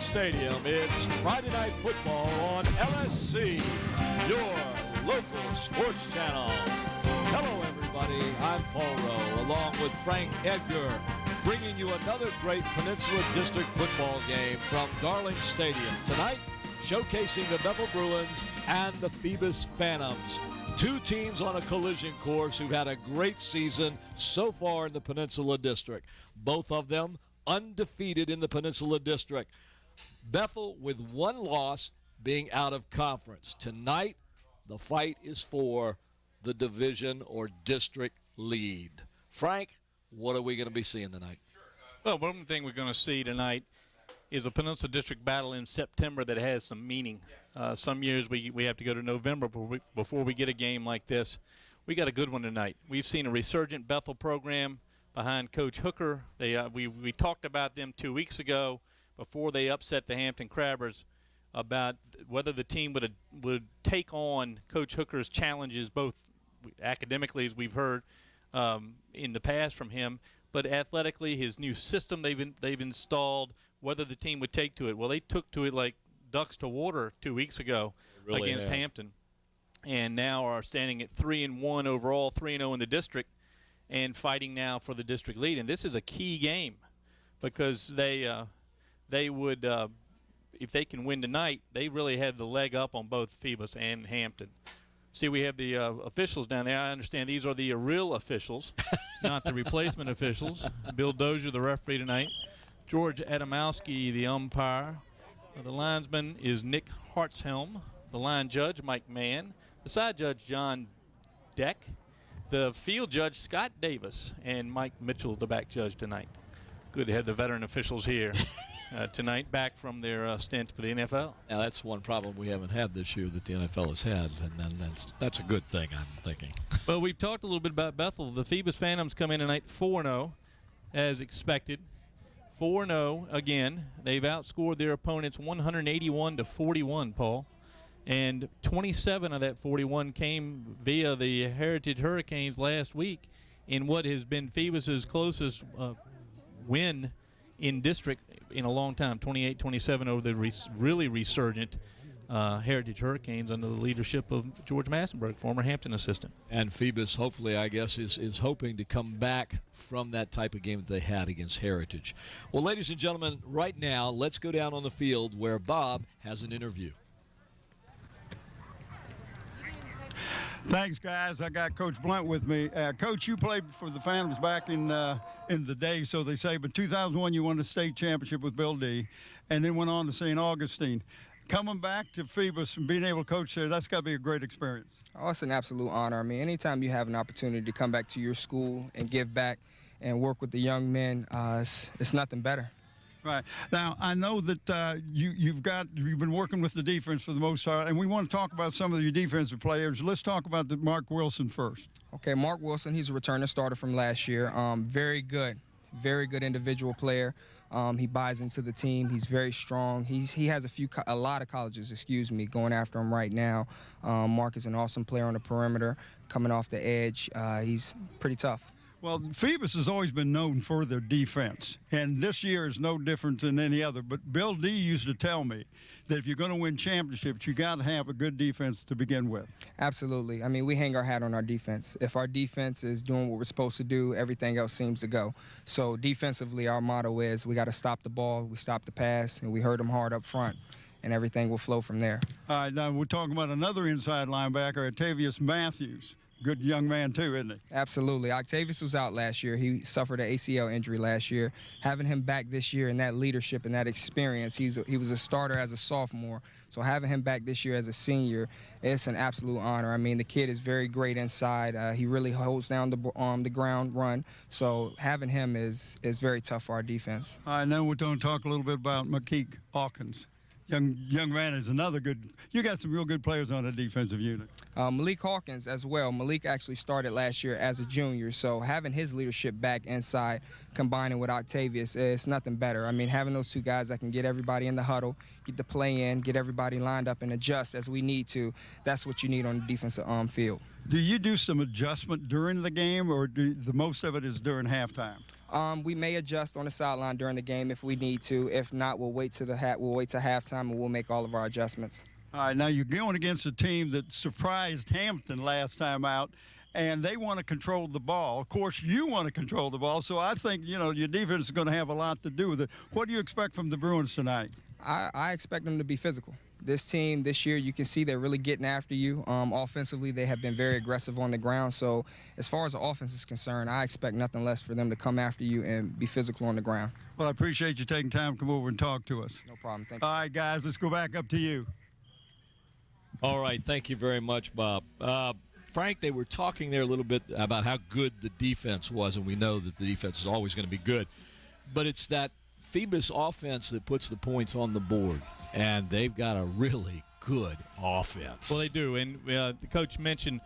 Stadium. It's Friday Night Football on LSC, your local sports channel. Hello, everybody. I'm Paul Rowe, along with Frank Edgar, bringing you another great Peninsula District football game from Darling Stadium. Tonight, showcasing the Bethel Bruins and the Phoebus Phantoms. Two teams on a collision course who've had a great season so far in the Peninsula District. Both of them undefeated in the Peninsula District. Bethel with one loss, being out of conference. Tonight, the fight is for the division or district lead. Frank, what are we going to be seeing tonight? Well, one thing we're going to see tonight is a Peninsula District battle in September that has some meaning. Some years we have to go to November before we get a game like this. We got a good one tonight. We've seen a resurgent Bethel program behind Coach Hooker. We talked about them 2 weeks ago before they upset the Hampton Crabbers about whether the team would take on Coach Hooker's challenges, both academically, as we've heard in the past from him, but athletically, his new system they've installed, whether the team would take to it. Well, they took to it like ducks to water 2 weeks ago against Hampton, and now are standing at 3-1 overall, 3-0 in the district, and fighting now for the district lead. And this is a key game because they would, if they can win tonight, they really have the leg up on both Phoebus and Hampton. See, we have the officials down there. I understand these are the real officials, not the replacement officials. Bill Dozier, the referee tonight. George Adamowski, the umpire. The linesman is Nick Hartshelm. The line judge, Mike Mann. The side judge, John Deck. The field judge, Scott Davis. And Mike Mitchell is the back judge tonight. Good to have the veteran officials here tonight, back from their stint for the NFL. Now, that's one problem we haven't had this year that the NFL has had, and that's a good thing, I'm thinking. Well, we've talked a little bit about Bethel. The Phoebus Phantoms come in tonight 4-0, as expected. 4-0 again. They've outscored their opponents 181-41, Paul. And 27 of that 41 came via the Heritage Hurricanes last week in what has been Phoebus's closest win in district in a long time, 28-27 over the really resurgent Heritage Hurricanes under the leadership of George Massenberg, former Hampton assistant. And Phoebus, hopefully, I guess, is hoping to come back from that type of game that they had against Heritage. Well, ladies and gentlemen, right now, let's go down on the field where Bob has an interview. Thanks, guys. I got Coach Blunt with me. Coach, you played for the Phantoms back in the day, so they say, but 2001 you won the state championship with Bill D, and then went on to St. Augustine. Coming back to Phoebus and being able to coach there, that's got to be a great experience. Oh, it's an absolute honor. I mean, anytime you have an opportunity to come back to your school and give back and work with the young men, it's nothing better. Right. Now, I know that you've been working with the defense for the most part, and we want to talk about some of your defensive players. Let's talk about Mark Wilson first. Okay, Mark Wilson, he's a returning starter from last year. Very good individual player. He buys into the team. He's very strong. He has a lot of colleges, going after him right now. Mark is an awesome player on the perimeter, coming off the edge. He's pretty tough. Well, Phoebus has always been known for their defense, and this year is no different than any other. But Bill D used to tell me that if you're going to win championships, you got to have a good defense to begin with. Absolutely. I mean, we hang our hat on our defense. If our defense is doing what we're supposed to do, everything else seems to go. So defensively, our motto is we got to stop the ball, we stop the pass, and we hurt them hard up front, and everything will flow from there. All right, now we're talking about another inside linebacker, Octavius Matthews. Good young man, too, isn't he? Absolutely. Octavius was out last year. He suffered an ACL injury last year. Having him back this year and that leadership and that experience, he was a starter as a sophomore. So having him back this year as a senior, it's an absolute honor. I mean, the kid is very great inside. He really holds down the ground run. So having him is very tough for our defense. All right, now we're going to talk a little bit about McKeek Hawkins. Young man is another good. You got some real good players on the defensive unit. Malik Hawkins as well. Malik actually started last year as a junior, so having his leadership back inside, combining with Octavius, it's nothing better. I mean, having those two guys that can get everybody in the huddle, get the play in, get everybody lined up and adjust as we need to. That's what you need on the defensive field. Do you do some adjustment during the game, or the most of it is during halftime? We may adjust on the sideline during the game if we need to. If not, we'll wait to halftime and we'll make all of our adjustments. All right, now you're going against a team that surprised Hampton last time out, and they want to control the ball. Of course, you want to control the ball, so I think, your defense is going to have a lot to do with it. What do you expect from the Bruins tonight? I expect them to be physical. This team this year, you can see they're really getting after you. Offensively, they have been very aggressive on the ground. So as far as the offense is concerned, I expect nothing less for them to come after you and be physical on the ground. Well, I appreciate you taking time to come over and talk to us. No problem. Thank you. All right, guys, let's go back up to you. All right, thank you very much, Bob. Frank, they were talking there a little bit about how good the defense was, and we know that the defense is always going to be good. But it's that Phoebus offense that puts the points on the board, and they've got a really good offense. Well, they do, and the coach mentioned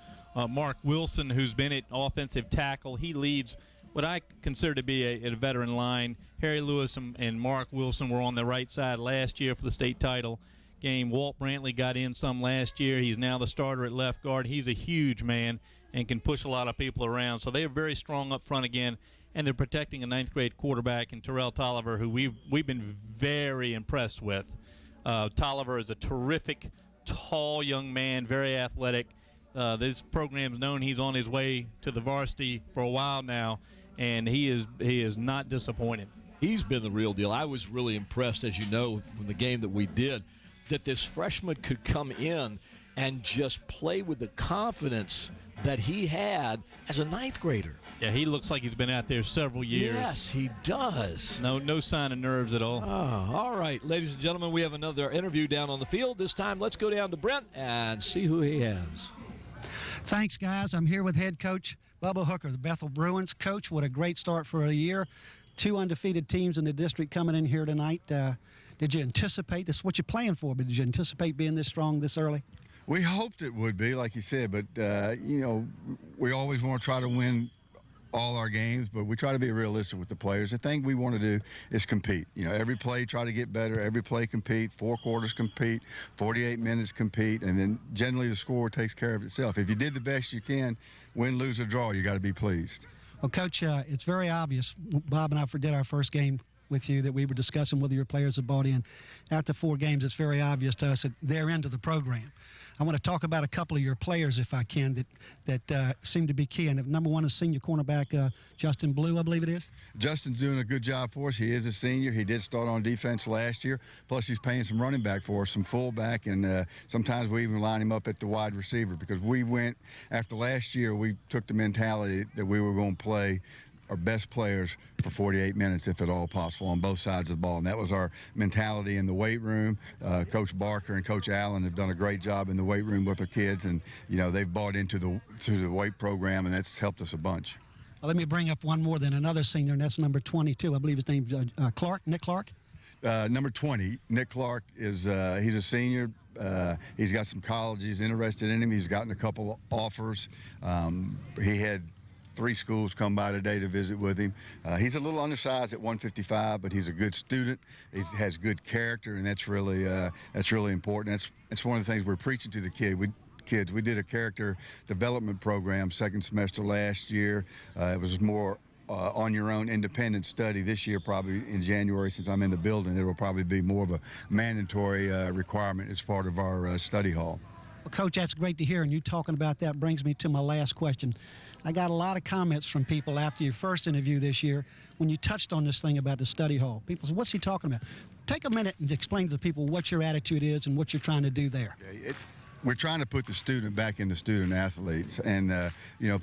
Mark Wilson, who's been at offensive tackle. He leads what I consider to be a veteran line. Harry Lewis and Mark Wilson were on the right side last year for the state title game. Walt Brantley got in some last year. He's now the starter at left guard. He's a huge man and can push a lot of people around. So they are very strong up front again, and they're protecting a ninth-grade quarterback in Terrell Tolliver, who we've been very impressed with. Tolliver is a terrific, tall young man, very athletic. This program's known he's on his way to the varsity for a while now, and he is not disappointed. He's been the real deal. I was really impressed, as you know, from the game that we did, that this freshman could come in and just play with the confidence that he had as a ninth grader. Yeah, he looks like he's been out there several years. Yes, he does. No sign of nerves at all. Oh, all right, ladies and gentlemen, we have another interview down on the field. This time, let's go down to Brent and see who he has. Thanks, guys. I'm here with head coach Bubba Hooker, the Bethel Bruins. Coach, what a great start for a year. 2 undefeated teams in the district coming in here tonight. Did you anticipate this? What you're playing for, but did you anticipate being this strong this early? We hoped it would be, like you said, but, we always want to try to win all our games, but we try to be realistic with the players. The thing we want to do is compete. Every play try to get better, every play compete, 4 quarters compete, 48 minutes compete, and then generally the score takes care of itself. If you did the best you can, win, lose, or draw, you got to be pleased. Well, Coach, it's very obvious. Bob and I did our first game with you that we were discussing whether your players have bought in. After 4 games, it's very obvious to us that they're into the program. I want to talk about a couple of your players, if I can, that seem to be key. And number one is senior cornerback Justin Blue, I believe it is. Justin's doing a good job for us. He is a senior. He did start on defense last year. Plus, he's playing some running back for us, some fullback, and sometimes we even line him up at the wide receiver because we went, after last year, we took the mentality that we were going to play our best players for 48 minutes, if at all possible, on both sides of the ball. And that was our mentality in the weight room. Coach Barker and Coach Allen have done a great job in the weight room with their kids, and, they've bought into the weight program, and that's helped us a bunch. Well, let me bring up one more than another senior, and that's number 22. I believe his name's Clark, Nick Clark. Number 20, Nick Clark, he's a senior. He's got some college. He's interested in him. He's gotten a couple offers. He had 3 schools come by today to visit with him. He's a little undersized at 155, but he's a good student. He has good character, and that's really important. That's one of the things we're preaching to the kids. We did a character development program 2nd semester last year. It was more on your own independent study. This year, probably in January, since I'm in the building, it will probably be more of a mandatory requirement as part of our study hall. Well, Coach, that's great to hear, and you talking about that brings me to my last question. I got a lot of comments from people after your first interview this year when you touched on this thing about the study hall. People said, what's he talking about? Take a minute and explain to the people what your attitude is and what you're trying to do there. We're trying to put the student back into student athletes. And,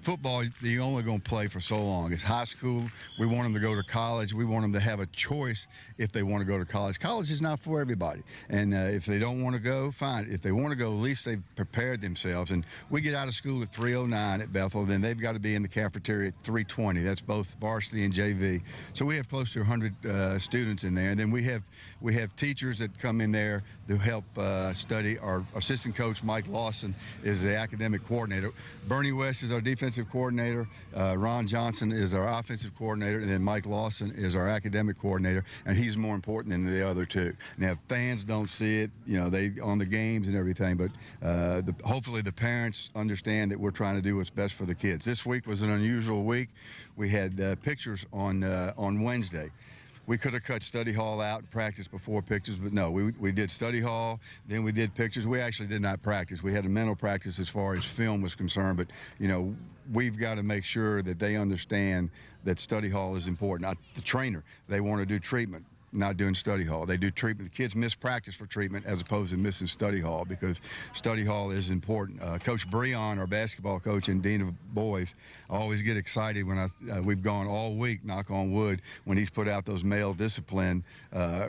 football, you're only going to play for so long. It's high school. We want them to go to college. We want them to have a choice if they want to go to college. College is not for everybody. And if they don't want to go, fine. If they want to go, at least they've prepared themselves. And we get out of school at 3:09 at Bethel, then they've got to be in the cafeteria at 3:20. That's both varsity and JV. So we have close to 100 students in there. And then we have teachers that come in there to help study. Our assistant coach, Mike Lawson is the academic coordinator. Bernie West is our defensive coordinator. Ron Johnson is our offensive coordinator, and then Mike Lawson is our academic coordinator, and he's more important than the other two. Now, fans don't see it, they on the games and everything, but hopefully the parents understand that we're trying to do what's best for the kids. This week was an unusual week. We had pictures on Wednesday. We could have cut study hall out and practiced before pictures, but no, we did study hall, then we did pictures. We actually did not practice. We had a mental practice as far as film was concerned, but, we've got to make sure that they understand that study hall is important. The trainer, they want to do treatment, not doing study hall. They do treatment. The kids miss practice for treatment as opposed to missing study hall, because study hall is important. Coach Breon, our basketball coach and dean of boys, I always get excited when we've gone all week, knock on wood, when he's put out those male discipline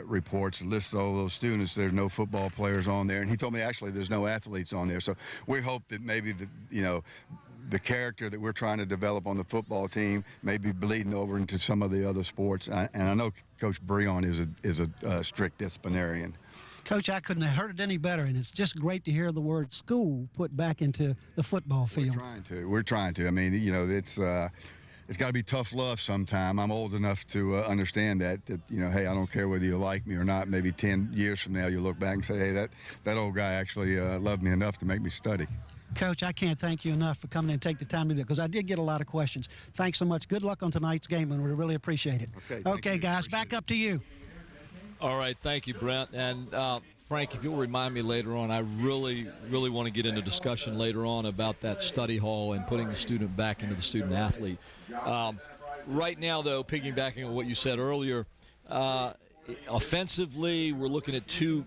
reports and lists all those students. There's no football players on there, and he told me actually there's no athletes on there. So we hope that maybe the character that we're trying to develop on the football team may be bleeding over into some of the other sports. And I know Coach Breon is a strict disciplinarian. Coach, I couldn't have heard it any better, and it's just great to hear the word school put back into the football field. We're trying to. I mean, it's got to be tough love sometime. I'm old enough to understand that, hey, I don't care whether you like me or not. Maybe 10 years from now you look back and say, hey, that old guy actually loved me enough to make me study. Coach, I can't thank you enough for coming in and take the time to do it, because I did get a lot of questions. Thanks so much. Good luck on tonight's game, and we really appreciate it. Okay, guys, back up to you. All right, thank you, Brent. And Frank, if you'll remind me later on, I really, really want to get into discussion later on about that study hall and putting the student back into the student athlete. Right now, though, piggybacking on what you said earlier, offensively, we're looking at two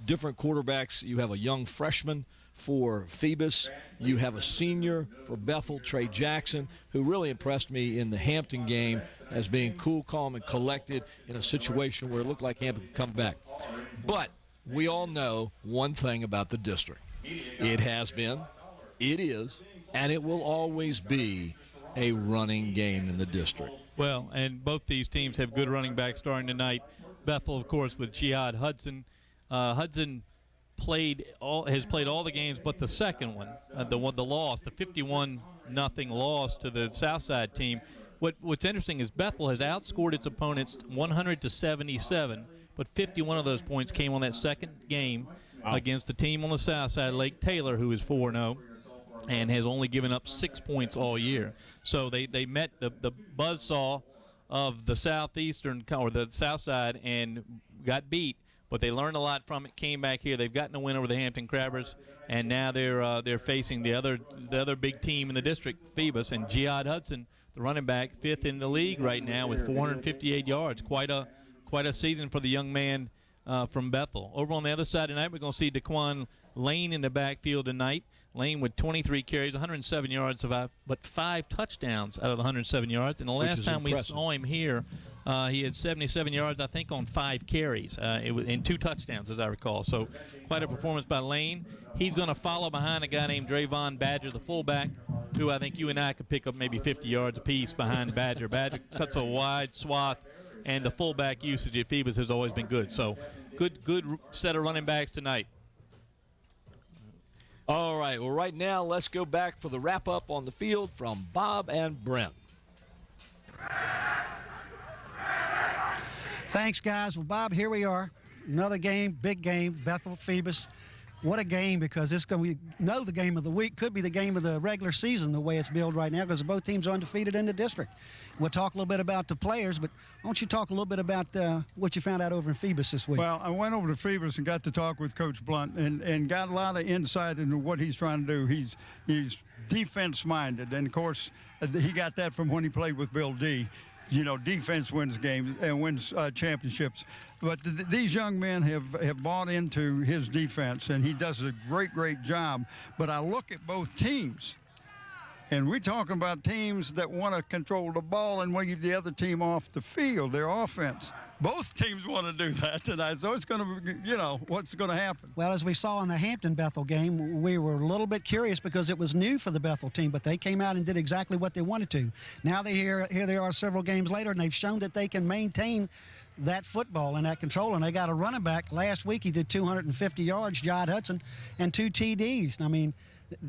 different quarterbacks. You have a young freshman for Phoebus. You have a senior for Bethel, Trey Jackson, who really impressed me in the Hampton game as being cool, calm, and collected in a situation where it looked like Hampton could come back. But we all know one thing about the district. It has been, it is, and it will always be a running game in the district. Well, and both these teams have good running backs starting tonight. Bethel, of course, with Jihad Hudson. Hudson has played all the games but the second one, the loss, the 51-0 loss to the Southside team. What's interesting is Bethel has outscored its opponents 100-77, but 51 of those points came on that second game against the team on the south side, Lake Taylor, who is 4-0 and has only given up 6 points all year. So they met the buzzsaw of the southeastern or the south side and got beat. But they learned a lot from it, came back here. They've gotten a win over the Hampton Crabbers, and now they're facing the other big team in the district, Phoebus. And Jihad Hudson, the running back, 5th in the league right now with 458 yards. Quite a season for the young man from Bethel. Over on the other side tonight, we're going to see Daquan Lane in the backfield tonight. Lane with 23 carries, 107 yards, but 5 touchdowns out of the 107 yards. And the last time we saw him here, he had 77 yards, I think, on 5 carries and 2 touchdowns, as I recall. So quite a performance by Lane. He's going to follow behind a guy named Drayvon Badger, the fullback, who I think you and I could pick up maybe 50 yards apiece behind Badger. Badger cuts a wide swath, and the fullback usage at Phoebus has always been good. So good set of running backs tonight. All right, well, right now, let's go back for the wrap-up on the field from Bob and Brent. Thanks, guys. Well, Bob, here we are. Another game, big game, Bethel, Phoebus. What a game, because we know the game of the week could be the game of the regular season the way it's billed right now, because both teams are undefeated in the district. We'll talk a little bit about the players, but why don't you talk a little bit about what you found out over in Phoebus this week? Well, I went over to Phoebus and got to talk with Coach Blunt and got a lot of insight into what he's trying to do. He's defense-minded, and, of course, he got that from when he played with Bill D. Defense wins games and wins championships. But these young men have bought into his defense, and he does a great job. But I look at both teams, and we're talking about teams that want to control the ball and leave the other team off the field, their offense. Both teams want to do that tonight, so it's going to, what's going to happen? Well, as we saw in the Hampton-Bethel game, we were a little bit curious because it was new for the Bethel team, but they came out and did exactly what they wanted to. Now here they are several games later, and they've shown that they can maintain that football and that control. And they got a running back. Last week he did 250 yards, Jod Hudson, and 2 TDs. I mean,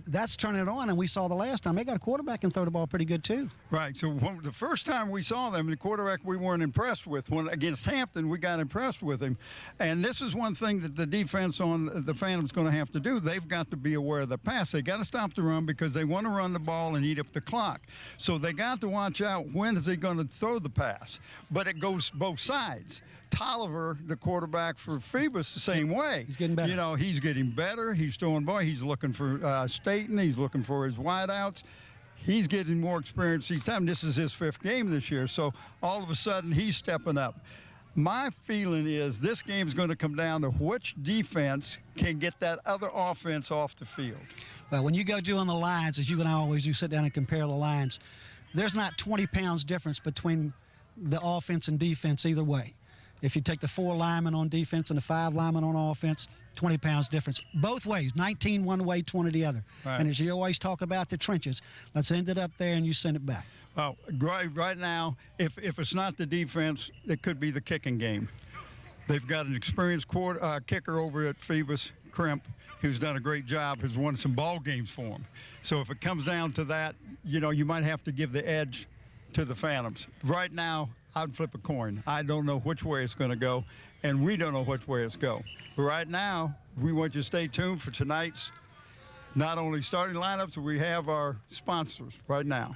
that's turning it on, and we saw the last time. They got a quarterback and throw the ball pretty good, too. Right. So the first time we saw them, the quarterback we weren't impressed with. When against Hampton, we got impressed with him. And this is one thing that the defense on the Phantom's going to have to do. They've got to be aware of the pass. They got to stop the run because they want to run the ball and eat up the clock. So they got to watch out when is he going to throw the pass. But it goes both sides. Tolliver, the quarterback for Phoebus, the same way. He's getting better. You know, he's getting better. He's throwing ball. He's looking for Staten. He's looking for his wideouts. He's getting more experience each time. This is his 5th game this year. So all of a sudden, he's stepping up. My feeling is this game is going to come down to which defense can get that other offense off the field. Well, when you go doing the lines, as you and I always do, sit down and compare the lines, there's not 20 pounds difference between the offense and defense either way. If you take the 4 linemen on defense and the 5 linemen on offense, 20 pounds difference. Both ways, 19 one way, 20 the other. Right. And as you always talk about the trenches, let's end it up there and you send it back. Well, right now, if it's not the defense, it could be the kicking game. They've got an experienced kicker over at Phoebus, Crimp, who's done a great job, has won some ball games for them. So if it comes down to that, you know, you might have to give the edge to the Phantoms. Right now, I'd flip a coin. I don't know which way it's going to go, and we don't know which way it's going. But right now, we want you to stay tuned for tonight's not only starting lineups, but we have our sponsors right now.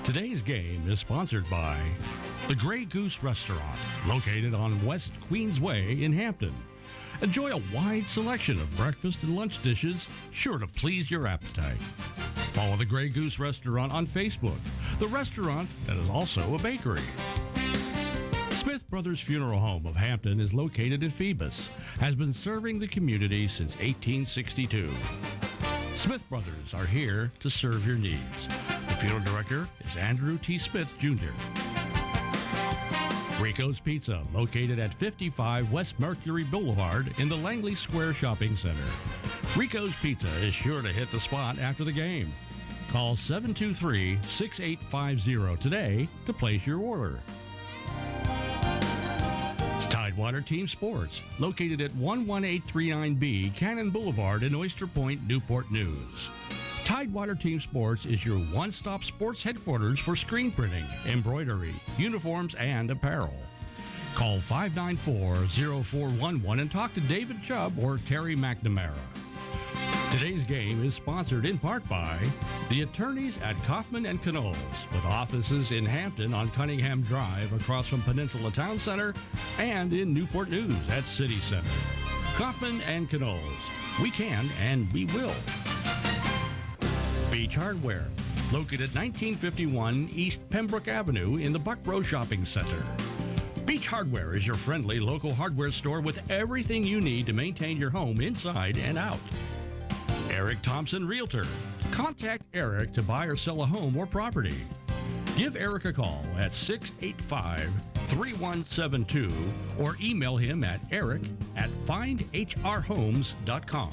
Today's game is sponsored by the Grey Goose Restaurant, located on West Queensway in Hampton. Enjoy a wide selection of breakfast and lunch dishes, sure to please your appetite. Follow the Grey Goose Restaurant on Facebook, the restaurant that is also a bakery. Smith Brothers Funeral Home of Hampton is located in Phoebus, has been serving the community since 1862. Smith Brothers are here to serve your needs. The funeral director is Andrew T. Smith, Jr. Rico's Pizza, located at 55 West Mercury Boulevard in the Langley Square Shopping Center. Rico's Pizza is sure to hit the spot after the game. Call 723-6850 today to place your order. Tidewater Team Sports, located at 11839B Cannon Boulevard in Oyster Point, Newport News. Tidewater Team Sports is your one-stop sports headquarters for screen printing, embroidery, uniforms, and apparel. Call 594-0411 and talk to David Chubb or Terry McNamara. Today's game is sponsored in part by the attorneys at Kaufman & Knowles, with offices in Hampton on Cunningham Drive across from Peninsula Town Center and in Newport News at City Center. Kaufman & Knowles. We can and we will. Beach Hardware, located at 1951 East Pembroke Avenue in the Buckrow Shopping Center. Beach Hardware is your friendly local hardware store with everything you need to maintain your home inside and out. Eric Thompson Realtor. Contact Eric to buy or sell a home or property. Give Eric a call at 685-3172 or email him at eric@findhrhomes.com.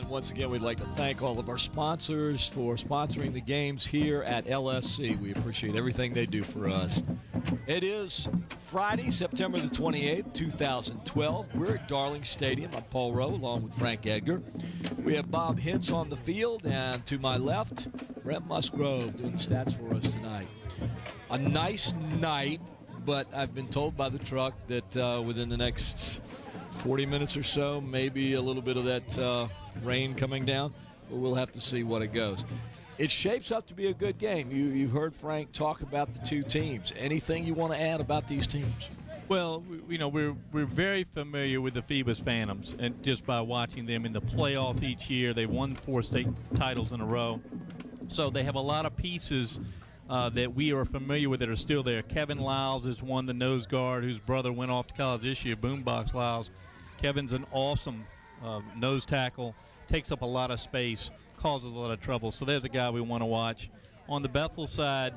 Once again, we'd like to thank all of our sponsors for sponsoring the games here at LSC. We appreciate everything they do for us. It is Friday, September the 28th, 2012. We're at Darling Stadium. I'm Paul Rowe, along with Frank Edgar. We have Bob Hintz on the field, and to my left, Brett Musgrove doing the stats for us tonight. A nice night, but I've been told by the truck that within the next 40 minutes or so, maybe a little bit of that rain coming down, but we'll have to see what it goes. It shapes up to be a good game. You've heard Frank talk about the two teams. Anything you want to add about these teams? Well, we're very familiar with the Phoebus Phantoms, and just by watching them in the playoffs each year. They won 4 state titles in a row, so they have a lot of pieces that we are familiar with that are still there. Kevin Lyles is one, the nose guard, whose brother went off to college this year, Boombox Lyles. Kevin's an awesome nose tackle, takes up a lot of space, causes a lot of trouble. So there's a guy we want to watch. On the Bethel side,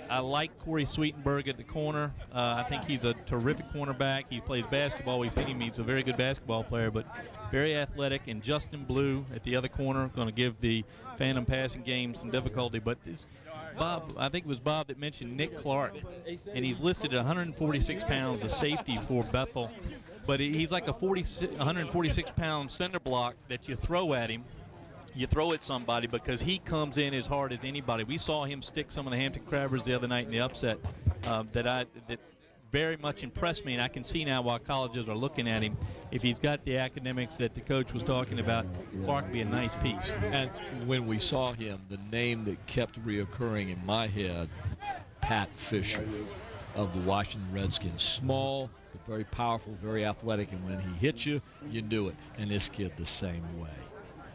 I like Corey Sweetenberg at the corner. I think he's a terrific cornerback. He plays basketball. We've seen him. He's a very good basketball player, but very athletic. And Justin Blue at the other corner, going to give the Phantom passing game some difficulty. But Bob, I think it was Bob that mentioned Nick Clark, and he's listed at 146 pounds, a safety for Bethel. But he's like a 146-pound center block that you throw at him. You throw at somebody because he comes in as hard as anybody. We saw him stick some of the Hampton Crabbers the other night in the upset that very much impressed me, and I can see now why colleges are looking at him. If he's got the academics that the coach was talking about, Clark would be a nice piece. And when we saw him, the name that kept reoccurring in my head, Pat Fisher of the Washington Redskins. Small, but very powerful, very athletic, and when he hit you, you knew it. And this kid the same way.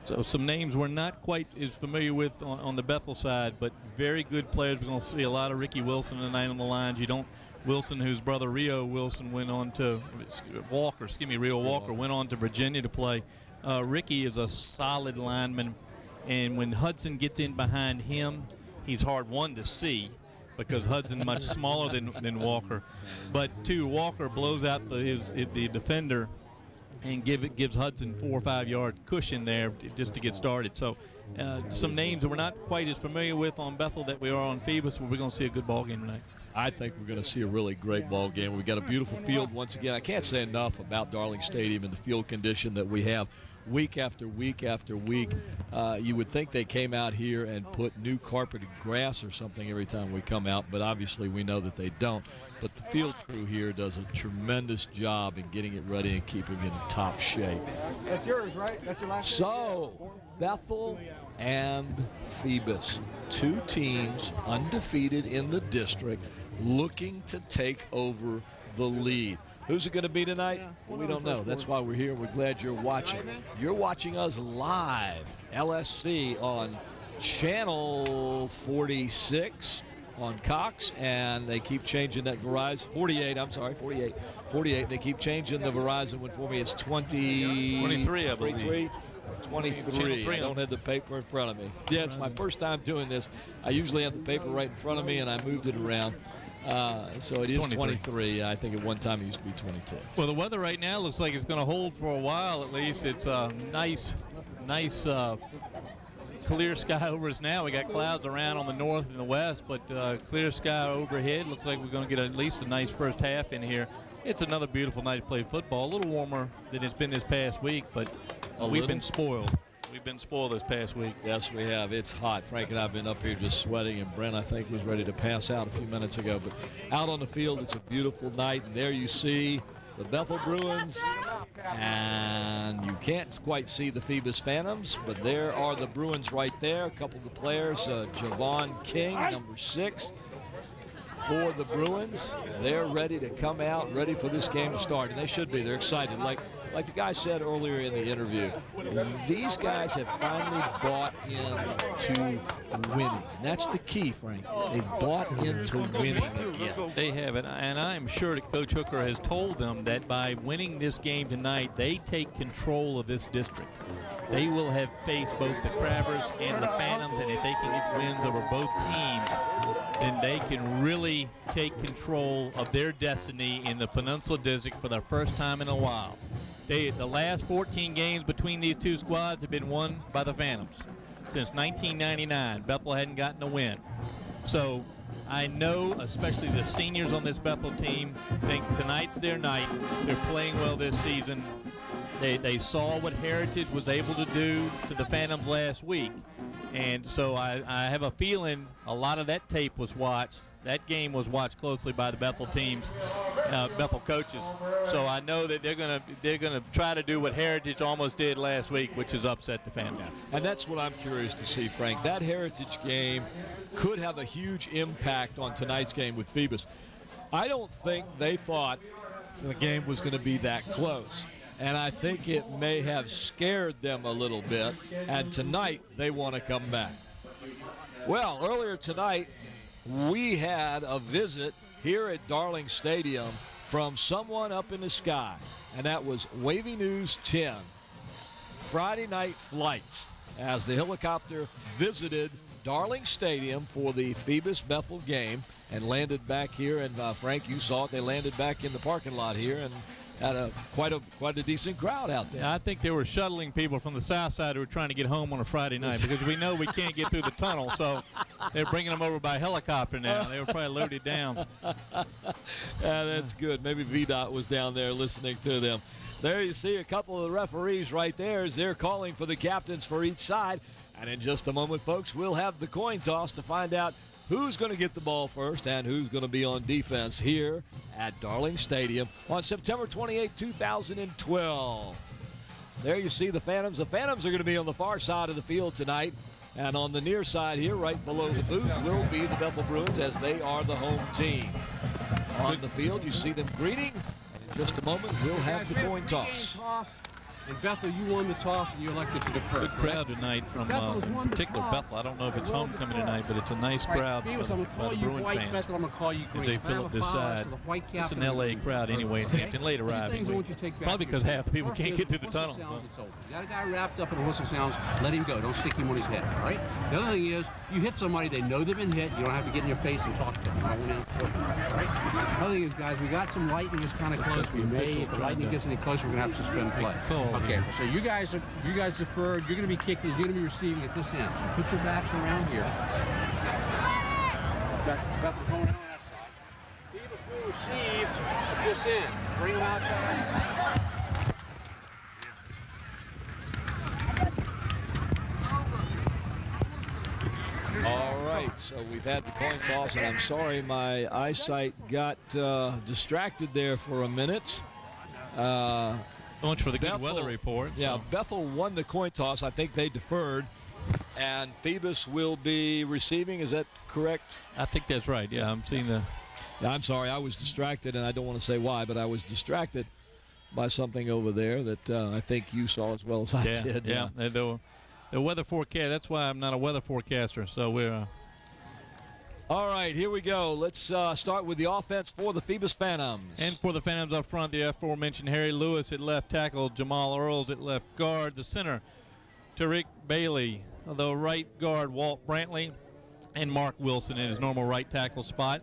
So some names we're not quite as familiar with on the Bethel side, but very good players. We're going to see a lot of Ricky Wilson tonight on the lines. Wilson, whose brother Rio Wilson went on to Rio Walker went on to Virginia to play. Ricky is a solid lineman, and when Hudson gets in behind him, he's hard, one, to see because Hudson's much smaller than Walker. But two, Walker blows out the defender and gives Hudson 4 or 5 yard cushion there just to get started. So some names that we're not quite as familiar with on Bethel that we are on Phoebus, but we're going to see a good ball game tonight. I think we're going to see a really great ball game. We've got a beautiful field once again. I can't say enough about Darling Stadium and the field condition that we have week after week after week. You would think they came out here and put new carpeted grass or something every time we come out, but obviously we know that they don't. But the field crew here does a tremendous job in getting it ready and keeping it in top shape. That's yours, right? That's your last. So, Bethel and Phoebus, two teams undefeated in the district, looking to take over the lead. Who's it going to be tonight? Well, we don't know. That's why we're here. We're glad you're watching. You're watching us live, LSC, on Channel 46 on Cox, and they keep changing that Verizon. 48. They keep changing the Verizon one for me. It's 23, I believe. 23. I don't have the paper in front of me. Yeah, it's my first time doing this. I usually have the paper right in front of me, and I moved it around. So it is 23. I think at one time it used to be 22. Well, the weather right now looks like it's going to hold for a while at least. It's nice clear sky over us now. We got clouds around on the north and the west, but clear sky overhead. Looks like we're going to get at least a nice first half in here. It's another beautiful night to play football. A little warmer than it's been this past week, but we've been spoiled. We've been spoiled this past week. Yes, we have. It's hot. Frank and I have been up here just sweating, and Brent, I think, was ready to pass out a few minutes ago. But out on the field, it's a beautiful night, and there you see the Bethel Bruins, and you can't quite see the Phoebus Phantoms, but there are the Bruins right there. A couple of the players, Javon King, number 6, for the Bruins. They're ready to come out, ready for this game to start, and they should be. They're excited. Like the guy said earlier in the interview, these guys have finally bought into winning. And that's the key, Frank. They've bought into winning again. They have, and I am sure that Coach Hooker has told them that by winning this game tonight, they take control of this district. They will have faced both the Crabbers and the Phantoms, and if they can get wins over both teams, then they can really take control of their destiny in the Peninsula District for the first time in a while. The last 14 games between these two squads have been won by the Phantoms. Since 1999, Bethel hadn't gotten a win. So I know, especially the seniors on this Bethel team, think tonight's their night. They're playing well this season. They saw what Heritage was able to do to the Phantoms last week. And so I have a feeling a lot of that tape was watched. That game was watched closely by the Bethel teams, Bethel coaches. So I know that they're gonna try to do what Heritage almost did last week, which is upset the Phantoms. And that's what I'm curious to see, Frank. That Heritage game could have a huge impact on tonight's game with Phoebus. I don't think they thought the game was going to be that close. And I think it may have scared them a little bit. And tonight, they want to come back. Well, earlier tonight, we had a visit here at Darling Stadium from someone up in the sky. And that was Wavy News 10. Friday night flights as the helicopter visited Darling Stadium for the Phoebus-Bethel game and landed back here. And Frank, you saw it. They landed back in the parking lot here and had quite a decent crowd out there. Yeah, I think they were shuttling people from the south side who were trying to get home on a Friday night because we know we can't get through the tunnel, so they're bringing them over by helicopter now. They were probably loaded down. That's good. Maybe VDOT was down there listening to them. There you see a couple of the referees right there as they're calling for the captains for each side. And in just a moment, folks, we'll have the coin toss to find out who's going to get the ball first and who's going to be on defense here at Darling Stadium on September 28, 2012. There you see the Phantoms. The Phantoms are going to be on the far side of the field tonight. And on the near side here, right below the booth, will be the Bethel Bruins as they are the home team. On the field, you see them greeting. And in just a moment, we'll have the coin toss. And Bethel, you won the toss and you elected to defer. Good crowd tonight from in particular Bethel. I don't know if it's homecoming tonight, but it's a nice crowd. I'm going to call you white, Bethel. I'm going to call you green. As they fill up this side. It's an LA crowd anyway in Hampton, late arriving. Probably because half the people can't get through the tunnel. You got a guy wrapped up in a whistle sounds, let him go. Don't stick him on his head, all right? The other thing is, you hit somebody, they know they've been hit. You don't have to get in your face and talk to them. All right? The other thing is, guys, we got some lightning that's kind of close. We may, if the lightning gets any closer, we're going to have to suspend play. Okay, so you guys deferred. You're going to be kicking. You're going to be receiving at this end. So put your backs around here. Bethel going on that side. Phoebus will receive at this end. Bring them outside. All right, so we've had the coin toss, and I'm sorry my eyesight got distracted there for a minute. So much for the good weather report. Yeah, so. Bethel won the coin toss. I think they deferred, and Phoebus will be receiving. Is that correct? I think that's right. Yeah, I'm seeing the. Yeah, I'm sorry. I was distracted, and I don't want to say why, but I was distracted by something over there that I think you saw as well as I did. Yeah. The weather forecast. That's why I'm not a weather forecaster. So we're. All right, here we go. Let's start with the offense for the Phoebus Phantoms. And for the Phantoms up front, the aforementioned Harry Lewis at left tackle, Jamal Earls at left guard, the center, Tariq Bailey, the right guard, Walt Brantley, and Mark Wilson in his normal right tackle spot.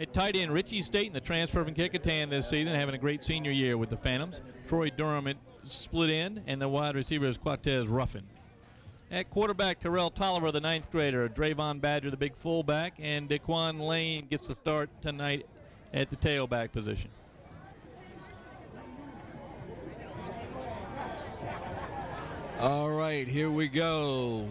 At tight end, Richie Staten, the transfer from Kecoughtan this season, having a great senior year with the Phantoms. Troy Durham at split end, and the wide receiver is Quatez Ruffin. At quarterback, Terrell Tolliver, the ninth grader, Drayvon Badger, the big fullback, and Daquan Lane gets the start tonight at the tailback position. All right, here we go.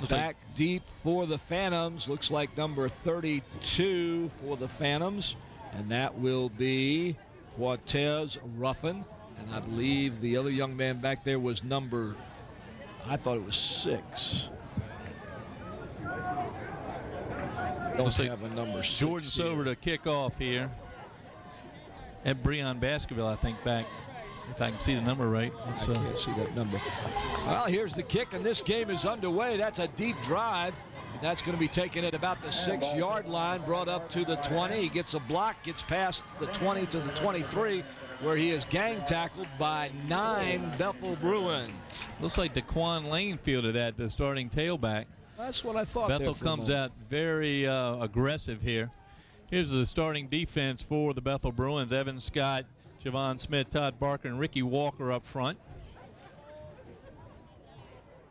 Back deep for the Phantoms. Looks like number 32 for the Phantoms, and that will be Quatez Ruffin. And I believe the other young man back there was number, I thought it was 6. Don't have a number 6. Jordan Sober to kick off here. At Breon Baskerville, I think, back. If I can see the number right. I can't see that number. Well, here's the kick, and this game is underway. That's a deep drive. And that's going to be taken at about the 6-yard line, brought up to the 20. He gets a block, gets past the 20 to the 23, where he is gang tackled by 9 Bethel Bruins. Looks like Daquan Lane fielded at the starting tailback. That's what I thought. Bethel comes out very aggressive here. Here's the starting defense for the Bethel Bruins. Evan Scott, Javon Smith, Todd Barker, and Ricky Walker up front.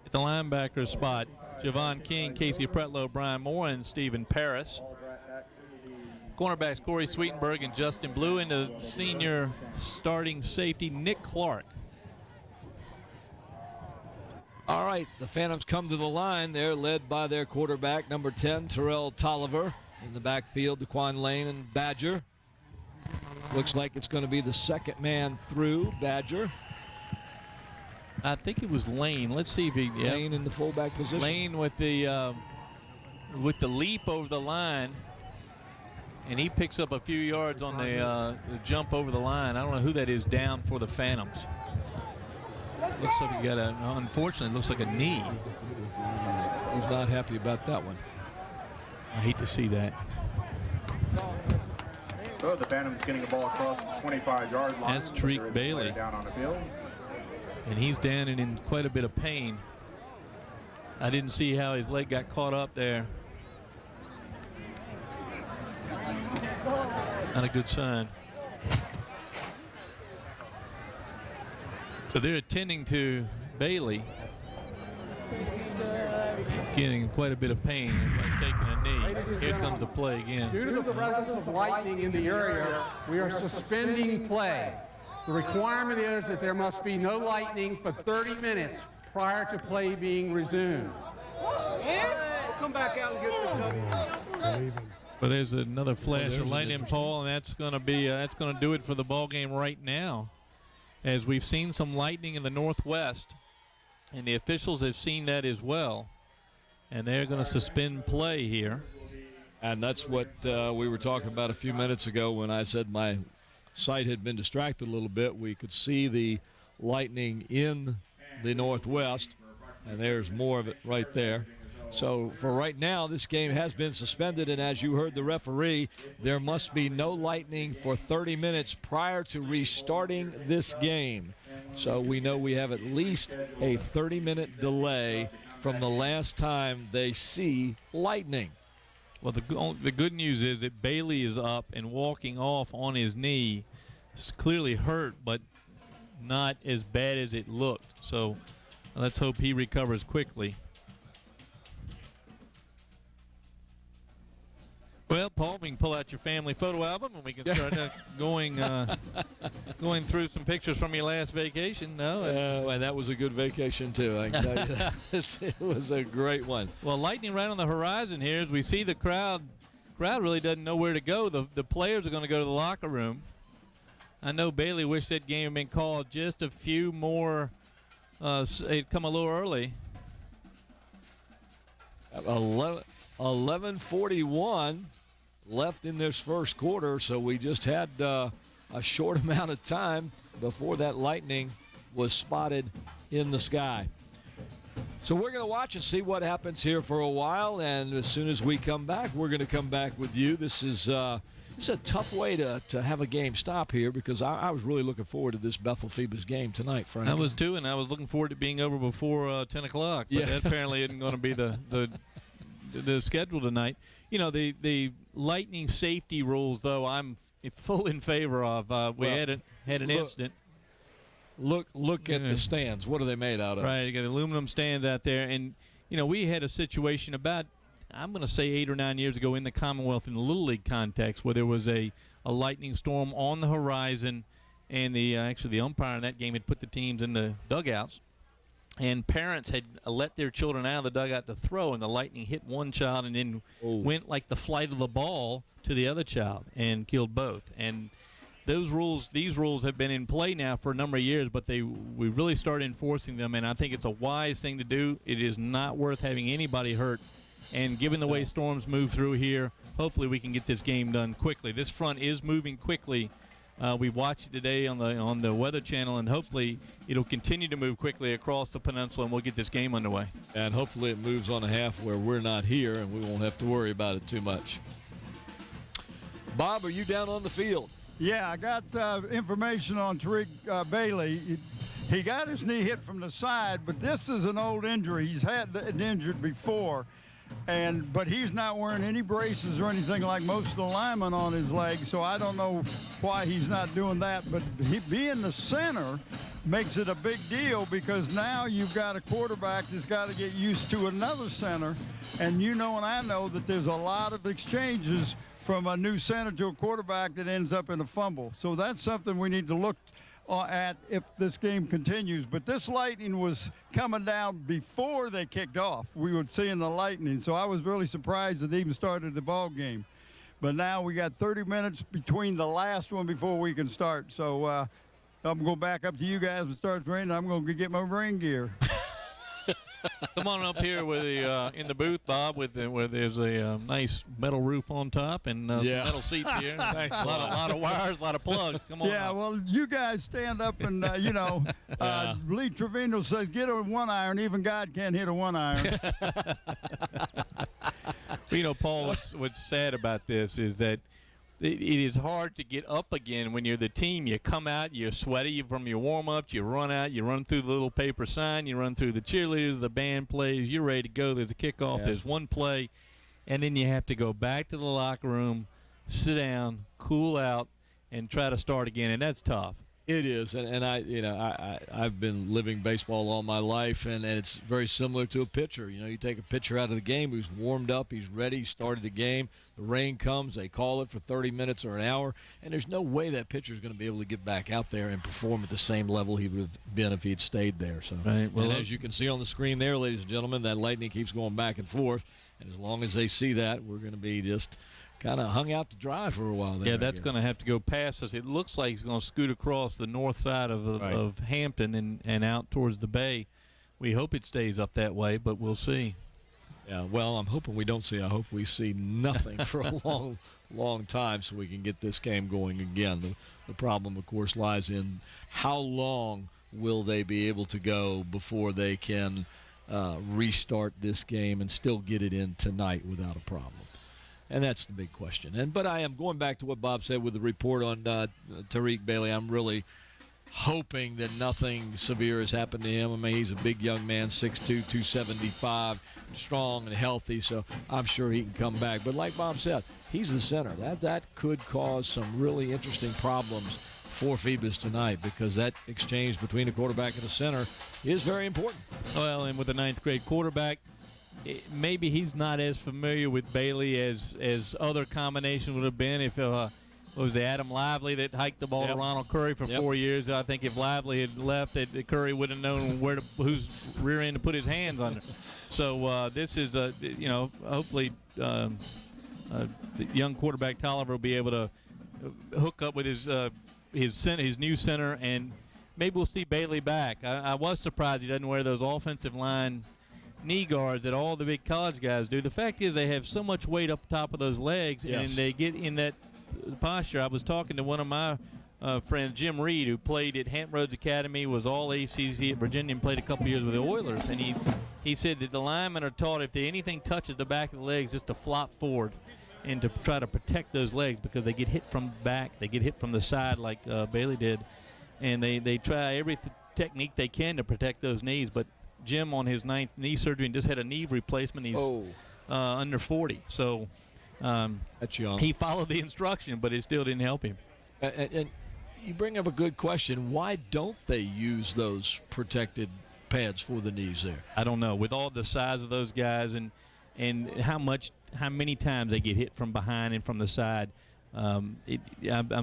At the linebacker spot, Javon King, Casey Pretlow, Brian Moore, and Stephen Paris. Cornerbacks Corey Sweetenberg and Justin Blue, and the senior starting safety Nick Clark. All right, the Phantoms come to the line. They're led by their quarterback, number 10, Terrell Tolliver. In the backfield, Daquan Lane and Badger. Looks like it's going to be the second man through, Badger. I think it was Lane. Let's see if he. Lane in the fullback position. Lane with the leap over the line, and he picks up a few yards on the jump over the line. I don't know who that is down for the Phantoms. Looks like he got unfortunately, looks like a knee. He's not happy about that one. I hate to see that. So the Phantoms getting the ball across the 25-yard line. That's Tariq Bailey. Down on the field. And he's down and in quite a bit of pain. I didn't see how his leg got caught up there. Not a good sign. So they're attending to Bailey. Getting quite a bit of pain. Everybody's taking a knee. Here comes the play again. Due to the presence of lightning in the area, we are suspending play. The requirement is that there must be no lightning for 30 minutes prior to play being resumed. Come back out and get the Well, there's another flash of lightning, Paul, and that's going to do it for the ball game right now. As we've seen some lightning in the northwest, and the officials have seen that as well, and they're going to suspend play here. And that's what we were talking about a few minutes ago when I said my sight had been distracted a little bit. We could see the lightning in the northwest, and there's more of it right there. So for right now, this game has been suspended, and as you heard the referee, there must be no lightning for 30 minutes prior to restarting this game. So we know we have at least a 30-minute delay from the last time they see lightning. Well, the good news is that Bailey is up and walking off on his knee. It's clearly hurt, but not as bad as it looked. So let's hope he recovers quickly. Well, Paul, we can pull out your family photo album and we can start going through some pictures from your last vacation. No, and that was a good vacation too. I can tell you that. It was a great one. Well, lightning right on the horizon here. As we see the crowd really doesn't know where to go. The players are going to go to the locker room. I know Bailey wished that game had been called just a few more. It'd come a little early. 11:41 left in this first quarter, so we just had a short amount of time before that lightning was spotted in the sky. So we're going to watch and see what happens here for a while, and as soon as we come back, we're going to come back with you. This is a tough way to have a game stop here because I was really looking forward to this Bethel-Phoebus game tonight, Frank. I was too, and I was looking forward to being over before 10 o'clock, but that apparently isn't going to be the schedule tonight. You know, the lightning safety rules, though, I'm full in favor of. We had an incident. Look at the stands. What are they made out of? Right, you got aluminum stands out there. And, you know, we had a situation about, I'm going to say 8 or 9 years ago in the Commonwealth in the Little League context where there was a lightning storm on the horizon, and the umpire in that game had put the teams in the dugouts. And parents had let their children out of the dugout to throw, and the lightning hit one child and then went like the flight of the ball to the other child and killed both. And these rules have been in play now for a number of years, but we really started enforcing them, and I think it's a wise thing to do. It is not worth having anybody hurt. And given the way storms move through here, hopefully we can get this game done quickly. This front is moving quickly. We watched it today on the Weather Channel, and hopefully it'll continue to move quickly across the peninsula, and we'll get this game underway. And hopefully it moves on a half where we're not here, and we won't have to worry about it too much. Bob, are you down on the field? Yeah, I got information on Tariq Bailey. He got his knee hit from the side, but this is an old injury. He's had it injured before. But he's not wearing any braces or anything like most of the linemen on his leg, so I don't know why he's not doing that. But he being the center makes it a big deal because now you've got a quarterback that's got to get used to another center. And you know and I know that there's a lot of exchanges from a new center to a quarterback that ends up in a fumble. So that's something we need to look at if this game continues. But this lightning was coming down before they kicked off. We were seeing the lightning, so I was really surprised that they even started the ball game. But now we got 30 minutes between the last one before we can start. So I'm going to go back up to you guys when it starts raining. I'm going to get my rain gear. Come on up here with in the booth, Bob, where there's a nice metal roof on top and some metal seats here. Thanks. A lot of wires, a lot of plugs. Come on. Yeah, up. well, you guys stand up and, Lee Trevino says, get a one iron. Even God can't hit a one iron. You know, Paul, what's sad about this is that it is hard to get up again when you're the team. You come out, you're sweaty from your warm-ups, you run out, you run through the little paper sign, you run through the cheerleaders, the band plays, you're ready to go. There's a kickoff, there's one play, and then you have to go back to the locker room, sit down, cool out, and try to start again, and that's tough. It is, and I've been living baseball all my life, and it's very similar to a pitcher. You take a pitcher out of the game who's warmed up, he's ready, he started the game, the rain comes, they call it for 30 minutes or an hour, and there's no way that pitcher's going to be able to get back out there and perform at the same level he would have been if he'd stayed there. So, right. Well, and as you can see on the screen there, ladies and gentlemen, that lightning keeps going back and forth, and as long as they see that, we're going to be just kind of hung out to dry for a while there. Yeah, that's going to have to go past us. It looks like he's going to scoot across the north side of Hampton and out towards the bay. We hope it stays up that way, but we'll see. Yeah, well, I'm hoping we don't see. I hope we see nothing for a long, long time so we can get this game going again. The problem, of course, lies in how long will they be able to go before they can restart this game and still get it in tonight without a problem. And that's the big question. But I am going back to what Bob said with the report on Tariq Bailey. I'm really hoping that nothing severe has happened to him. I mean, he's a big young man, 6'2", 275, strong and healthy, so I'm sure he can come back. But like Bob said, he's the center. That could cause some really interesting problems for Phoebus tonight because that exchange between the quarterback and the center is very important. Well, and with the ninth grade quarterback, maybe he's not as familiar with Bailey as other combinations would have been if was the Adam Lively that hiked the ball to Ronald Curry for 4 years. I think if Lively had left, that Curry would have known whose rear end to put his hands under. So this is hopefully the young quarterback Tolliver will be able to hook up with his new center, and maybe we'll see Bailey back. I was surprised he doesn't wear those offensive line knee guards that all the big college guys do. The fact is they have so much weight up top of those legs, and they get in that posture. I was talking to one of my friends, Jim Reed, who played at Hampton Roads Academy, was all ACC at Virginia, and played a couple years with the Oilers. And he said that the linemen are taught if anything touches the back of the legs, just to flop forward and to try to protect those legs because they get hit from the back, they get hit from the side like Bailey did, and they try every technique they can to protect those knees. But Jim on his 9th knee surgery and just had a knee replacement. He's under 40. So that's young. He followed the instruction, but it still didn't help him. And you bring up a good question. Why don't they use those protected pads for the knees there? I don't know. With all the size of those guys and how many times they get hit from behind and from the side, I'm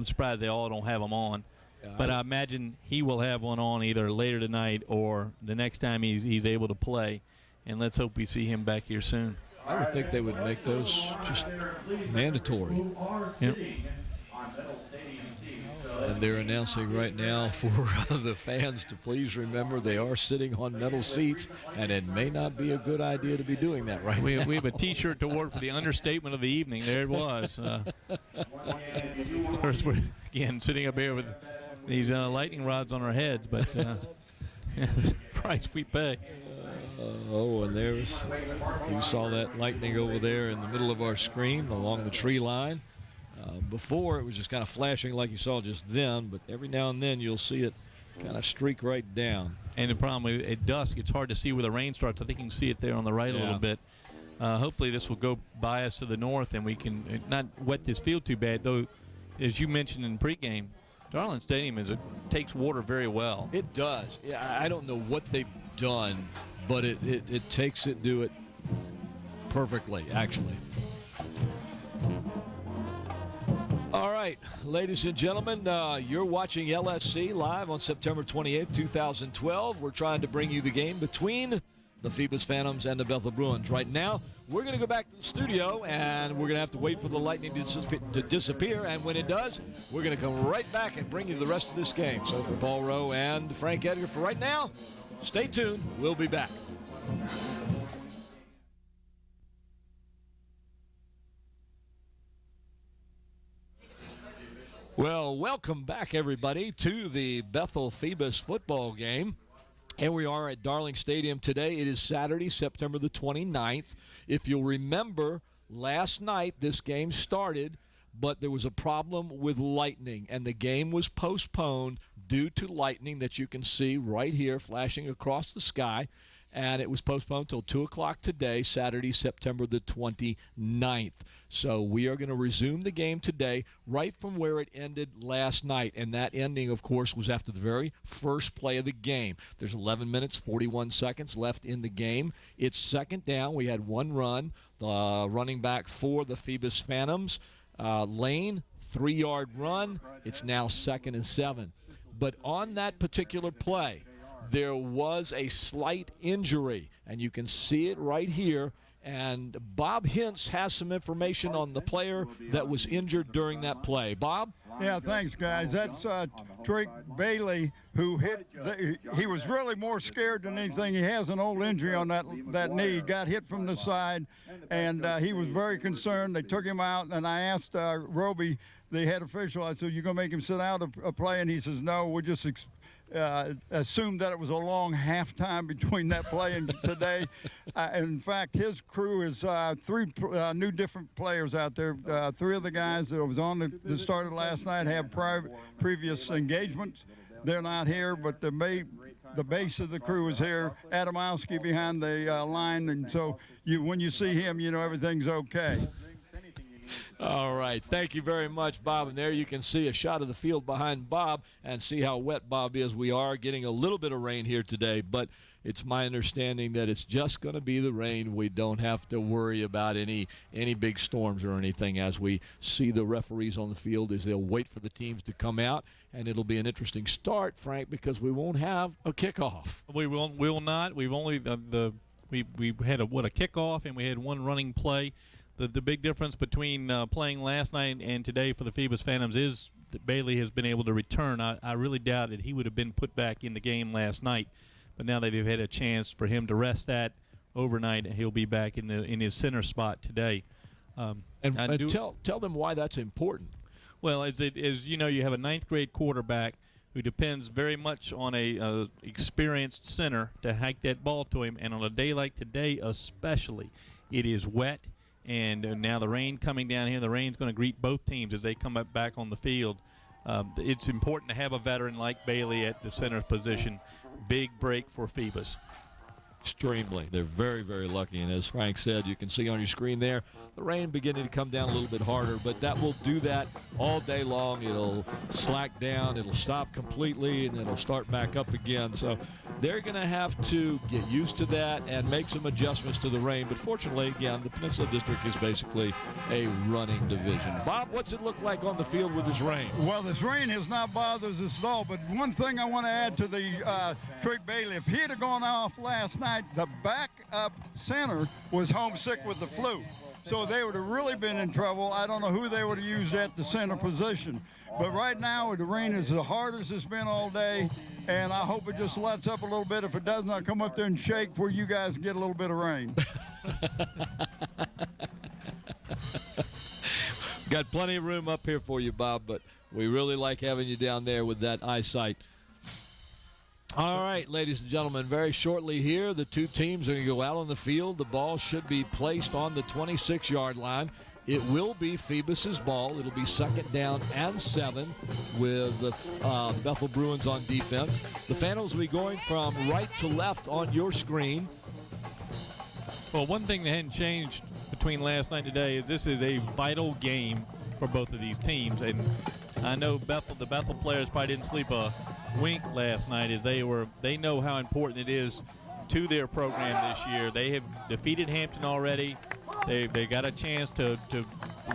surprised they all don't have them on. But I imagine he will have one on either later tonight or the next time he's able to play. And let's hope we see him back here soon. I would think they would make those just mandatory. Yep. And they're announcing right now for the fans to please remember they are sitting on metal seats, and it may not be a good idea to be doing that right now. We have a T-shirt to award for the understatement of the evening. There it was. Of course, we're, again, sitting up here with these lightning rods on our heads, but the price we pay. And there's, you saw that lightning over there in the middle of our screen along the tree line. Before, it was just kind of flashing like you saw just then, but every now and then you'll see it kind of streak right down. And the problem, at dusk, it's hard to see where the rain starts. I think you can see it there on the right a little bit. Hopefully this will go by us to the north, and we can not wet this field too bad, though, as you mentioned in pregame, Darling Stadium takes water very well. It does. Yeah, I don't know what they've done, but it takes it, do it perfectly, actually. All right, ladies and gentlemen, you're watching LSC live on September 28th, 2012. We're trying to bring you the game between the Phoebus Phantoms and the Bethel Bruins. Right now, we're going to go back to the studio, and we're going to have to wait for the lightning to disappear. And when it does, we're going to come right back and bring you the rest of this game. So for Paul Rowe and Frank Edgar, for right now, stay tuned. We'll be back. Well, welcome back, everybody, to the Bethel-Phoebus football game. Here we are at Darling Stadium today. It is Saturday, September the 29th. If you'll remember, last night this game started but there was a problem with lightning, and the game was postponed due to lightning that you can see right here flashing across the sky. And it was postponed until 2 o'clock today, Saturday, September the 29th. So we are going to resume the game today right from where it ended last night. And that ending, of course, was after the very first play of the game. There's 11 minutes, 41 seconds left in the game. It's second down. We had one run. The running back for the Phoebus Phantoms, Lane, 3-yard run. It's now 2nd and 7. But on that particular play, there was a slight injury, and you can see it right here. And Bob Hintz has some information on the player that was injured during that play. Bob? Yeah, thanks, guys. That's Drake Bailey, who hit. He was really more scared than anything. He has an old injury on that knee. Got hit from the side, and he was very concerned. They took him out, and I asked Roby, the head official, I said, "You going to make him sit out a play?" And he says, "No, we'll just assumed that it was a long halftime between that play and today." In fact, his crew is three new different players out there. 3 of the guys that was on that started last night have previous engagements. They're not here, but the base of the crew is here. Adamowski behind the line, and so when you see him, you know everything's okay. All right. Thank you very much, Bob. And there you can see a shot of the field behind Bob and see how wet Bob is. We are getting a little bit of rain here today, but it's my understanding that it's just going to be the rain. We don't have to worry about any big storms or anything as we see the referees on the field as they'll wait for the teams to come out. And it'll be an interesting start, Frank, because we won't have a kickoff. We will not. We've only we had a kickoff, and we had one running play. The big difference between playing last night and today for the Phoebus Phantoms is that Bailey has been able to return. I really doubted he would have been put back in the game last night, but now that they've had a chance for him to rest that overnight, he'll be back in his center spot today. Tell them why that's important. Well, as you know, you have a 9th grade quarterback who depends very much on a experienced center to hike that ball to him, and on a day like today especially, it is wet. And now the rain coming down here, the rain's going to greet both teams as they come back on the field. It's important to have a veteran like Bailey at the center position. Big break for Phoebus. Extremely. They're very, very lucky. And as Frank said, you can see on your screen there, the rain beginning to come down a little bit harder, but that will do that all day long. It'll slack down, it'll stop completely, and then it'll start back up again. So they're going to have to get used to that and make some adjustments to the rain. But fortunately, again, the Peninsula District is basically a running division. Bob, what's it look like on the field with this rain? Well, this rain has not bothered us at all, but one thing I want to add to the Drake Bailey, if he had gone off last night, the backup center was homesick with the flu. So they would have really been in trouble. I don't know who they would have used at the center position. But right now, the rain is the hardest it's been all day, and I hope it just lets up a little bit. If it does not, come up there and shake where you guys get a little bit of rain. Got plenty of room up here for you, Bob, but we really like having you down there with that eyesight. All right, ladies and gentlemen, very shortly here, the two teams are going to go out on the field. The ball should be placed on the 26-yard line. It will be Phoebus's ball. It'll be 2nd down and 7 with the Bethel Bruins on defense. The Phantoms will be going from right to left on your screen. Well, one thing that hadn't changed between last night and today is this is a vital game for both of these teams. And I know the Bethel players probably didn't sleep a wink last night as they know how important it is to their program this year. They have defeated Hampton already. They got a chance to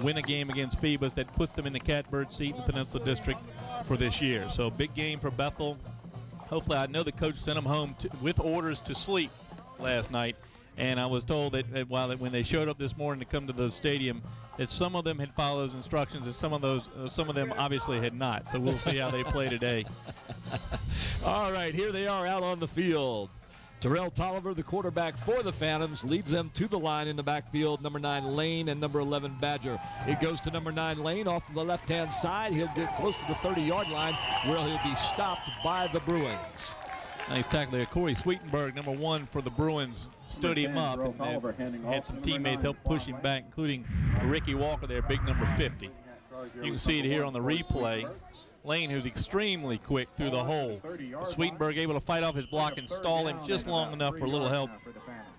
win a game against Phoebus that puts them in the catbird seat in the Peninsula District for this year. So big game for Bethel. Hopefully, I know the coach sent them home with orders to sleep last night. And I was told that when they showed up this morning to come to the stadium, that some of them had followed those instructions, and some of them obviously had not. So we'll see how they play today. All right, here they are out on the field. Terrell Tolliver, the quarterback for the Phantoms, leads them to the line in the backfield. Number 9, Lane, and number 11, Badger. It goes to number 9, Lane, off to the left-hand side. He'll get close to the 30-yard line, where he'll be stopped by the Bruins. Nice tackle there. Corey Sweetenberg, number 1 for the Bruins, stood him up and had some teammates help push him back, including Ricky Walker there, big number 50. You can see it here on the replay. Lane, who's extremely quick through the hole. Sweetenberg able to fight off his block and stall him just long enough for a little help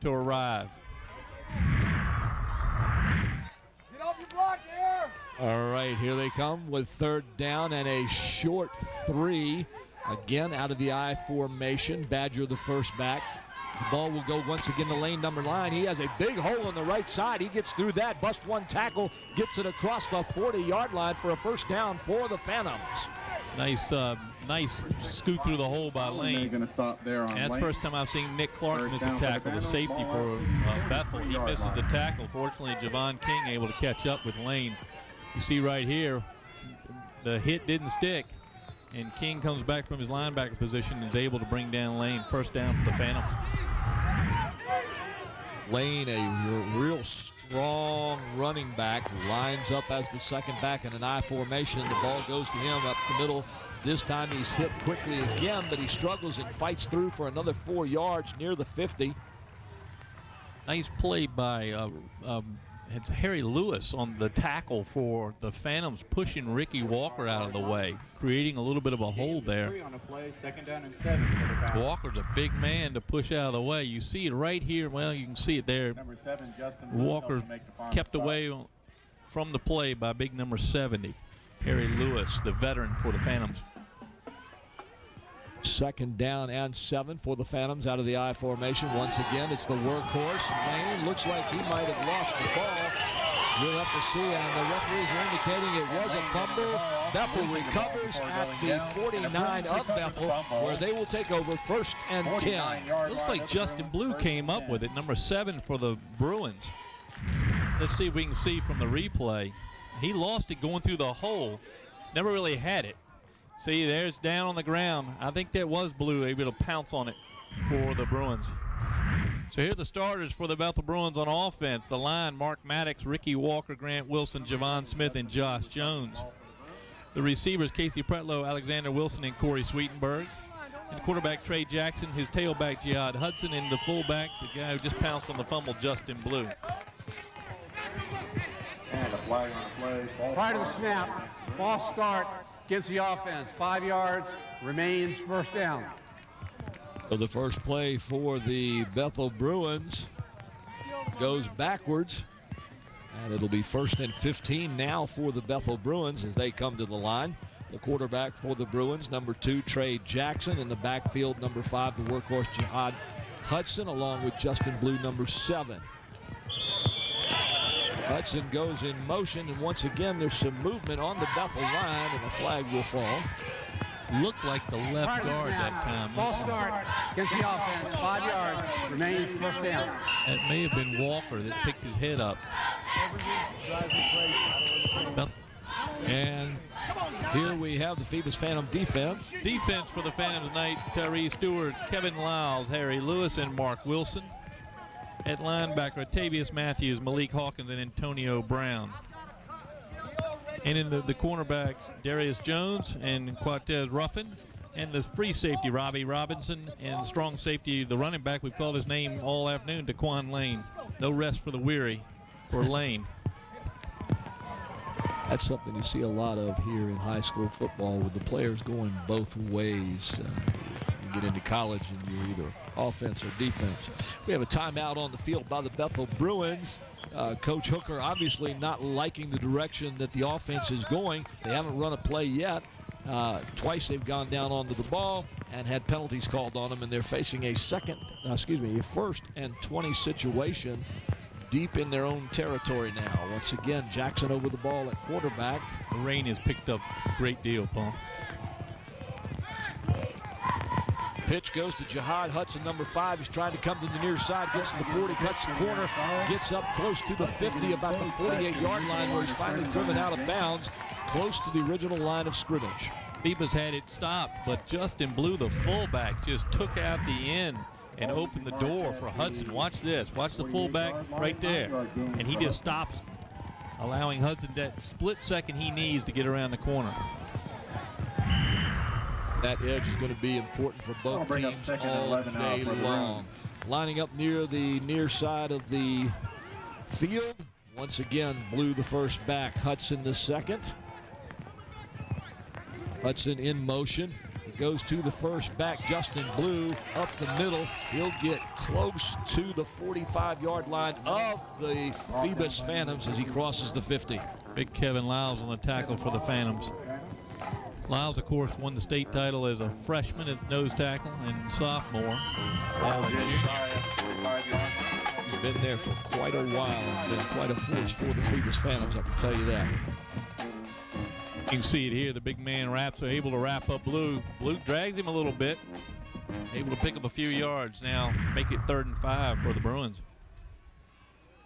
to arrive. Get off your block there. All right, here they come with third down and a short 3. Again, out of the I formation. Badger the first back. The ball will go once again to Lane, number 9. He has a big hole on the right side. He gets through that, busts one tackle, gets it across the 40-yard line for a first down for the Phantoms. Nice scoot through the hole by Lane. Going to stop there on That's the first time I've seen Nick Clark miss a tackle. The safety for Bethel, he misses the tackle. Fortunately, Javon King able to catch up with Lane. You see right here, the hit didn't stick, and King comes back from his linebacker position and is able to bring down Lane. First down for the Phantoms. Lane, a real strong running back, lines up as the second back in an I formation. The ball goes to him up the middle. This time he's hit quickly again, but he struggles and fights through for another 4 yards near the 50. Nice play by it's Harry Lewis on the tackle for the Phantoms, pushing Ricky Walker out of the way, creating a little bit of a hole there. On a play, 2nd down and 7 for the Phantoms. Walker's a big man to push out of the way. You see it right here. Well, you can see it there. Number 7, Justin Walker kept away from the play by big number 70, Harry Lewis, the veteran for the Phantoms. 2nd down and 7 for the Phantoms out of the I formation. Once again, it's the workhorse. Lane looks like he might have lost the ball. We'll have to see, and the referees are indicating it was a fumble. Bethel recovers at the 49 of Bethel, where they will take over 1st and 10. Looks like Justin Blue came up with it, number 7 for the Bruins. Let's see if we can see from the replay. He lost it going through the hole. Never really had it. See, there's down on the ground. I think that was Blue able to pounce on it for the Bruins. So here are the starters for the Bethel Bruins on offense. The line, Mark Maddox, Ricky Walker, Grant Wilson, Javon Smith, and Josh Jones. The receivers, Casey Pretlow, Alexander Wilson, and Corey Sweetenberg. And the quarterback, Trey Jackson, his tailback, Jihad Hudson, and the fullback, the guy who just pounced on the fumble, Justin Blue. And a flag on the play. Prior to the snap, false start gives the offense 5 yards, remains first down. So the first play for the Bethel Bruins goes backwards, and it'll be 1st and 15 now for the Bethel Bruins as they come to the line. The quarterback for the Bruins, number 2, Trey Jackson. In the backfield, number 5, the workhorse Jihad Hudson, along with Justin Blue, number 7. Hudson goes in motion, and once again there's some movement on the Bethel line, and the flag will fall. Looked like the left guard that time. False start against the offense, 5 yards, remains first down. It may have been Walker that picked his head up. And here we have the Phoebus Phantom defense. Defense for the Phantoms tonight, Tyree Stewart, Kevin Lyles, Harry Lewis, and Mark Wilson. At linebacker, Tavius Matthews, Malik Hawkins, and Antonio Brown. And in the cornerbacks, Darius Jones and Quatez Ruffin. And the free safety, Robbie Robinson, and strong safety, the running back, we've called his name all afternoon, Daquan Lane. No rest for the weary for Lane. That's something you see a lot of here in high school football, with the players going both ways. You get into college and you're either offense or defense. We have a timeout on the field by the Bethel Bruins. Coach Hooker obviously not liking the direction that the offense is going. They haven't run a play yet. Twice they've gone down onto the ball and had penalties called on them, and they're facing a 1st and 20 situation deep in their own territory now. Once again, Jackson over the ball at quarterback. The rain has picked up a great deal, Paul. Pitch goes to Jihad Hudson, number 5. He's trying to come to the near side, gets to the 40, cuts the corner, gets up close to the 50, about the 48-yard line, where he's finally driven out of bounds, close to the original line of scrimmage. Phoebus had it stopped, but Justin Blue, the fullback, just took out the end and opened the door for Hudson. Watch this. Watch the fullback right there. And he just stops, allowing Hudson that split second he needs to get around the corner. That edge is going to be important for both teams all day long. Lining up near the near side of the field. Once again, Blue the first back, Hudson the second. Hudson in motion. It goes to the first back. Justin Blue up the middle. He'll get close to the 45-yard line of the Phoebus Phantoms as he crosses the 50. Big Kevin Lyles on the tackle for the Phantoms. Lyles, of course, won the state title as a freshman at nose tackle and sophomore. He's been there for quite a while and been quite a force for the Phoebus Phantoms, I can tell you that. You can see it here. The big man able to wrap up Blue. Blue drags him a little bit. Able to pick up a few yards. Now make it 3rd and 5 for the Bruins.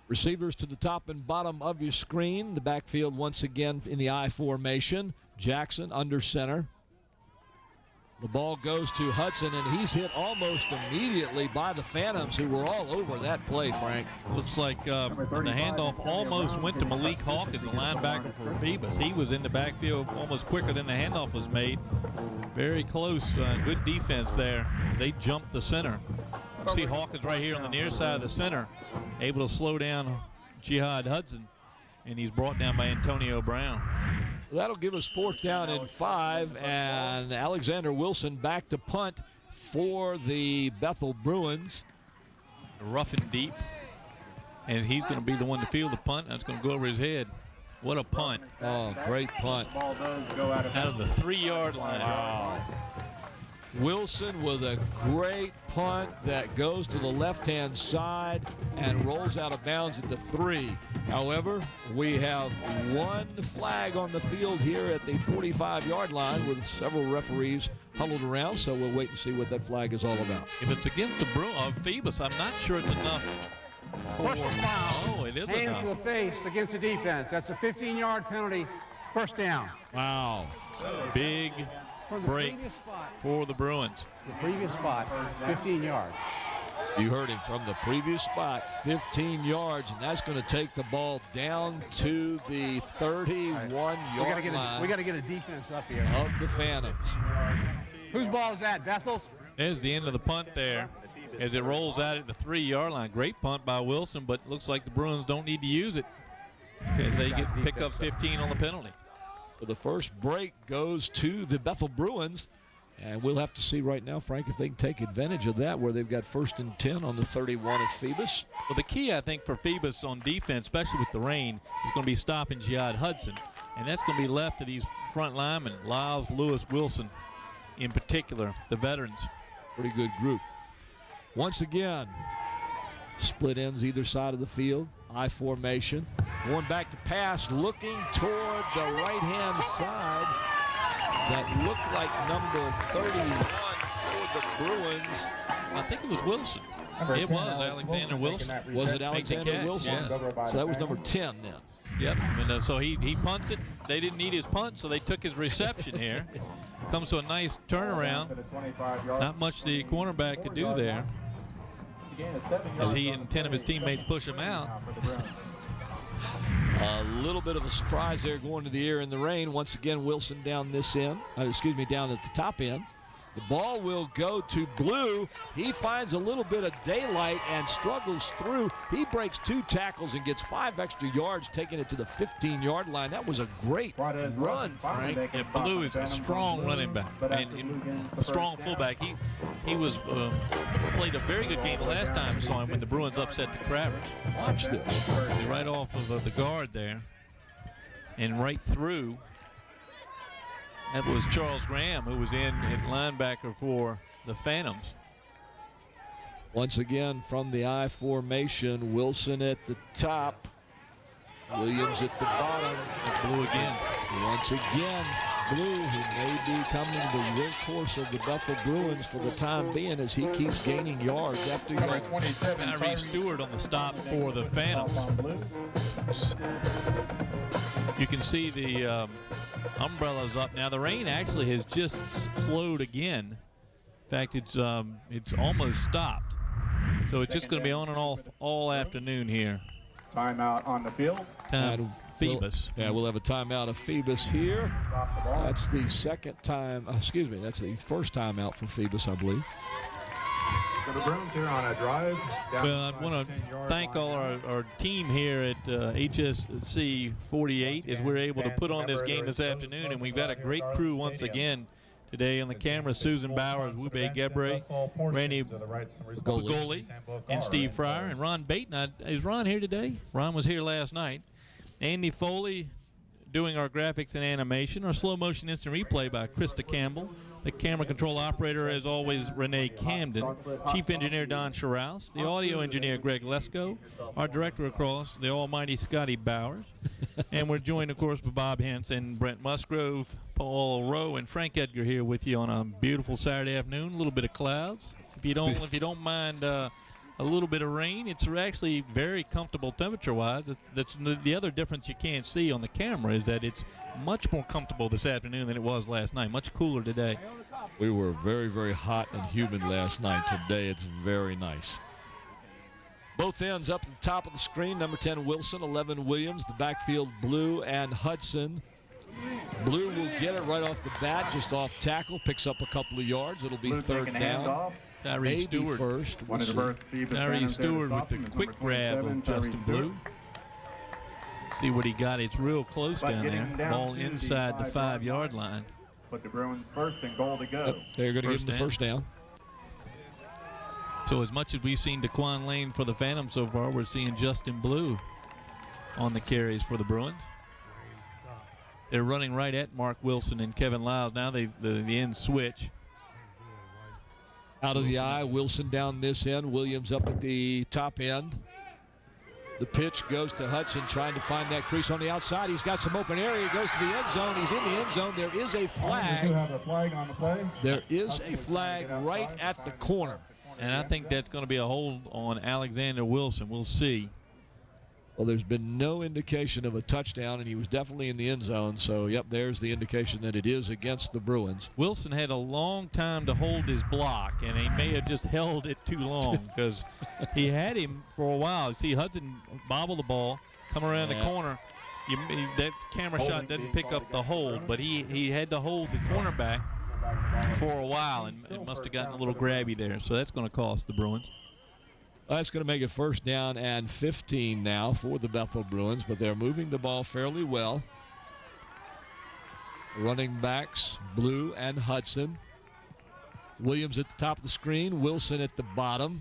Receivers to the top and bottom of your screen. The backfield once again in the I formation. Jackson under center. The ball goes to Hudson, and he's hit almost immediately by the Phantoms, who were all over that play, Frank. Looks like the handoff almost went to Malik Hawkins, the linebacker for Phoebus. He was in the backfield almost quicker than the handoff was made. Very close. Good defense there. They jumped the center. You see Hawkins right here on the near side of the center, able to slow down Jihad Hudson, and he's brought down by Antonio Brown. That'll give us 4th down and 5, and Alexander Wilson back to punt for the Bethel Bruins. Rough and deep, and he's going to be the one to field the punt. That's going to go over his head. What a punt. Oh, great punt. Out of the 3-yard line. Wow. Wilson with a great punt that goes to the left-hand side and rolls out of bounds at the 3. However, we have one flag on the field here at the 45-yard line with several referees huddled around, so we'll wait and see what that flag is all about. If it's against the Phoebus, I'm not sure it's enough. Oh, it is Hands enough. to the face against the defense. That's a 15-yard penalty. 1st down. Wow. Big break for the Bruins. The previous spot, 15 yards. You heard him from the previous spot, 15 yards, and that's going to take the ball down to the 31-yard line. We got to get a defense up here. Of the Phantoms. Whose ball is that? Bethel's? There's the end of the punt there as it rolls out at the 3-yard line. Great punt by Wilson, but looks like the Bruins don't need to use it as they pick up 15 on the penalty. So the first break goes to the Bethel Bruins, and we'll have to see right now, Frank, if they can take advantage of that, where they've got 1st and 10 on the 31 of Phoebus. Well, the key, I think, for Phoebus on defense, especially with the rain, is going to be stopping Jihad Hudson, and that's going to be left to these front linemen, Lyles, Lewis, Wilson, in particular, the veterans. Pretty good group. Once again, split ends either side of the field. I formation. Going back to pass, looking toward the right-hand side. That looked like number 31 for the Bruins. I think it was Wilson. It was Alexander Wilson. Was it Alexander Wilson? Yes. So that was number 10 then. Yep, and so he punts it. They didn't need his punt, so they took his reception here. Comes to a nice turnaround. Not much the cornerback could do there, as he and 10 of his teammates push him out. A little bit of a surprise there going to the air in the rain. Once again, Wilson down this end. Down at the top end. The ball will go to Blue. He finds a little bit of daylight and struggles through. He breaks 2 tackles and gets 5 extra yards, taking it to the 15-yard line. That was a great run, Frank. And Blue is a strong running back and a strong fullback. He was played a very good game the last time we saw him when the Bruins upset the Crabbers. Watch this. Right off of the guard there and right through. That was Charles Graham, who was in at linebacker for the Phantoms. Once again, from the I formation, Wilson at the top, Williams at the bottom. And Blue again. Once again, Blue, who may be becoming the workhorse of the Bethel Bruins for the time being as he keeps gaining yards after yards. Tyree Stewart on the stop for the Phantoms. You can see the umbrellas up. Now the rain actually has just slowed again. In fact, it's almost stopped. So it's just going to be on and off all afternoon here. Timeout on the field. Phoebus. We'll have a timeout of Phoebus here. That's the second time, that's the first timeout for Phoebus, I believe. So the Bruins here on a drive. Well, I want to thank all our team here at HSC 48 as we're able to put on this game this afternoon, and we've got a great crew once again today on the camera. Susan Bowers, Wube Gebre, Randy Goli, and Steve Fryer, and Ron Baten. Is Ron here today? Ron was here last night. Andy Foley doing our graphics and animation. Our slow motion instant replay by Krista Campbell. The camera control operator, as always, Renee Camden. Chief engineer Don Scharouse. The audio engineer Greg Lesko. Our director across, the almighty Scotty Bowers. And we're joined, of course, by Bob Hentz and Brent Musgrove, Paul Rowe, and Frank Edgar here with you on a beautiful Saturday afternoon. A little bit of clouds. If you don't mind a little bit of rain, it's actually very comfortable temperature-wise. That's the other difference you can't see on the camera is that it's much more comfortable this afternoon than it was last night. Much cooler today. We were very, very hot and humid last night. Today it's very nice. Both ends up at the top of the screen. Number 10, Wilson. 11, Williams. The backfield, Blue and Hudson. Blue will get it right off the bat, just off tackle. Picks up a couple of yards. It'll be third down. Tyree Stewart first. Tyree Stewart with the quick grab of Justin Blue. See what he got. It's real close down there. Ball inside the 5-yard line. But the Bruins first and goal to go. Yep, they're going to give him the first down. So as much as we've seen Daquan Lane for the Phantoms so far, we're seeing Justin Blue on the carries for the Bruins. They're running right at Mark Wilson and Kevin Lyles. Now the end switch. Out of the eye, Wilson down this end, Williams up at the top end. The pitch goes to Hudson, trying to find that crease on the outside. He's got some open area. He goes to the end zone. He's in the end zone. There is a flag. Have a flag on the play. There is a flag right at the corner. And I think that's going to be a hold on Alexander Wilson. We'll see. Well, there's been no indication of a touchdown, and he was definitely in the end zone. So, yep, there's the indication that it is against the Bruins. Wilson had a long time to hold his block, and he may have just held it too long because he had him for a while. See Hudson bobble the ball, come around the corner. That camera shot doesn't pick up the hold, but he had to hold the cornerback for a while, and it must have gotten a little grabby there. So that's going to cost the Bruins. That's going to make it first down and 15 now for the Bethel Bruins, but they're moving the ball fairly well. Running backs, Blue and Hudson. Williams at the top of the screen, Wilson at the bottom.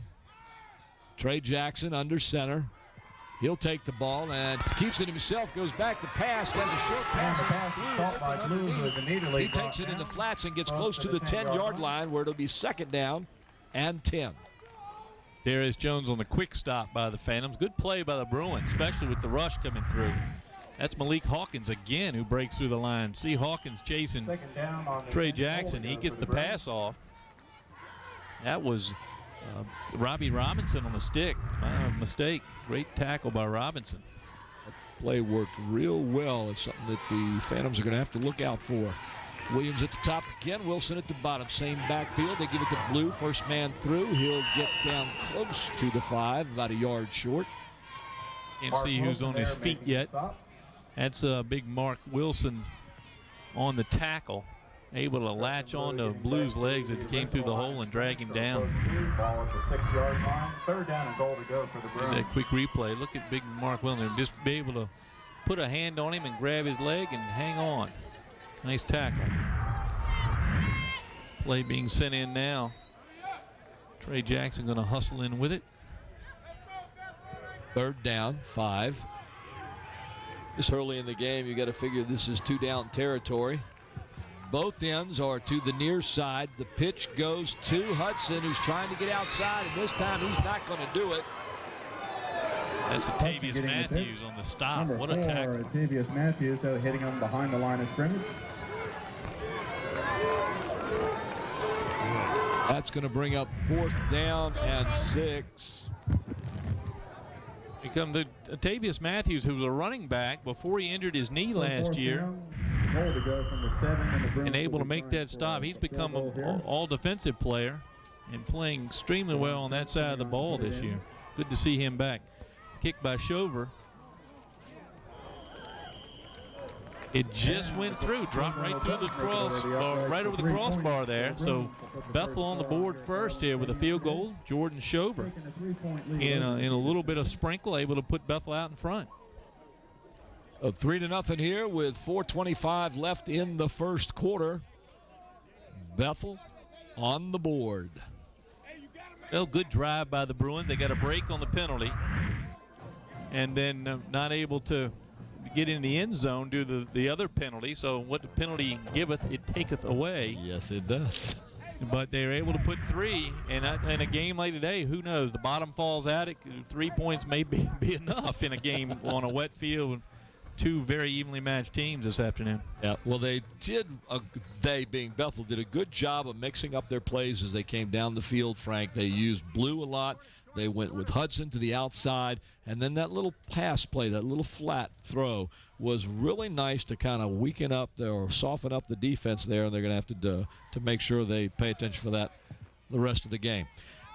Trey Jackson under center. He'll take the ball and keeps it himself, goes back to pass, has a short pass. Blue, he takes it in the flats and gets close to the 10-yard line where it'll be second down and 10. Darius Jones on the quick stop by the Phantoms. Good play by the Bruins, especially with the rush coming through. That's Malik Hawkins again who breaks through the line. See Hawkins chasing Trey Jackson. He gets the pass off. That was Robbie Robinson on the stick. Mistake. Great tackle by Robinson. That play worked real well. It's something that the Phantoms are going to have to look out for. Williams at the top again, Wilson at the bottom. Same backfield. They give it to Blue. First man through. He'll get down close to the 5, about a yard short. Can't see who's on his feet yet. That's big Mark Wilson on the tackle. Able to latch on to Blue's legs as he came through the hole and drag him down. Ball at the 6-yard line. Third down and goal to go for the Bruins. There's that quick replay. Look at big Mark Wilson. Just be able to put a hand on him and grab his leg and hang on. Nice tackle. Play being sent in now. Trey Jackson going to hustle in with it. Third down, 5. This early in the game, you got to figure this is 2-down territory. Both ends are to the near side. The pitch goes to Hudson, who's trying to get outside, and this time he's not going to do it. That's Atavius Matthews on the stop. What a tackle. Atavius Matthews hitting him behind the line of scrimmage. That's going to bring up 4th down and 6. Here comes the Atavius Matthews, who was a running back before he injured his knee last year. And able to make that stop. He's become an all-defensive player and playing extremely well on that side of the ball this year. Good to see him back. Kick by Shover. It just went through, dropped right through the right over the crossbar there. So Bethel on the board first here with a field goal. Jordan Shover in a little bit of sprinkle, able to put Bethel out in front. 3-0 here with 4:25 left in the first quarter. Bethel on the board. Well, good drive by the Bruins. They got a break on the penalty, and then not able to get in the end zone due to the other penalty. So what the penalty giveth, it taketh away. Yes, it does. But they're able to put 3, and in a game like today, who knows? The bottom falls out. 3 points may be enough in a game on a wet field. 2 very evenly matched teams this afternoon. Yeah, well, they being Bethel, did a good job of mixing up their plays as they came down the field, Frank. They used blue a lot. They went with Hudson to the outside, and then that little pass play, that little flat throw was really nice to kind of weaken up there or soften up the defense there, and they're going to have to make sure they pay attention for that the rest of the game.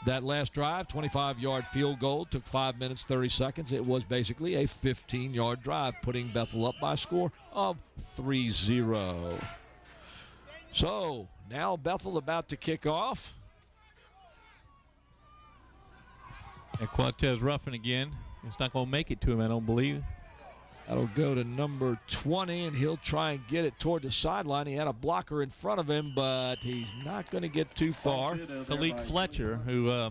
That last drive, 25-yard field goal, took 5 minutes, 30 seconds. It was basically a 15-yard drive, putting Bethel up by a score of 3-0. So now Bethel about to kick off. And Quatez roughing again. It's not going to make it to him, I don't believe. That'll go to number 20, and he'll try and get it toward the sideline. He had a blocker in front of him, but he's not going to get too far. Malik Fletcher, who,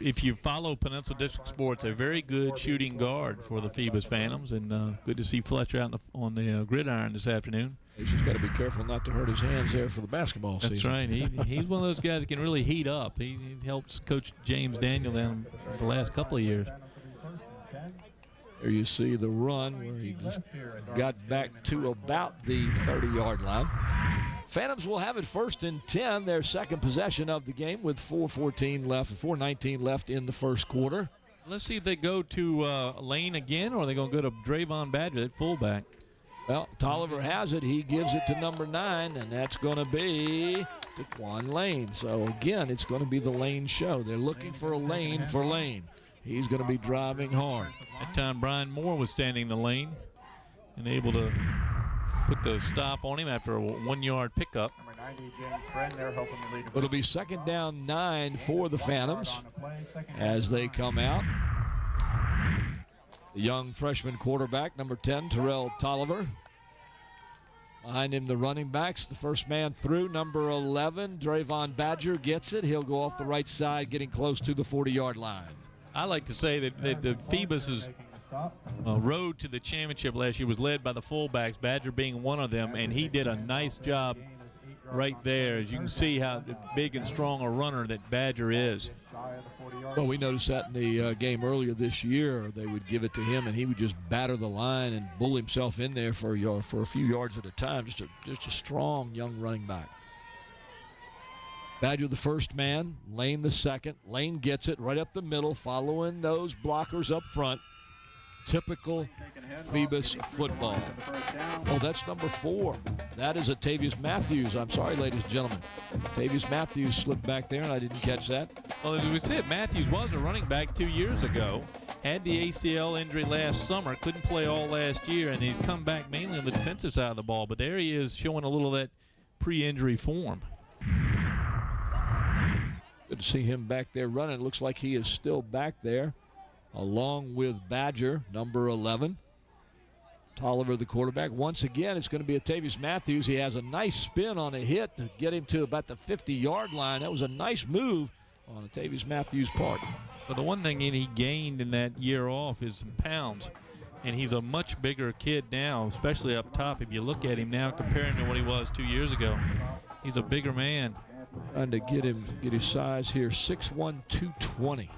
if you follow Peninsula District Sports, a very good shooting guard for the Phoebus Phantoms, and good to see Fletcher out on the gridiron this afternoon. He's just got to be careful not to hurt his hands there for the basketball season. That's right. He's one of those guys that can really heat up. He helps Coach James Daniel down the last couple of years. There you see the run where he just got back to about the 30-yard line. Phantoms will have it 1st and 10, their second possession of the game with 4:19 left in the first quarter. Let's see if they go to Lane again, or are they going to go to Drayvon Badger at fullback? Well, Tolliver has it. He gives it to number 9, and that's going to be Daquan Lane. So, again, it's going to be the Lane show. They're looking for a lane for Lane. He's going to be driving hard. That time, Brian Moore was standing in the lane and able to put the stop on him after a 1-yard pickup. It'll be 2nd down 9 for the Phantoms as they come out. The young freshman quarterback, number 10, Terrell Tolliver. Behind him, the running backs. The first man through, number 11, Drayvon Badger gets it. He'll go off the right side, getting close to the 40-yard line. I like to say that the Phoebus' road to the championship last year was led by the fullbacks, Badger being one of them, and he did a nice job right there. As you can see how big and strong a runner that Badger is. Well, we noticed that in the game earlier this year. They would give it to him, and he would just batter the line and bull himself in there for a few yards at a time. Just a strong young running back. Badger the first man, Lane the second. Lane gets it right up the middle, following those blockers up front. Typical Phoebus football. Oh, that's number 4. That is Tavius Matthews. I'm sorry, ladies and gentlemen. Tavius Matthews slipped back there, and I didn't catch that. Well, as we said, Matthews was a running back 2 years ago. Had the ACL injury last summer. Couldn't play all last year, and he's come back mainly on the defensive side of the ball. But there he is showing a little of that pre-injury form. Good to see him back there running. It looks like he is still back there, along with Badger, number 11. Tolliver, the quarterback. Once again, it's going to be Tavius Matthews. He has a nice spin on a hit to get him to about the 50-yard line. That was a nice move on Tavius Matthews' part. But the one thing he gained in that year off is some pounds. And he's a much bigger kid now, especially up top. If you look at him now, comparing to what he was 2 years ago, he's a bigger man. Trying to get his size here, 6'1", 220.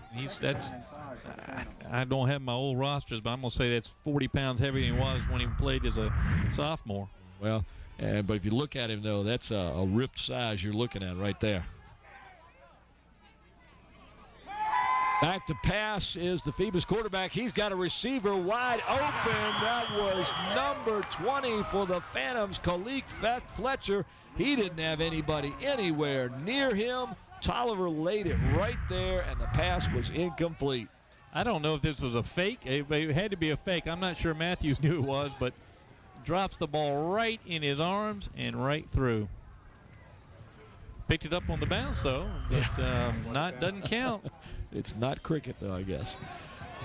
I don't have my old rosters, but I'm going to say that's 40 pounds heavier than he was when he played as a sophomore. Well, but if you look at him, though, that's a ripped size you're looking at right there. Back to pass is the Phoebus quarterback. He's got a receiver wide open. That was number 20 for the Phantoms, Malik Fletcher. He didn't have anybody anywhere near him. Tolliver laid it right there, and the pass was incomplete. I don't know if this was a fake. It had to be a fake. I'm not sure Matthews knew it was, but drops the ball right in his arms and right through. Picked it up on the bounce, though, but doesn't count. It's not cricket, though, I guess.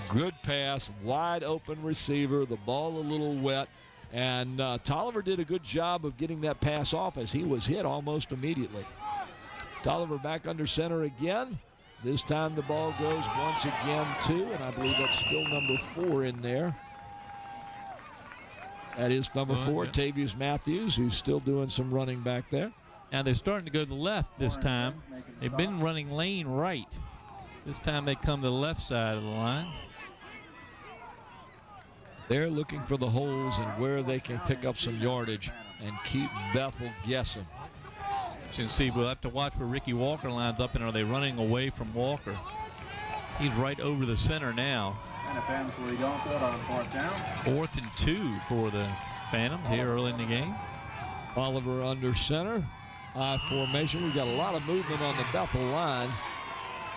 Good pass, wide open receiver, the ball a little wet, and Tolliver did a good job of getting that pass off as he was hit almost immediately. Tolliver back under center again. This time the ball goes once again to, and I believe that's still number 4 in there. That is number 4, yeah. Tavius Matthews, who's still doing some running back there. Now they're starting to go to the left this time. They've been running lane right. This time they come to the left side of the line. They're looking for the holes and where they can pick up some yardage and keep Bethel guessing. As you can see, we'll have to watch where Ricky Walker lines up, and are they running away from Walker? He's right over the center now. 4th and 2 for the Phantoms here early in the game. Oliver under center. I formation. We've got a lot of movement on the Bethel line.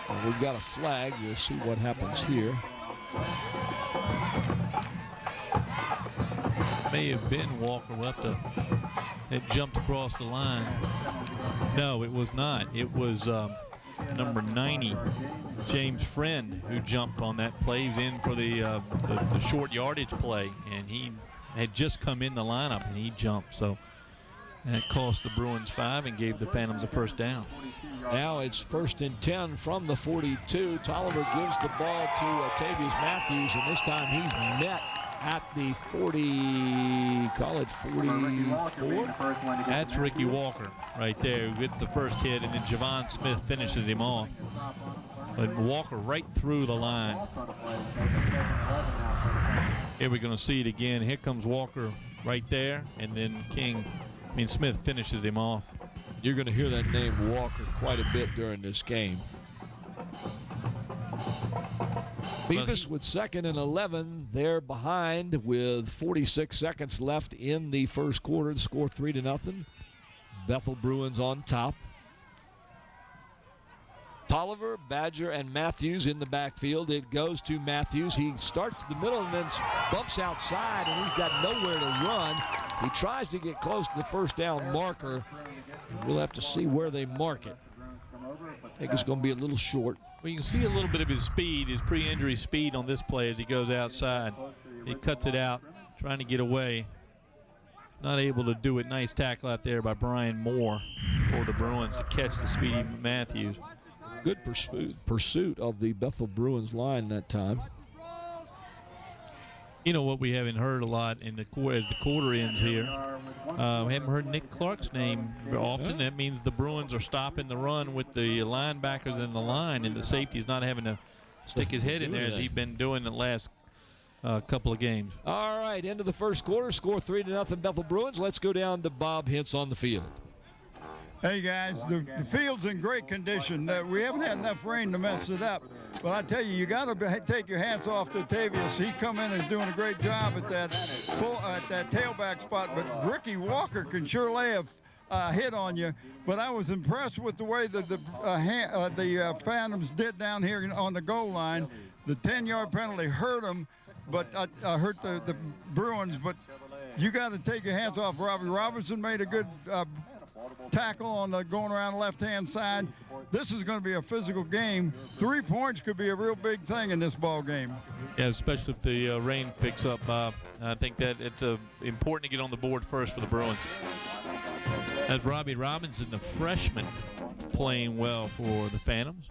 And we've got a flag. We'll see what happens here. May have been Walker. We'll have to. It jumped across the line. No, it was not. It was number 90, James Friend, who jumped on that play. He was in for the short yardage play, and he had just come in the lineup, and he jumped. So that cost the Bruins 5 and gave the Phantoms a first down. Now it's 1st and 10 from the 42. Tolliver gives the ball to Tavius Matthews, and this time he's met at the 40, call it 44. That's Ricky Walker right there, who gets the first hit, and then Javon Smith finishes him off. But Walker right through the line. Here we're going to see it again. Here comes Walker right there, and then Smith finishes him off. You're going to hear that name Walker quite a bit during this game. Phoebus with 2nd and 11. They're behind with 46 seconds left in the first quarter. The score 3-0. Bethel Bruins on top. Tolliver, Badger, and Matthews in the backfield. It goes to Matthews. He starts to the middle and then bumps outside, and he's got nowhere to run. He tries to get close to the first down marker. We'll have to see where they mark it. I think it's going to be a little short. Well, you can see a little bit of his speed, his pre-injury speed on this play as he goes outside. He cuts it out, trying to get away. Not able to do it. Nice tackle out there by Brian Moore for the Bruins to catch the speedy Matthews. Good pursuit of the Bethel Bruins line that time. You know what we haven't heard a lot as the quarter ends here. We haven't heard Nick Clark's name often. That means the Bruins are stopping the run with the linebackers in the line, and the safety's not having to stick his head in there as he's been doing the last couple of games. All right, end of the first quarter. Score 3-0 Bethel Bruins. Let's go down to Bob Hintz on the field. Hey, guys, the field's in great condition. We haven't had enough rain to mess it up. But I tell you got to take your hats off to Tavius. He come in and is doing a great job at that tailback spot. But Ricky Walker can sure lay a hit on you. But I was impressed with the way that the Phantoms did down here on the goal line. The 10-yard penalty hurt them, but hurt the Bruins. But you got to take your hands off Robbie. Robertson made a good tackle on the going around the left-hand side. This is going to be a physical game. 3 points could be a real big thing in this ball game. Yeah, especially if the rain picks up, Bob. I think that it's important to get on the board first for the Bruins. That's Robbie Robinson, the freshman, playing well for the Phantoms.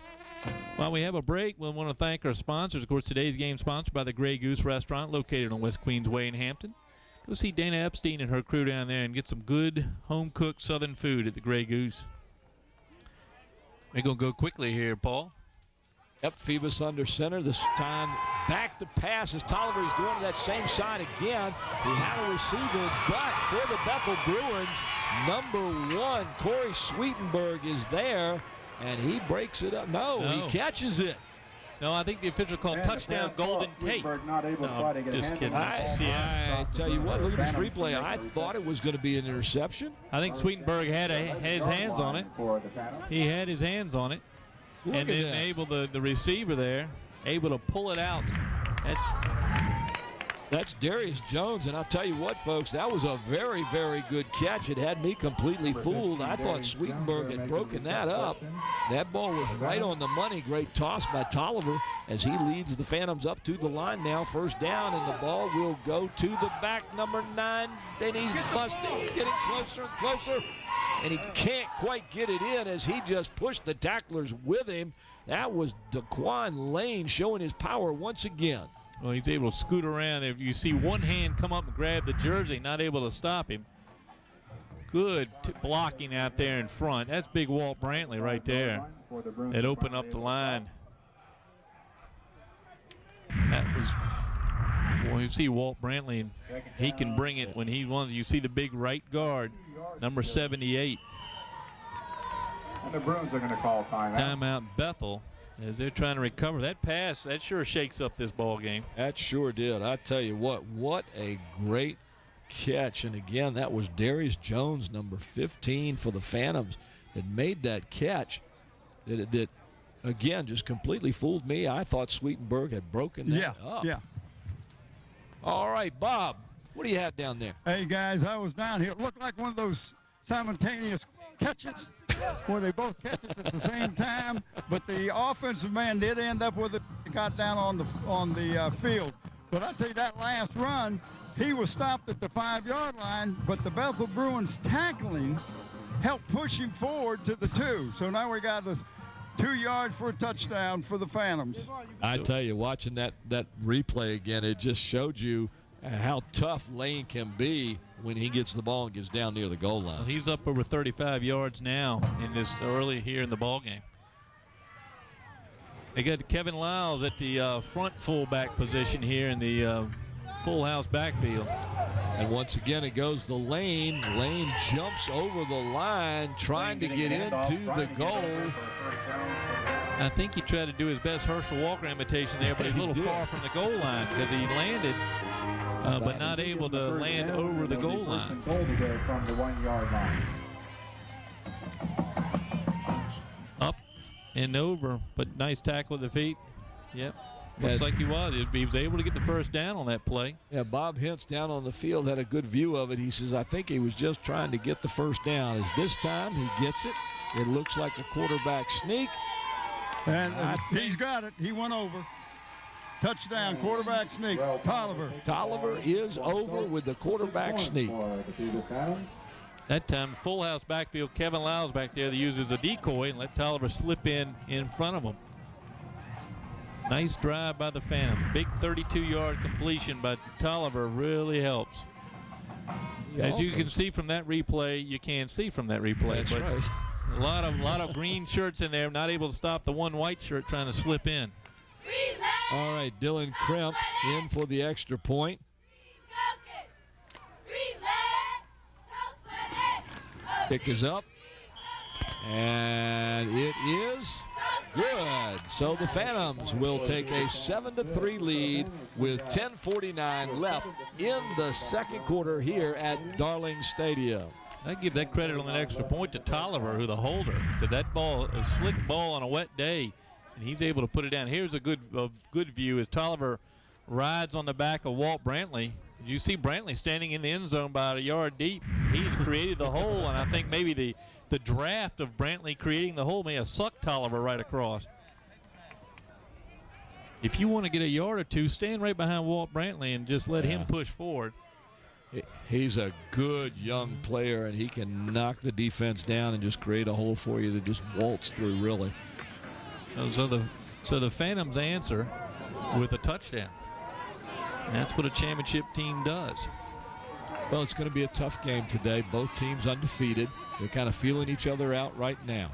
While we have a break, we'll want to thank our sponsors. Of course, today's game sponsored by the Grey Goose Restaurant, located on West Queensway in Hampton. Go see Dana Epstein and her crew down there and get some good home-cooked Southern food at the Grey Goose. We're going to go quickly here, Paul. Yep, Phoebus under center. This time back to pass as Tolliver is going to that same side again. He had a receiver, but for the Bethel Bruins, number 1, Corey Sweetenberg is there, and he breaks it up. No, he catches it. No, I think the official called touchdown Golden Tate. No, just kidding. I tell you what, look at this replay. I thought it was going to be an interception. I think Sweetenberg had his hands on it. He had his hands on it. And then the receiver there, able to pull it out. That's Darius Jones, and I'll tell you what, folks, that was a very, very good catch. It had me completely fooled. I thought Sweetenberg had broken that up. That ball was right on the money. Great toss by Tolliver as he leads the Phantoms up to the line now. First down, and the ball will go to the back, number 9. Then he's busting, getting closer and closer, and he can't quite get it in as he just pushed the tacklers with him. That was Daquan Lane showing his power once again. Well, he's able to scoot around. If you see one hand come up and grab the jersey, not able to stop him. Good blocking out there in front. That's big Walt Brantley right there. That opened up the line. That was, well, you see Walt Brantley, and he can bring it when he wants. You see the big right guard, number 78. And the Bruins are going to call timeout. Timeout Bethel. As they're trying to recover that pass, that sure shakes up this ball game. That sure did. I tell you what a great catch. And again, that was Darius Jones, number 15 for the Phantoms, that made that catch. That again, just completely fooled me. I thought Sweetenberg had broken that up. Yeah. All right, Bob, what do you have down there? Hey, guys, I was down here. It looked like one of those simultaneous catches where they both catch it at the same time, but the offensive man did end up with it. He got down on the field. But I tell you, that last run, he was stopped at the 5-yard line, but the Bethel Bruins tackling helped push him forward to the 2. So now we got the 2 yards for a touchdown for the Phantoms. I tell you, watching that replay again, it just showed you how tough Lane can be when he gets the ball and gets down near the goal line. Well, he's up over 35 yards now in this early here in the ball game. They got Kevin Lyles at the front fullback position here in the full house backfield. And once again, it goes to Lane. Lane jumps over the line, trying to get into the goal. I think he tried to do his best Herschel Walker imitation there, but he's a little far from the goal line because he landed, but not able to land over the goal line. From the 1-yard line. Up and over, but nice tackle at the feet. Yep. Looks like he was. He was able to get the first down on that play. Yeah, Bob Hintz down on the field had a good view of it. He says, I think he was just trying to get the first down. As this time he gets it. It looks like a quarterback sneak. And he's got it. He went over. Touchdown, quarterback sneak. Tolliver is over with the quarterback sneak. That time, full house backfield. Kevin Lyles back there that uses a decoy and let Tolliver slip in front of him. Nice drive by the Phantoms. Big 32-yard completion by Tolliver really helps. As you can see from that replay, you can't see from that replay. That's right. A lot of green shirts in there, not able to stop the one white shirt trying to slip in. All right, Dylan Kremp in for the extra point. Kick is up, and it is good. So the Phantoms will take a 7-3 lead with 10:49 left in the second quarter here at Darling Stadium. I give that credit on that extra point to Tolliver, who the holder, because that ball, a slick ball on a wet day, and he's able to put it down. Here's a good view as Tolliver rides on the back of Walt Brantley. You see Brantley standing in the end zone about a yard deep. He created the hole, and I think maybe the draft of Brantley creating the hole may have sucked Tolliver right across. If you want to get a yard or two, stand right behind Walt Brantley and just let him push forward. He's a good young player, and he can knock the defense down and just create a hole for you to just waltz through, really. So the Phantoms answer with a touchdown. And that's what a championship team does. Well, it's going to be a tough game today. Both teams undefeated. They're kind of feeling each other out right now.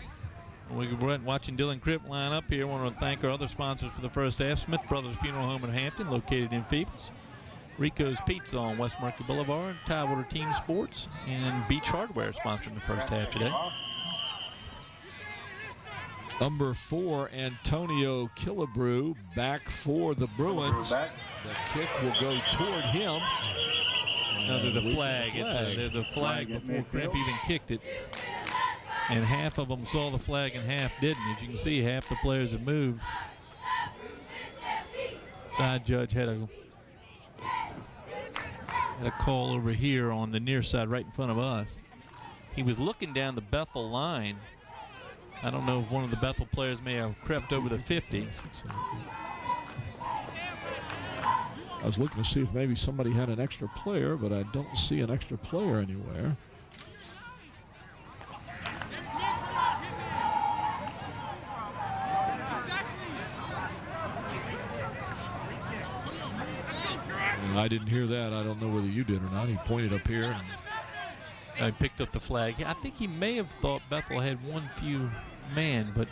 We're watching Dylan Kripp line up here. I want to thank our other sponsors for the first half. Smith Brothers Funeral Home in Hampton, located in Phoebus. Rico's Pizza on West Market Boulevard. Tidewater Team Sports and Beach Hardware sponsoring the first half today. Number 4, Antonio Killebrew, back for the Bruins. The kick will go toward him. No, there's a flag. There's a flag before Krimp even kicked it. And half of them saw the flag and half didn't. As you can see, half the players have moved. Side judge had a Had a call over here on the near side right in front of us. He was looking down the Bethel line. I don't know if one of the Bethel players may have crept over the 50. I was looking to see if maybe somebody had an extra player, but I don't see an extra player anywhere. I didn't hear that. I don't know whether you did or not. He pointed up here. And picked up the flag. I think he may have thought Bethel had one few man, but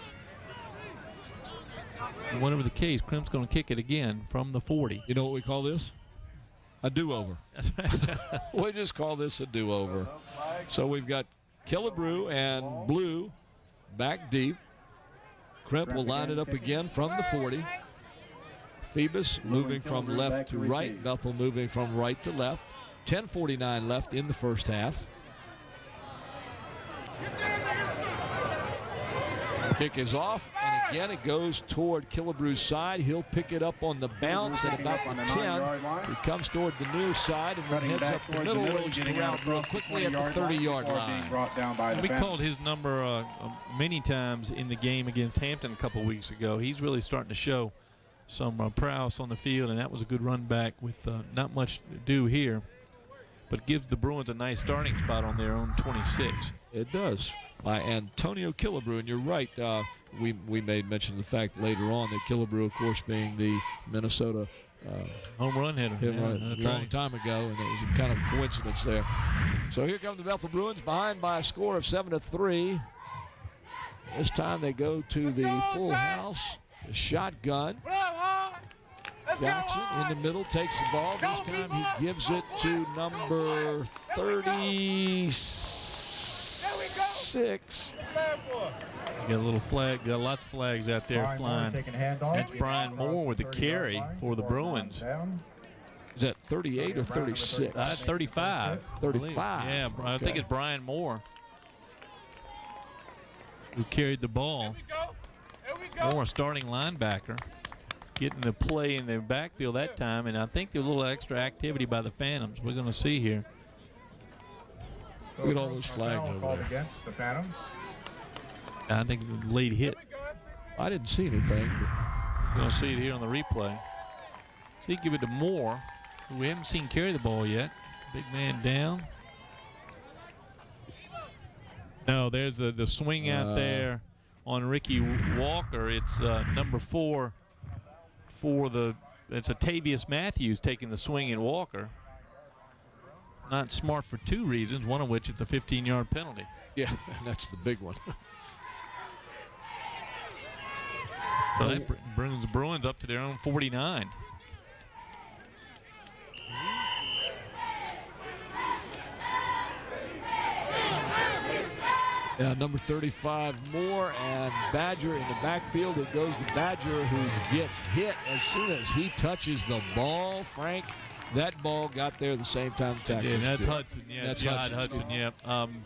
whatever the case, Crim's going to kick it again from the 40. You know what we call this? A do-over. That's right. We just call this a do-over. So we've got Killebrew and Blue back deep. Crimp will line it up again from the 40. Phoebus moving from left to right. Bethel moving from right to left. 10:49 left in the first half. Kick is off, and again it goes toward Killebrew's side. He'll pick it up on the bounce at about the 10. He comes toward the near side and then heads up the middle range to round real quickly at the 30-yard line. We called his number many times in the game against Hampton a couple weeks ago. He's really starting to show some prowess on the field, and that was a good run back with not much to do here, but gives the Bruins a nice starting spot on their own 26. It does. By Antonio Killebrew, and you're right. We made mention of the fact later on that Killebrew, of course, being the Minnesota home run hitter a long time ago, and it was a kind of coincidence there. So here come the Bethel Bruins behind by a score of 7-3. This time they go to the full house, the shotgun. Jackson in the middle takes the ball. This time he gives it to number 36. You got a little flag. Got lots of flags out there flying. That's Brian Moore with the carry for the Bruins. Is that 38 or 36? 35. 35. Yeah, okay. I think it's Brian Moore who carried the ball. Moore, starting linebacker, getting the play in the backfield that time, and I think there's a little extra activity by the Phantoms. We're going to see here. Look at all those flags over there. The Phantoms. I think late hit. I didn't see anything. We're going to see it here on the replay. So he give it to Moore, who we haven't seen carry the ball yet. Big man down. No, there's the swing out there on Ricky Walker. It's number 4 for it's Atavius Matthews taking the swing in Walker. Not smart for two reasons, one of which it's a 15-yard penalty. Yeah, that's the big one. So that brings the Bruins up to their own 49. Yeah, number 35, Moore, and Badger in the backfield. It goes to Badger, who gets hit as soon as he touches the ball. Frank, that ball got there the same time the tackle. Yeah, that's Hudson. Yeah, that's Hudson. Yeah,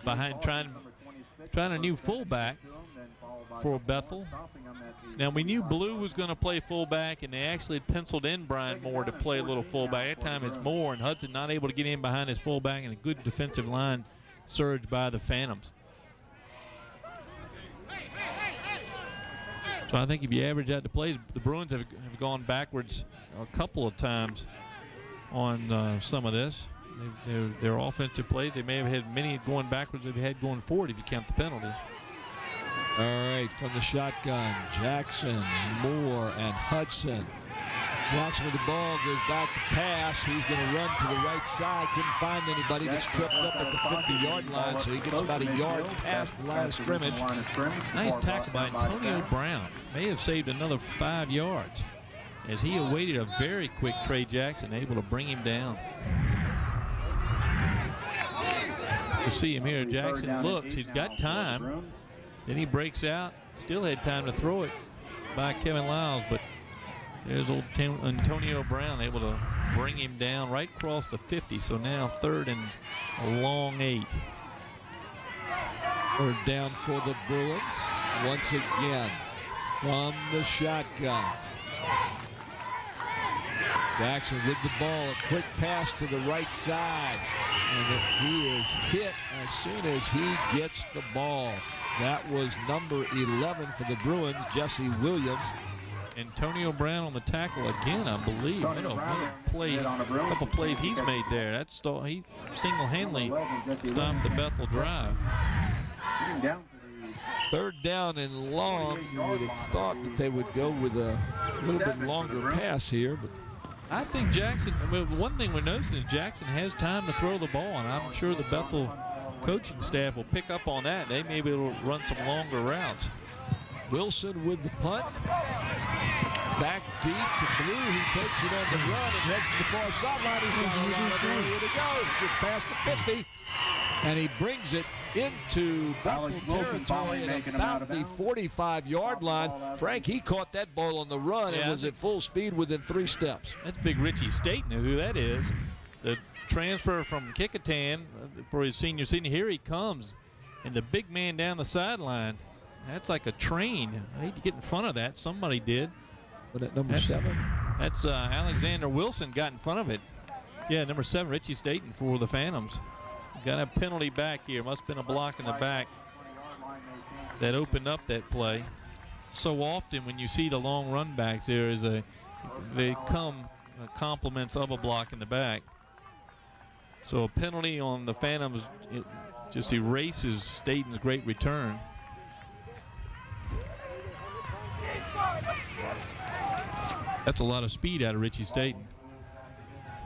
behind trying a new fullback for Bethel. Now we knew Blue was going to play fullback, and they actually had penciled in Brian Moore to play a little fullback. That time it's Moore, and Hudson not able to get in behind his fullback, and a good defensive line surge by the Phantoms. So I think if you average out the plays, the Bruins have gone backwards a couple of times on some of this. Their offensive plays, they may have had many going backwards they've had going forward if you count the penalty. All right, from the shotgun, Jackson, Moore, and Hudson. Jackson with the ball, goes back to pass. He's going to run to the right side. Couldn't find anybody. Gets tripped up at the 50-yard line, so he gets about a yard past the line of scrimmage. Nice tackle by Antonio Brown. May have saved another 5 yards as he awaited a very quick Trey Jackson, able to bring him down. To see him here, Jackson looks. He's got time. Then he breaks out. Still had time to throw it by Kevin Lyles, but there's old Antonio Brown able to bring him down right across the 50. So now 3rd and a long 8. 3rd down for the Bruins. Once again, from the shotgun. Jackson with the ball, a quick pass to the right side. And he is hit as soon as he gets the ball. That was number 11 for the Bruins, Jesse Williams. Antonio Brown on the tackle again, I believe. What a play, a couple plays he's made there. He single-handedly stopped the Bethel drive. Third down and long. You would have thought that they would go with a little bit longer pass here, but I think Jackson, well, one thing we're noticing is Jackson has time to throw the ball, and I'm sure the Bethel coaching staff will pick up on that. They may be able to run some longer routes. Wilson with the punt. Back deep to Blue. He takes it on the run and heads to the far sideline. He's got a lot of area to go. Gets past the 50, and he brings it into Bethel territory at about the 45-yard line. Frank, he caught that ball on the run and was at full speed within 3 steps. That's big Richie Staten is who that is. The transfer from Kickotan for his senior season. Here he comes, and the big man down the sideline. That's like a train. I hate to get in front of that. Somebody did. But at number 7? That's Alexander Wilson got in front of it. Yeah, number 7, Richie Staten for the Phantoms. Got a penalty back here. Must have been a block in the back that opened up that play. So often when you see the long run backs, they come compliments of a block in the back. So a penalty on the Phantoms, it just erases Staten's great return. That's a lot of speed out of Richie Staten.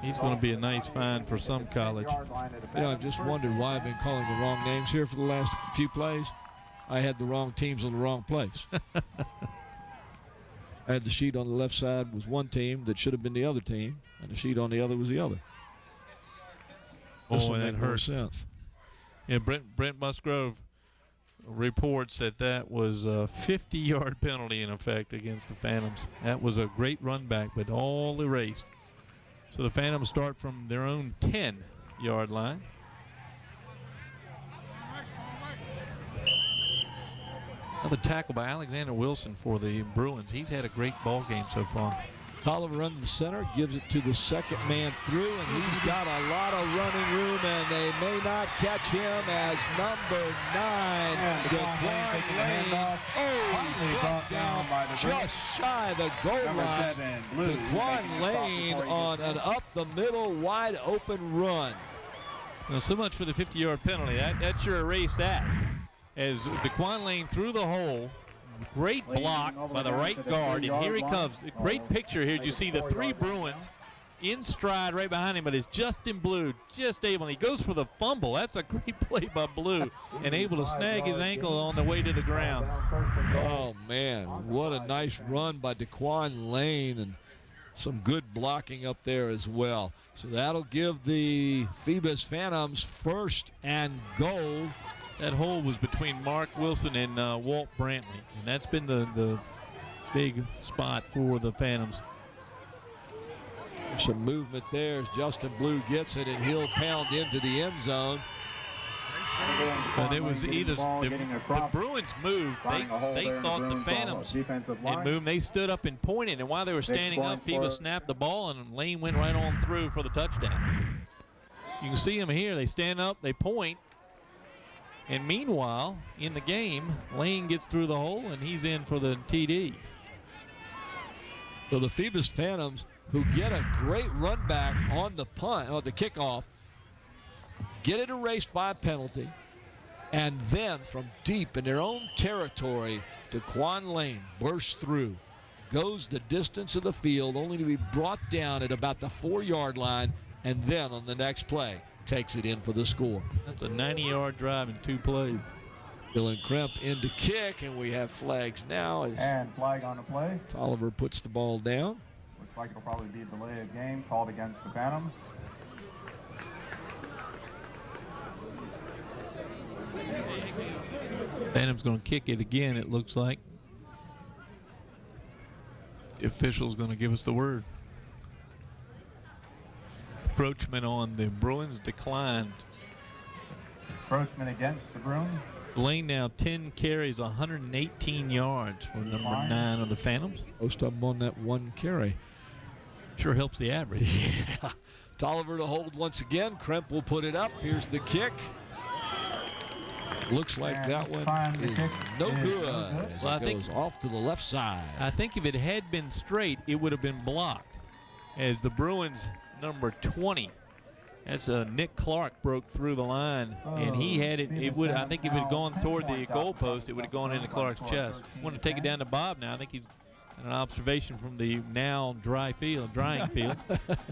He's going to be a nice find for some college. You know, I've just wondered why I've been calling the wrong names here for the last few plays. I had the wrong teams on the wrong place. I had the sheet on the left side was one team that should have been the other team, and the sheet on the other was the other. Oh, that hurt. Sense. Yeah, Brent Musgrove reports that was a 50-yard penalty in effect against the Phantoms. That was a great run back, but all erased. So the Phantoms start from their own 10-yard line. Another tackle by Alexander Wilson for the Bruins. He's had a great ball game so far. Tolliver under the center, gives it to the second man through, and he's got a lot of running room, and they may not catch him as number 9, DeQuan Lane. Oh, he's brought down just shy of the goal line. DeQuan Lane on an up-the-middle, wide-open run. Well, so much for the 50-yard penalty. That sure erased that. As DeQuan Lane through the hole, great block by the right guard, and here he comes. A great picture here. You see the 3 Bruins in stride right behind him, but it's Justin Blue just able. He goes for the fumble. That's a great play by Blue, and able to snag his ankle on the way to the ground. Oh, man, what a nice run by DeQuan Lane, and some good blocking up there as well. So that'll give the Phoebus Phantoms 1st and goal. That hole was between Mark Wilson and Walt Brantley, and that's been the big spot for the Phantoms. Some movement there as Justin Blue gets it, and he'll pound into the end zone. And it was either the Bruins moved. They thought the Phantoms had moved. They stood up and pointed, and while they were standing up, Phoebus snapped the ball, and Lane went right on through for the touchdown. You can see them here. They stand up, they point. And meanwhile, in the game, Lane gets through the hole, and he's in for the TD. So the Phoebus Phantoms, who get a great run back on the punt, or the kickoff, get it erased by a penalty, and then from deep in their own territory, DeQuan Lane bursts through, goes the distance of the field, only to be brought down at about the 4-yard line, and then on the next play, takes it in for the score. That's a 90-yard drive in 2 plays. Dylan Kremp in to kick, and we have flags now. And flag on the play. Tolliver puts the ball down. Looks like it'll probably be a delay of game called against the Phantoms. Phantom's going to kick it again, it looks like. The official's going to give us the word. Encroachment on the Bruins declined. Encroachment against the Bruins. Lane now 10 carries, 118 yards for number 9 of the Phantoms. Most of them on that 1 carry. Sure helps the average. Yeah. Tolliver to hold once again. Kremp will put it up. Here's the kick. Looks like that one is no good. As Well, it goes off to the left side. I think if it had been straight, it would have been blocked. As the Bruins number 20, that's Nick Clark, broke through the line, and he had it. It would. I think if it had gone toward the goalpost, it would have gone into Clark's chest. Want to take it down to Bob now. I think he's an observation from the now drying field.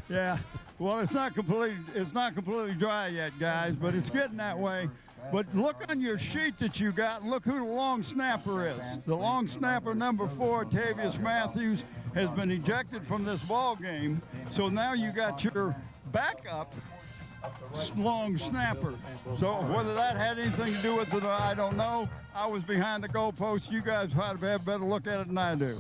Yeah. Well, it's not completely dry yet, guys, but it's getting that way. But look on your sheet that you got, and look who the long snapper is. The long snapper, number 4, Tavius Matthews, has been ejected from this ball game. So now you got your backup long snapper. So whether that had anything to do with it, I don't know. I was behind the goalpost. You guys have a better look at it than I do.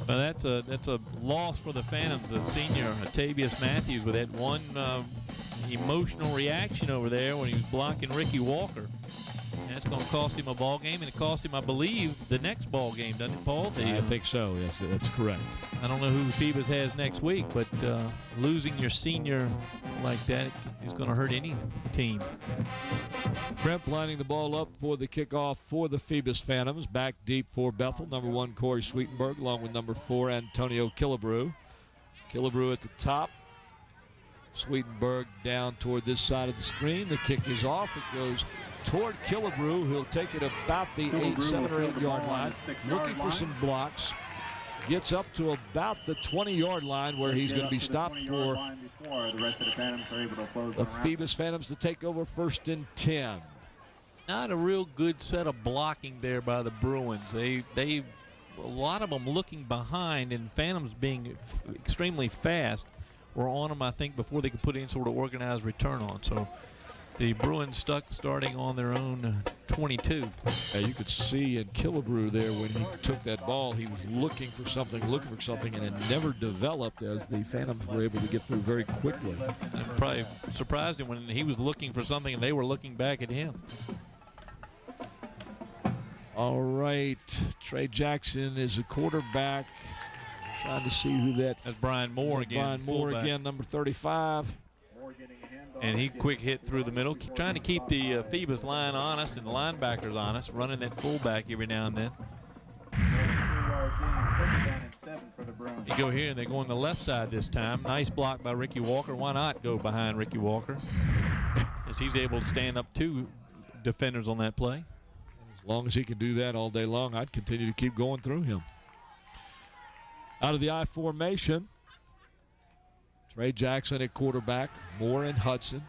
Well, that's a loss for the Phantoms. The senior, Tavius Matthews, with that one emotional reaction over there when he was blocking Ricky Walker. And that's going to cost him a ball game, and it cost him, I believe, the next ball game, doesn't it, Paul? I think so. Yes, that's correct. I don't know who Phoebus has next week, but losing your senior like that is going to hurt any team. Kremp lining the ball up for the kickoff for the Phoebus Phantoms. Back deep for Bethel. Number 1, Corey Sweetenberg, along with number 4, Antonio Killebrew. Killebrew at the top. Sweetenberg down toward this side of the screen. The kick is off. It goes toward Killebrew. He'll take it about the 7 or 8 yard line. Looking for some blocks. Gets up to about the 20-yard line where he's going to be stopped for the Phoebus Phantoms to take over 1st and 10. Not a real good set of blocking there by the Bruins. They a lot of them looking behind, and Phantoms being extremely fast were on them, I think, before they could put any sort of organized return on. So the Bruins stuck starting on their own 22. You could see in Killebrew there when he took that ball, he was looking for something, and it never developed as the Phantoms were able to get through very quickly. It probably surprised him when he was looking for something and they were looking back at him. All right, Trey Jackson is a quarterback. Trying to see who that's Brian Moore again. Brian Moore fullback. again, number 35. And he quick hit through the middle, trying to keep the Phoebus line honest and the linebackers honest, running that fullback every now and then. You go here, and they're going the left side this time. Nice block by Ricky Walker. Why not go behind Ricky Walker? As he's able to stand up 2 defenders on that play. As long as he can do that all day long, I'd continue to keep going through him. Out of the I formation, Trey Jackson at quarterback, Moore and Hudson.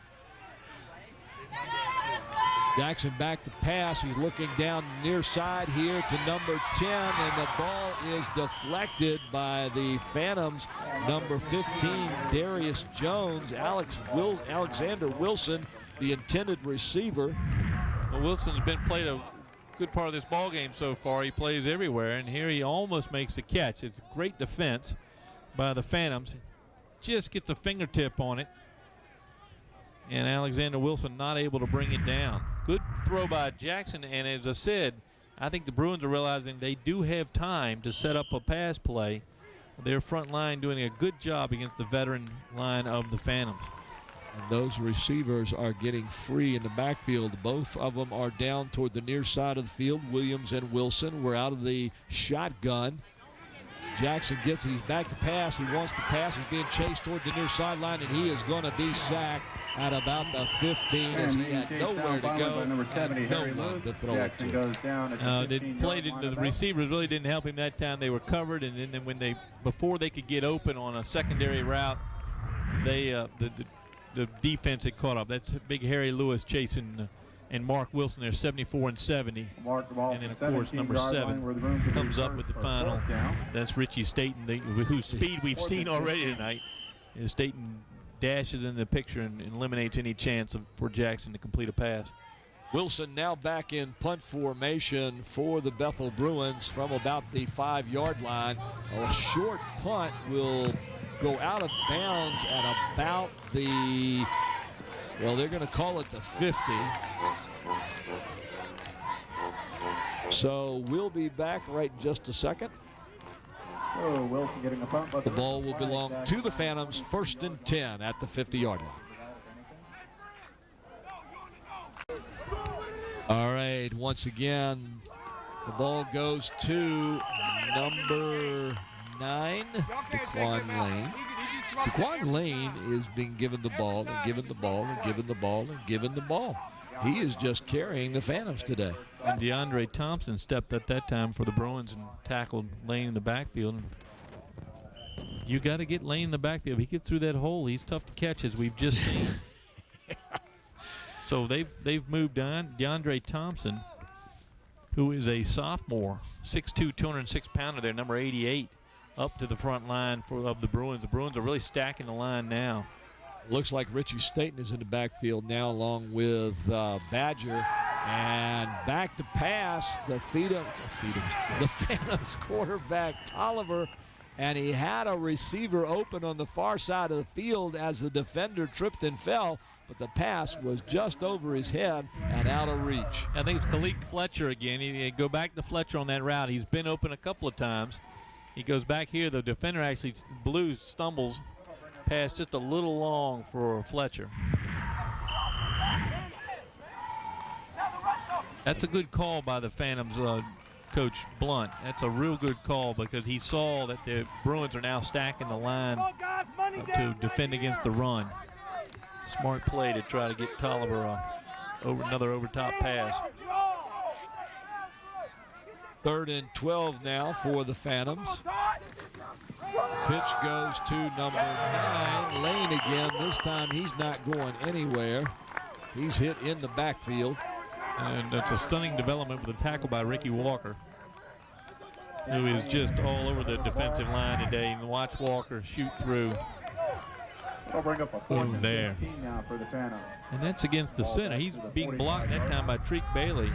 Jackson back to pass. He's looking down the near side here to number 10, and the ball is deflected by the Phantoms. Number 15, Darius Jones. Alexander Wilson, the intended receiver. Well, Wilson's played a good part of this ball game so far. He plays everywhere, and here he almost makes the catch. It's a great defense by the Phantoms. Just gets a fingertip on it, and Alexander Wilson not able to bring it down. Good throw by Jackson, and as I said, I think the Bruins are realizing they do have time to set up a pass play. Their front line doing a good job against the veteran line of the Phantoms. And those receivers are getting free in the backfield. Both of them are down toward the near side of the field. Williams and Wilson were out of the shotgun. Jackson gets it. He's back to pass. He wants to pass. He's being chased toward the near sideline, and he is going to be sacked at about the 15 as he had nowhere to go and no one to throw it to. The receivers really didn't help him that time. They were covered, and then when before they could get open on a secondary route, the defense had caught up. That's big Harry Lewis chasing and Mark Wilson there, 74 and 70. And then, of course, number 7 comes up with the final. That's Richie Staten, whose speed we've seen already tonight. And Staten dashes in the picture and eliminates any chance for Jackson to complete a pass. Wilson now back in punt formation for the Bethel Bruins from about the 5-yard line. A short punt will go out of bounds at about the, well, they're going to call it the 50. So we'll be back right in just a second. Oh, Wilson getting the punt, but The ball will belong to the Phantoms, 1st and 10 at the 50-yard line. All right, once again, the ball goes to number 9, Daquan Lane. Daquan Lane is being given the ball and given the ball and given the ball and given the ball. He is just carrying the Phantoms today. And DeAndre Thompson stepped up that time for the Bruins and tackled Lane in the backfield. You got to get Lane in the backfield. If he gets through that hole, he's tough to catch, as we've just seen. So they've moved on. DeAndre Thompson, who is a sophomore, 6'2", 206-pounder there, number 88, up to the front line of the Bruins. The Bruins are really stacking the line now. Looks like Richie Staten is in the backfield now, along with Badger. And back to pass, the Phantoms quarterback, Tolliver. And he had a receiver open on the far side of the field as the defender tripped and fell. But the pass was just over his head and out of reach. I think it's Khalid Fletcher again. He go back to Fletcher on that route. He's been open a couple of times. He goes back here. The defender actually stumbles past just a little long for Fletcher. That's a good call by the Phantoms, Coach Blunt. That's a real good call because he saw that the Bruins are now stacking the line to defend against the run. Smart play to try to get Tolliver another over-top pass. 3rd and 12 now for the Phantoms. Pitch goes to number 9, Lane again. This time he's not going anywhere. He's hit in the backfield. And that's a stunning development with a tackle by Ricky Walker, who is just all over the defensive line today. And watch Walker shoot through. They'll bring up a 4th there. Now for the Phantoms. And that's against the center. He's being blocked that time by Tariq Bailey.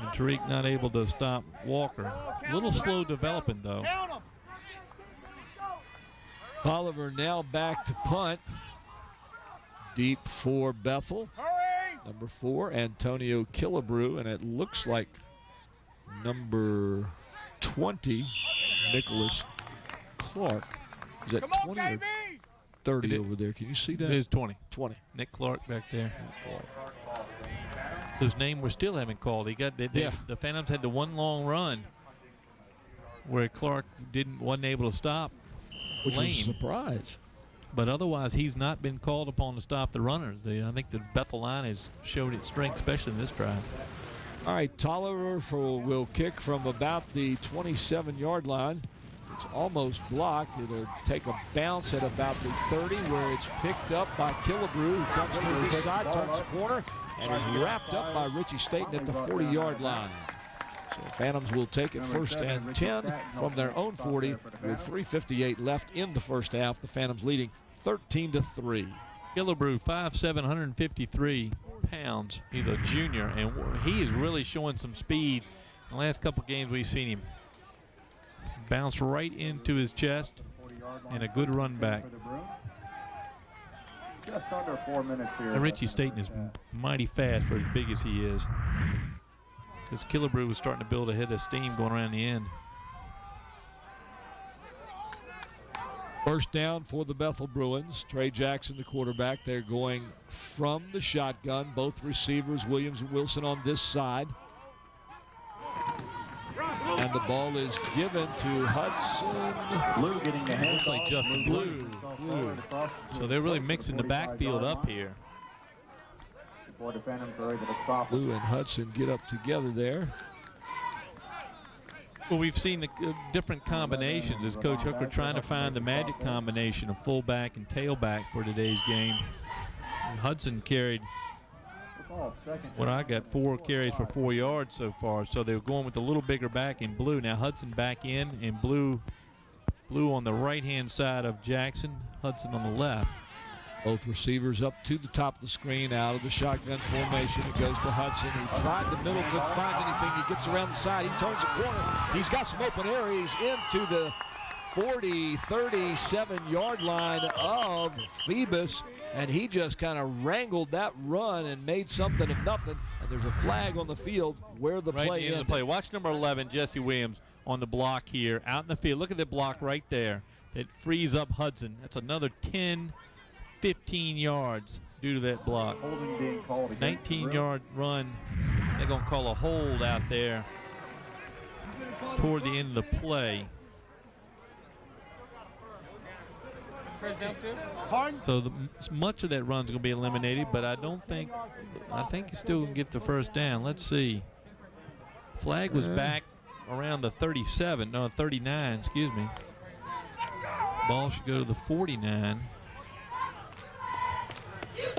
And Tariq not able to stop Walker. A little slow developing, though. Tolliver now back to punt. Deep for Bethel. Number 4, Antonio Killebrew, and it looks like number 20, Nicholas Clark. Is that 20 or 30 over there? Can you see that? It is 20. 20. Nick Clark back there. Whose name we still haven't called. The Phantoms had the one long run where Clark wasn't able to stop Which Lane. was a surprise. But otherwise, he's not been called upon to stop the runners. I think the Bethel line has showed its strength, especially in this drive. All right, Tolliver will kick from about the 27-yard line. It's almost blocked. It'll take a bounce at about the 30, where it's picked up by Killebrew, who comes to the side, turns the corner, and is wrapped up by Richie Staten at the 40-yard line. So Phantoms will take it 1st and 10 from their own 40 with 3:58 left in the first half. The Phantoms leading 13-3. Killebrew, 5'7", 153 pounds. He's a junior, and he is really showing some speed. The last couple games we've seen him bounce right into his chest and a good run back. Just under 4 minutes here. And Richie Staten is mighty fast for as big as he is. Because Killebrew was starting to build a head of steam going around the end. First down for the Bethel Bruins. Trey Jackson, the quarterback. They're going from the shotgun. Both receivers, Williams and Wilson, on this side. And the ball is given to Hudson. Blue getting the hand. Looks like Justin Blue. So they're really mixing the backfield up here. Before the Phantoms are able to stop. Blue and Hudson get up together there. Well, we've seen the different combinations as Coach Hooker trying to find the magic combination of fullback and tailback for today's game. And Hudson carried what I got, 4 carries for 4 yards so far. So they're going with a little bigger back in Blue. Now Hudson back in, and Blue on the right-hand side of Jackson, Hudson on the left. Both receivers up to the top of the screen out of the shotgun formation. It goes to Hudson. He tried the middle, couldn't find anything. He gets around the side. He turns the corner. He's got some open areas into the 40, 37-yard line of Phoebus. And he just kind of wrangled that run and made something of nothing. And there's a flag on the field where the play ended. Watch number 11, Jesse Williams, on the block here out in the field. Look at the block right there. It frees up Hudson. That's another 10, 15 yards due to that block. 19-yard run. They're going to call a hold out there toward the end of the play. So much of that run's going to be eliminated, but I think you still can get the first down. Let's see. Flag was back around the 39, excuse me. Ball should go to the 49.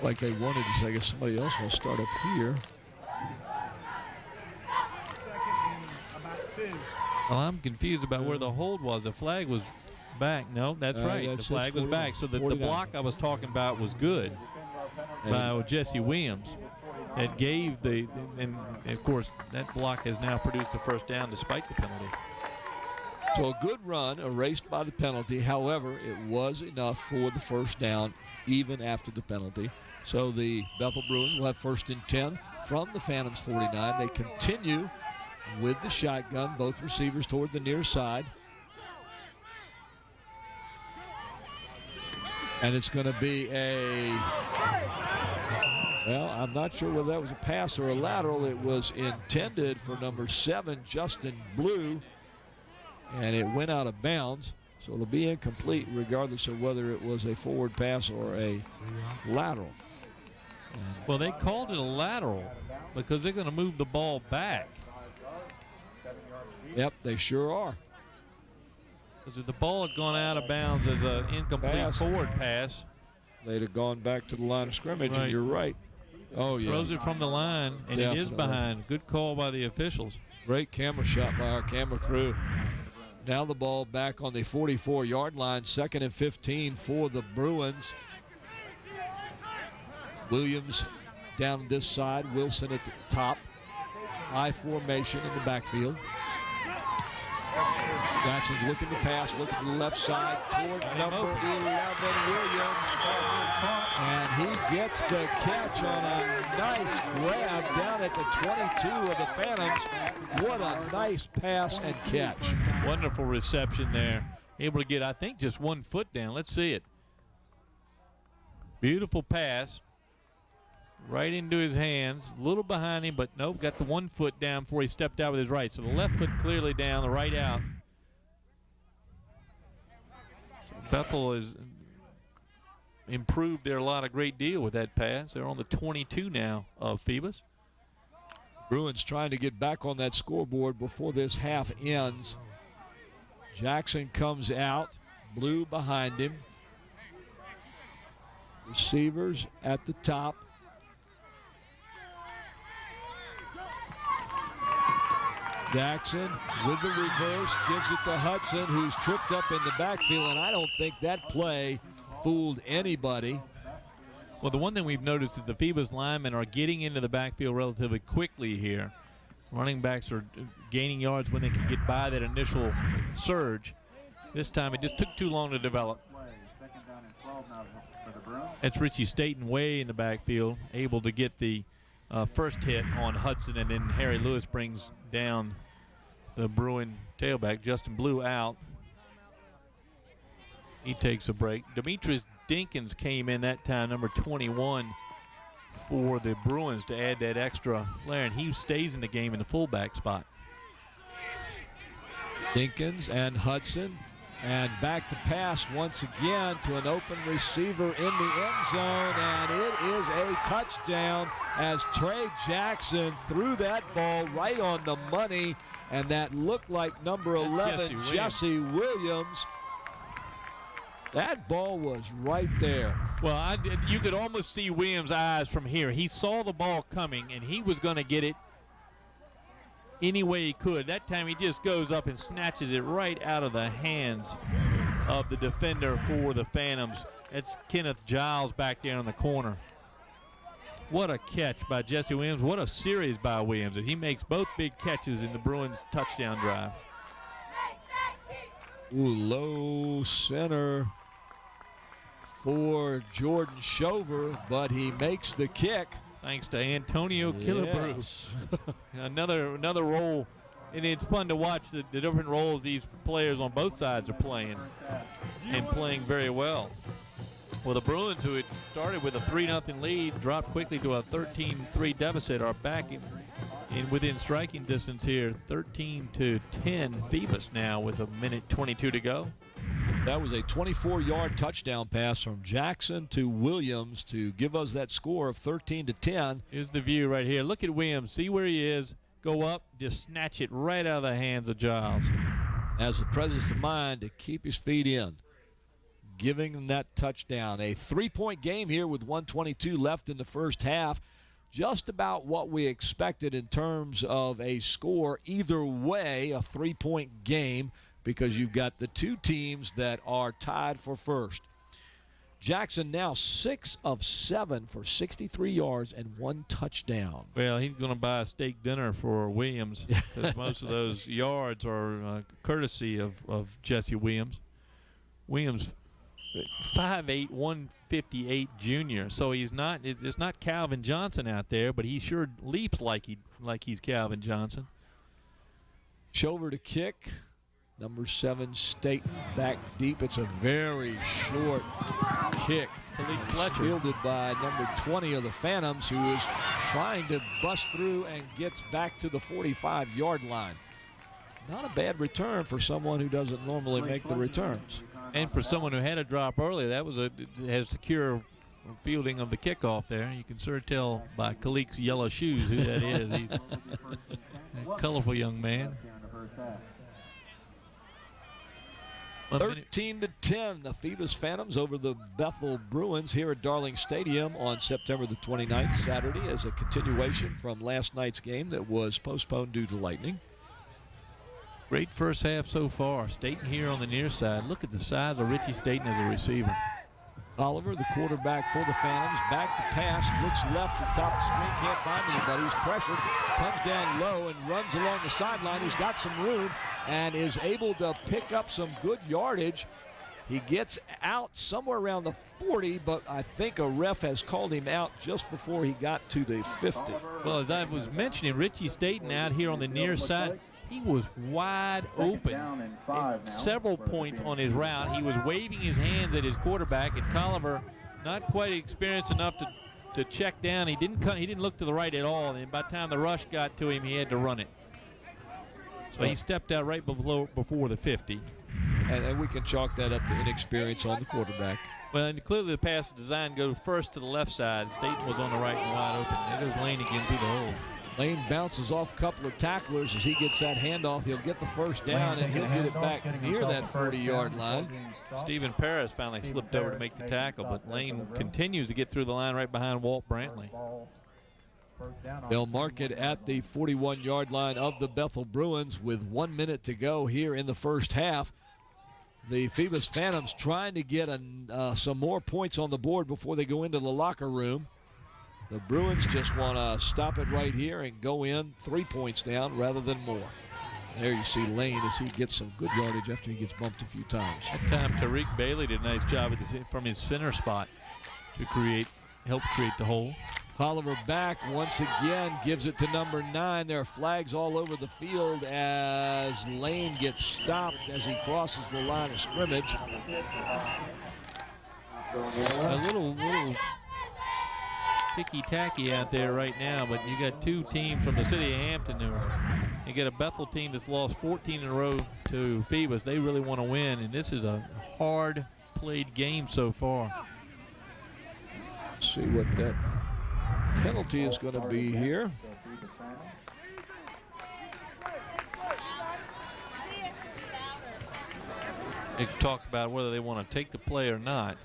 Like they wanted to say, I guess somebody else will start up here. Well, I'm confused about where the hold was. The flag was back. No, that's right. The flag was back. So the block I was talking about was good by Jesse Williams. That gave and of course, that block has now produced the first down despite the penalty. So a good run erased by the penalty. However, it was enough for the first down even after the penalty. So the Bethel Bruins will have 1st and 10 from the Phantoms 49. They continue with the shotgun, both receivers toward the near side. And it's going to be well, I'm not sure whether that was a pass or a lateral. It was intended for number 7, Justin Blue, and it went out of bounds. So it'll be incomplete regardless of whether it was a forward pass or a lateral. Well, they called it a lateral because they're going to move the ball back. Yep, they sure are. Because if the ball had gone out of bounds as an incomplete forward pass, they'd have gone back to the line of scrimmage, and you're right. Oh, yeah. Throws it from the line, and it is behind. Good call by the officials. Great camera shot by our camera crew. Now the ball back on the 44-yard line, 2nd and 15 for the Bruins. Williams down this side, Wilson at the top. I formation in the backfield. Jackson's looking to pass, looking to the left side toward number 11, Williams. And he gets the catch on a nice grab down at the 22 of the Phantoms. What a nice pass and catch. Wonderful reception there. Able to get, I think, just 1 foot down. Let's see it. Beautiful pass. Right into his hands, a little behind him, but nope, got the 1 foot down before he stepped out with his right. So the left foot clearly down, the right out. So Bethel has improved their lot a great deal with that pass. They're on the 22 now of Phoebus. Bruins trying to get back on that scoreboard before this half ends. Jackson comes out, Blue behind him. Receivers at the top. Jackson with the reverse, gives it to Hudson, who's tripped up in the backfield, and I don't think that play fooled anybody. Well, the one thing we've noticed is the Phoebus linemen are getting into the backfield relatively quickly here. Running backs are gaining yards when they can get by that initial surge. This time it just took too long to develop. That's Richie Staten way in the backfield, able to get the first hit on Hudson, and then Harry Lewis brings down the Bruin tailback. Justin Blue out. He takes a break. Demetrius Dinkins came in that time, number 21 for the Bruins, to add that extra flair, and he stays in the game in the fullback spot. Dinkins and Hudson, and back to pass once again to an open receiver in the end zone, and it is a touchdown as Trey Jackson threw that ball right on the money, and that looked like number 11, Jesse Williams. That ball was right there. Well, you could almost see Williams' eyes from here. He saw the ball coming, and he was going to get it any way he could. That time he just goes up and snatches it right out of the hands of the defender for the Phantoms. It's Kenneth Giles back there in the corner. What a catch by Jesse Williams. What a series by Williams. And he makes both big catches in the Bruins touchdown drive. Ooh, low center for Jordan Shover, but he makes the kick. Thanks to Antonio Killebrew. Yes. Another role And it's fun to watch the different roles these players on both sides are playing, and playing very well. Well, the Bruins, who had started with a 3-0 lead, dropped quickly to a 13-3 deficit, are back in within striking distance here, 13-10. Phoebus now with a minute 22 to go. That was a 24-yard touchdown pass from Jackson to Williams to give us that score of 13-10. Here's the view right here. Look at Williams. See where he is. Go up, just snatch it right out of the hands of Giles. Has the presence of mind to keep his feet in, giving them that touchdown. A 3-point game here with 1:22 left in the first half. Just about what we expected in terms of a score. Either way, a 3-point game, because you've got the two teams that are tied for first. Jackson now 6 of 7 for 63 yards and 1 touchdown. Well, he's going to buy a steak dinner for Williams, because most of those yards are courtesy of Jesse Williams. Williams, 5'8", 158 junior. So he's not. It's not Calvin Johnson out there, but he sure leaps like he's Calvin Johnson. Shover to kick. Number 7, Staten, back deep. It's a very short kick. Fielded by number 20 of the Phantoms, who is trying to bust through and gets back to the 45-yard line. Not a bad return for someone who doesn't normally make the returns. And for someone who had a drop earlier, that was had a secure fielding of the kickoff there. You can sort of tell by Kalik's yellow shoes who that is. He's a colorful young man. 13-10, the Phoebus Phantoms over the Bethel Bruins here at Darling Stadium on September the 29th, Saturday, as a continuation from last night's game that was postponed due to lightning. Great first half so far. Staten here on the near side. Look at the size of Richie Staten as a receiver. Oliver, the quarterback for the Phantoms, back to pass, looks left at the top of the screen, can't find anybody. He's pressured, comes down low and runs along the sideline. He's got some room and is able to pick up some good yardage. He gets out somewhere around the 40, but I think a ref has called him out just before he got to the 50. Well, as I was mentioning, Richie Staten out here on the near side, he was wide open at several points on his route. He was waving his hands at his quarterback, and Tolliver, not quite experienced enough to check down. He didn't look to the right at all, and by the time the rush got to him, he had to run it. So he stepped out right before the 50. And we can chalk that up to inexperience on the quarterback. Well, and clearly the pass was designed to go first to the left side. Staten was on the right and wide open. There goes Lane again through the hole. Lane bounces off a couple of tacklers as he gets that handoff. He'll get the first down, and he'll get it back near that 40-yard line. Stephen Paris finally slipped over to make the tackle, but Lane continues to get through the line right behind Walt Brantley. They'll mark it at the 41-yard line of the Bethel Bruins with 1 minute to go here in the first half. The Phoebus Phantoms trying to get some more points on the board before they go into the locker room. The Bruins just want to stop it right here and go in 3 points down rather than more. There you see Lane as he gets some good yardage after he gets bumped a few times. That time Tariq Bailey did a nice job from his center spot to help create the hole. Oliver back once again, gives it to number 9. There are flags all over the field as Lane gets stopped as he crosses the line of scrimmage. A little ticky-tacky out there right now, but you got two teams from the city of Hampton you got a Bethel team that's lost 14 in a row to Phoebus. They really want to win, and this is a hard-played game so far. Let's see what that penalty is going to be here. They talk about whether they want to take the play or not.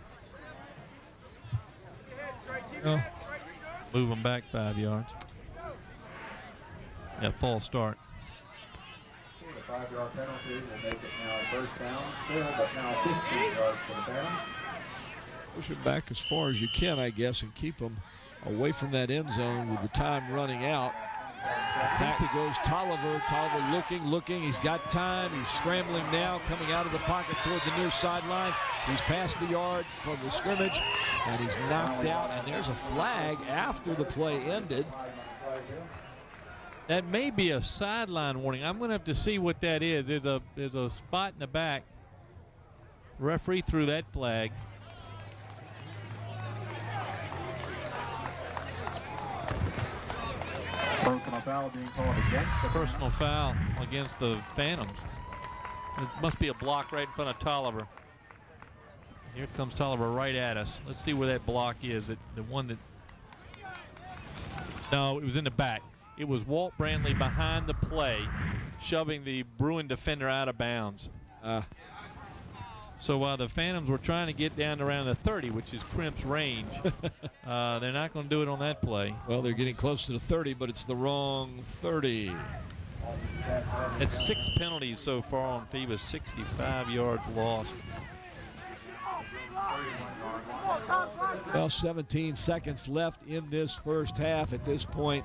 Move them back 5 yards. Yeah, false start. The 5-yard penalty will make it now a first down still, but now 15 yards for the Phantoms. Push it back as far as you can, I guess, and keep them away from that end zone with the time running out. Back goes Tolliver. Tolliver looking. He's got time. He's scrambling now, coming out of the pocket toward the near sideline. He's past the yard from the scrimmage, and he's knocked out. And there's a flag after the play ended. That may be a sideline warning. I'm going to have to see what that is. There's a spot in the back. Referee threw that flag. Personal foul being called against the Personal foul against the Phantoms. It must be a block right in front of Tolliver. Here comes Tolliver right at us. Let's see where that block is. The one that... No, it was in the back. It was Walt Brantley behind the play, shoving the Bruin defender out of bounds. So while the Phantoms were trying to get down to around the 30, which is Crimp's range, they're not going to do it on that play. Well, they're getting close to the 30, but it's the wrong 30. It's 6 penalties so far on Phoebus, 65 yards lost. Well, 17 seconds left in this first half. At this point,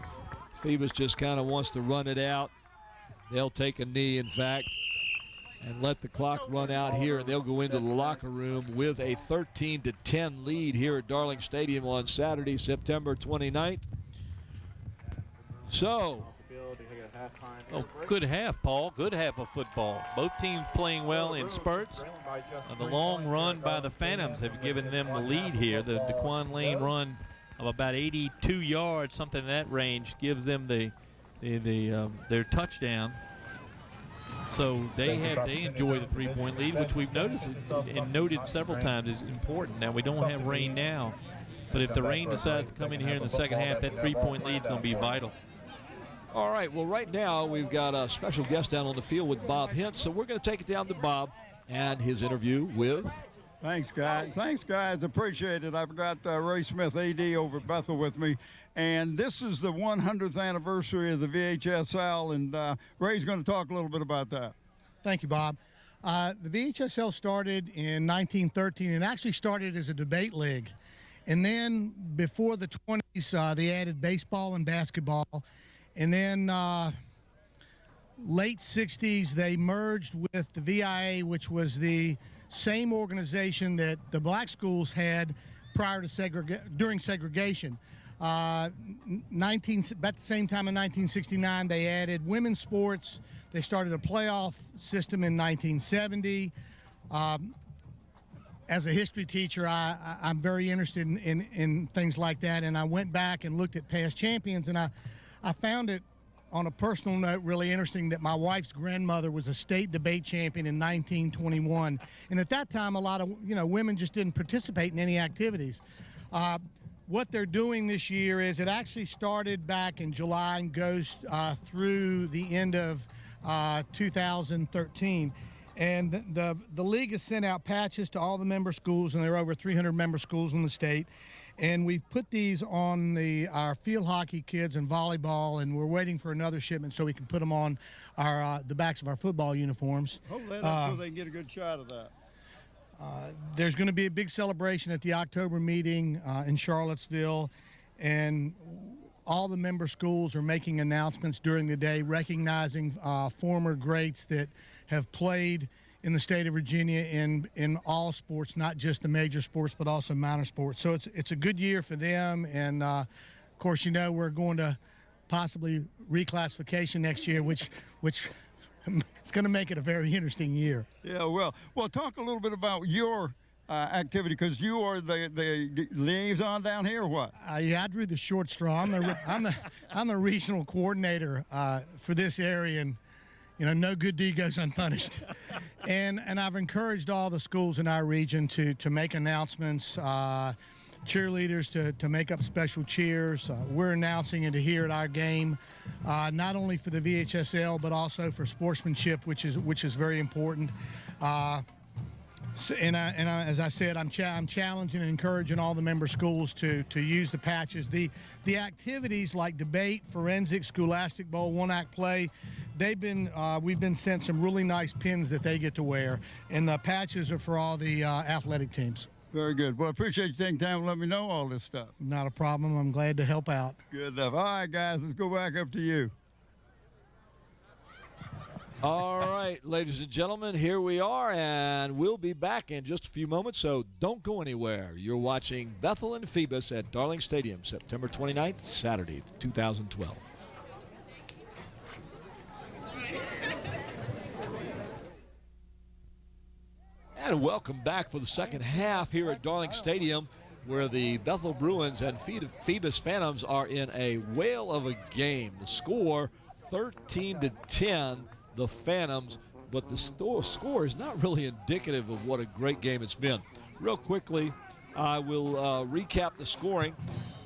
Phoebus just kind of wants to run it out. They'll take a knee, in fact, and let the clock run out here, and they'll go into the locker room with a 13-10 lead here at Darling Stadium on Saturday, September 29th. So, good half, Paul. Good half of football. Both teams playing well in spurts. The long run by the Phantoms have given them the lead here. The DeQuan Lane run of about 82 yards, something in that range, gives them their touchdown. So they enjoy the 3-point lead, which we've noticed and noted several times is important. Now we don't have rain now, but if the rain decides to come in here in the second half, that 3-point lead is going to be vital. all right, well, right now we've got a special guest down on the field with Bob Hintz, so we're going to take it down to Bob and his interview with... Thanks, guys. Thanks, guys. Appreciate it. I've got Ray Smith, AD, over at Bethel with me. And this is the 100th anniversary of the VHSL, and Ray's going to talk a little bit about that. Thank you, Bob. The VHSL started in 1913 and actually started as a debate league. And then before the 20s, they added baseball and basketball. And then late 60s, they merged with the VIA, which was the same organization that the black schools had prior to during segregation. About the same time in 1969, they added women's sports. They started a playoff system in 1970. As a history teacher, I'm very interested in things like that, and I went back and looked at past champions, and I found it, on a personal note, really interesting that my wife's grandmother was a state debate champion in 1921. And at that time, a lot of women just didn't participate in any activities. What they're doing this year is it actually started back in July and goes through the end of 2013. And the league has sent out patches to all the member schools, and there are over 300 member schools in the state. And we've put these on our field hockey kids and volleyball, and we're waiting for another shipment so we can put them on the backs of our football uniforms. Hold that up so they can get a good shot of that. There's going to be a big celebration at the October meeting in Charlottesville, and all the member schools are making announcements during the day recognizing former greats that have played in the state of Virginia in all sports, not just the major sports, but also minor sports. So it's a good year for them. And, of course, we're going to possibly reclassification next year, which it's going to make it a very interesting year. Yeah, well, talk a little bit about your activity, because you are the liaison down here, or what? Yeah, I drew the short straw. I'm the regional coordinator for this area, and no good deed goes unpunished. and I've encouraged all the schools in our region to make announcements, cheerleaders to make up special cheers. We're announcing it here at our game, not only for the VHSL, but also for sportsmanship, which is very important. As I said, I'm challenging and encouraging all the member schools to use the patches. The activities like debate, forensics, scholastic bowl, one-act play, we've been sent some really nice pins that they get to wear, and the patches are for all the athletic teams. Very good. Well, I appreciate you taking time to let me know all this stuff. Not a problem. I'm glad to help out. Good enough. All right, guys, let's go back up to you. All right, ladies and gentlemen, here we are, and we'll be back in just a few moments, so don't go anywhere. You're watching Bethel and Phoebus at Darling Stadium, September 29th, Saturday, 2012. And welcome back for the second half here at Darling Stadium, where the Bethel Bruins and Phoebus Phantoms are in a whale of a game. The score, 13-10, the Phantoms, but the score is not really indicative of what a great game it's been. Real quickly, I will recap the scoring.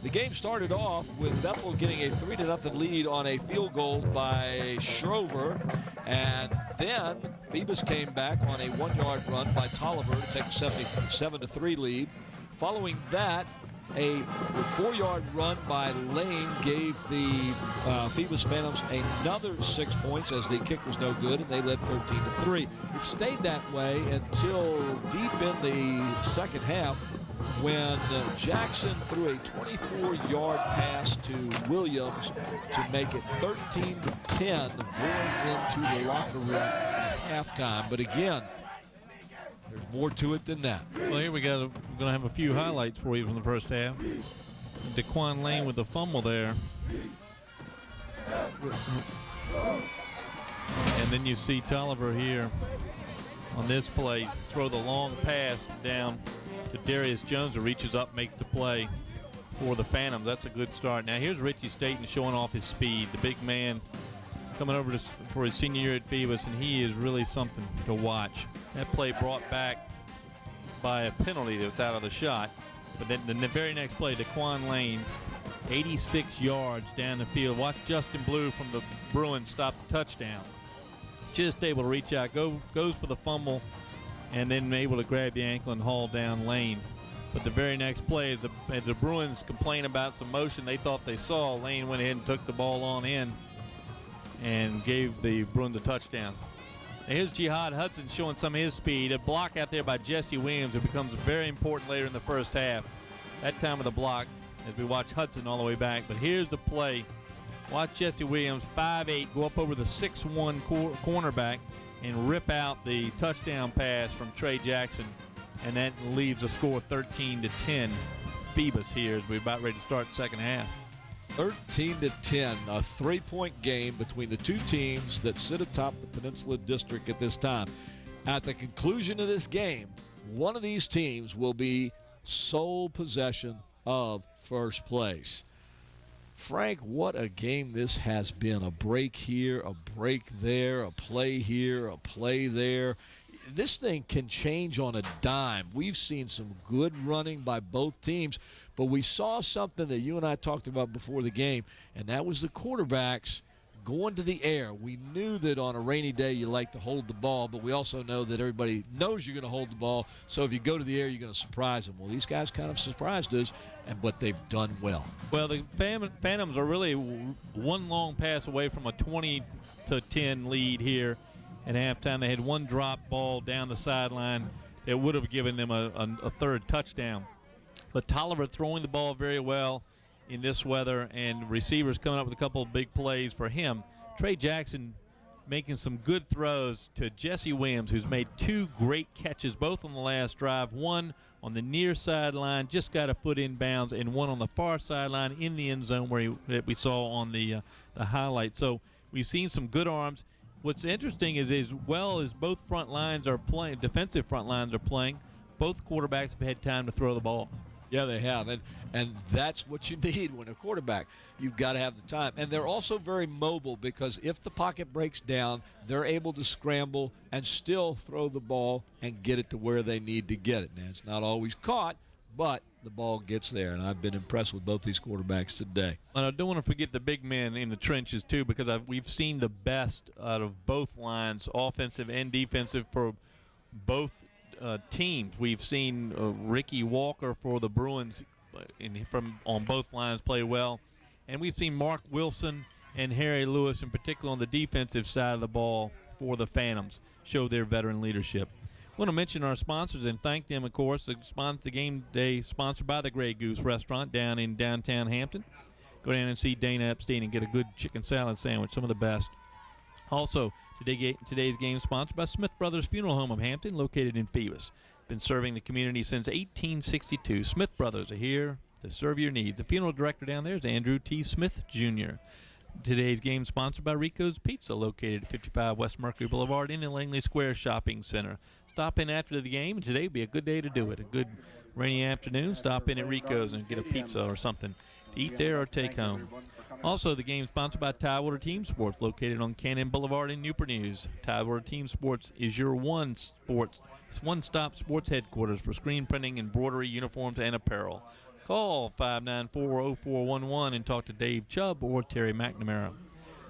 The game started off with Bethel getting a 3-0 lead on a field goal by Schrover, and then Phoebus came back on a 1-yard run by Tolliver to take a 7-3 lead. Following that, a 4-yard run by Lane gave the Phoebus Phantoms another 6 points as the kick was no good, and they led 13-3. It stayed that way until deep in the second half, when Jackson threw a 24-yard pass to Williams to make it 13-10 going into the locker room at halftime. But again, there's more to it than that. Well, here we're going to have a few highlights for you from the first half. Daquan Lane with the fumble there. And then you see Tolliver here on this play throw the long pass down to Darius Jones, who reaches up, makes the play for the Phantoms. That's a good start. Now here's Richie Staten showing off his speed. The big man coming over for his senior year at Phoebus, and he is really something to watch. That play brought back by a penalty that's out of the shot. But then the very next play, Daquan Lane, 86 yards down the field. Watch Justin Blue from the Bruins stop the touchdown. Just able to reach out, goes for the fumble, and then able to grab the ankle and haul down Lane. But the very next play, as the Bruins complain about some motion they thought they saw, Lane went ahead and took the ball on in and gave the Bruins a touchdown. Now here's Jihad Hudson showing some of his speed. A block out there by Jesse Williams, who becomes very important later in the first half. That time of the block, as we watch Hudson all the way back. But here's the play. Watch Jesse Williams, 5'8", go up over the 6'1" cornerback and rip out the touchdown pass from Trey Jackson, and that leaves a score 13-10 Phoebus here as we're about ready to start the second half. 13-10, a 3-point game between the two teams that sit atop the Peninsula District at this time. At the conclusion of this game, one of these teams will be sole possession of first place. Frank, what a game this has been. A break here, a break there, a play here, a play there. This thing can change on a dime. We've seen some good running by both teams, but we saw something that you and I talked about before the game, and that was the quarterbacks going to the air. We knew that on a rainy day you like to hold the ball, but we also know that everybody knows you're going to hold the ball, so if you go to the air, you're going to surprise them. Well, these guys kind of surprised us, but they've done well. Well, the Phantoms are really one long pass away from a 20-10 lead here at halftime. They had one drop ball down the sideline that would have given them a third touchdown. But Tolliver throwing the ball very well in this weather, and receivers coming up with a couple of big plays for him. Trey Jackson making some good throws to Jesse Williams, who's made two great catches, both on the last drive. One on the near sideline, just got a foot in bounds, and one on the far sideline in the end zone that we saw on the highlight. So we've seen some good arms. What's interesting is as well as both front lines are playing, defensive front lines are playing, both quarterbacks have had time to throw the ball. Yeah, they have, and that's what you need when a quarterback. You've got to have the time. And they're also very mobile because if the pocket breaks down, they're able to scramble and still throw the ball and get it to where they need to get it. Now, it's not always caught, but the ball gets there, and I've been impressed with both these quarterbacks today. And I don't want to forget the big men in the trenches, too, because we've seen the best out of both lines, offensive and defensive, for both teams. We've seen Ricky Walker for the Bruins on both lines play well, and we've seen Mark Wilson and Harry Lewis, in particular on the defensive side of the ball for the Phantoms, show their veteran leadership. I want to mention our sponsors and thank them, of course. The game day sponsored by the Grey Goose Restaurant down in downtown Hampton. Go down and see Dana Epstein and get a good chicken salad sandwich, some of the best. Also, today's game sponsored by Smith Brothers Funeral Home of Hampton, located in Phoebus. Been serving the community since 1862. Smith Brothers are here to serve your needs. The funeral director down there is Andrew T. Smith, Jr. Today's game sponsored by Rico's Pizza, located at 55 West Mercury Boulevard in the Langley Square Shopping Center. Stop in after the game, and today would be a good day to do it. A good rainy afternoon, stop in at Rico's and get a pizza or something to eat there or take home. Also, the game sponsored by Tidewater Team Sports, located on Cannon Boulevard in Newport News. Tidewater Team Sports is your one-stop sports headquarters for screen printing, embroidery, uniforms, and apparel. Call 594-0411 and talk to Dave Chubb or Terry McNamara.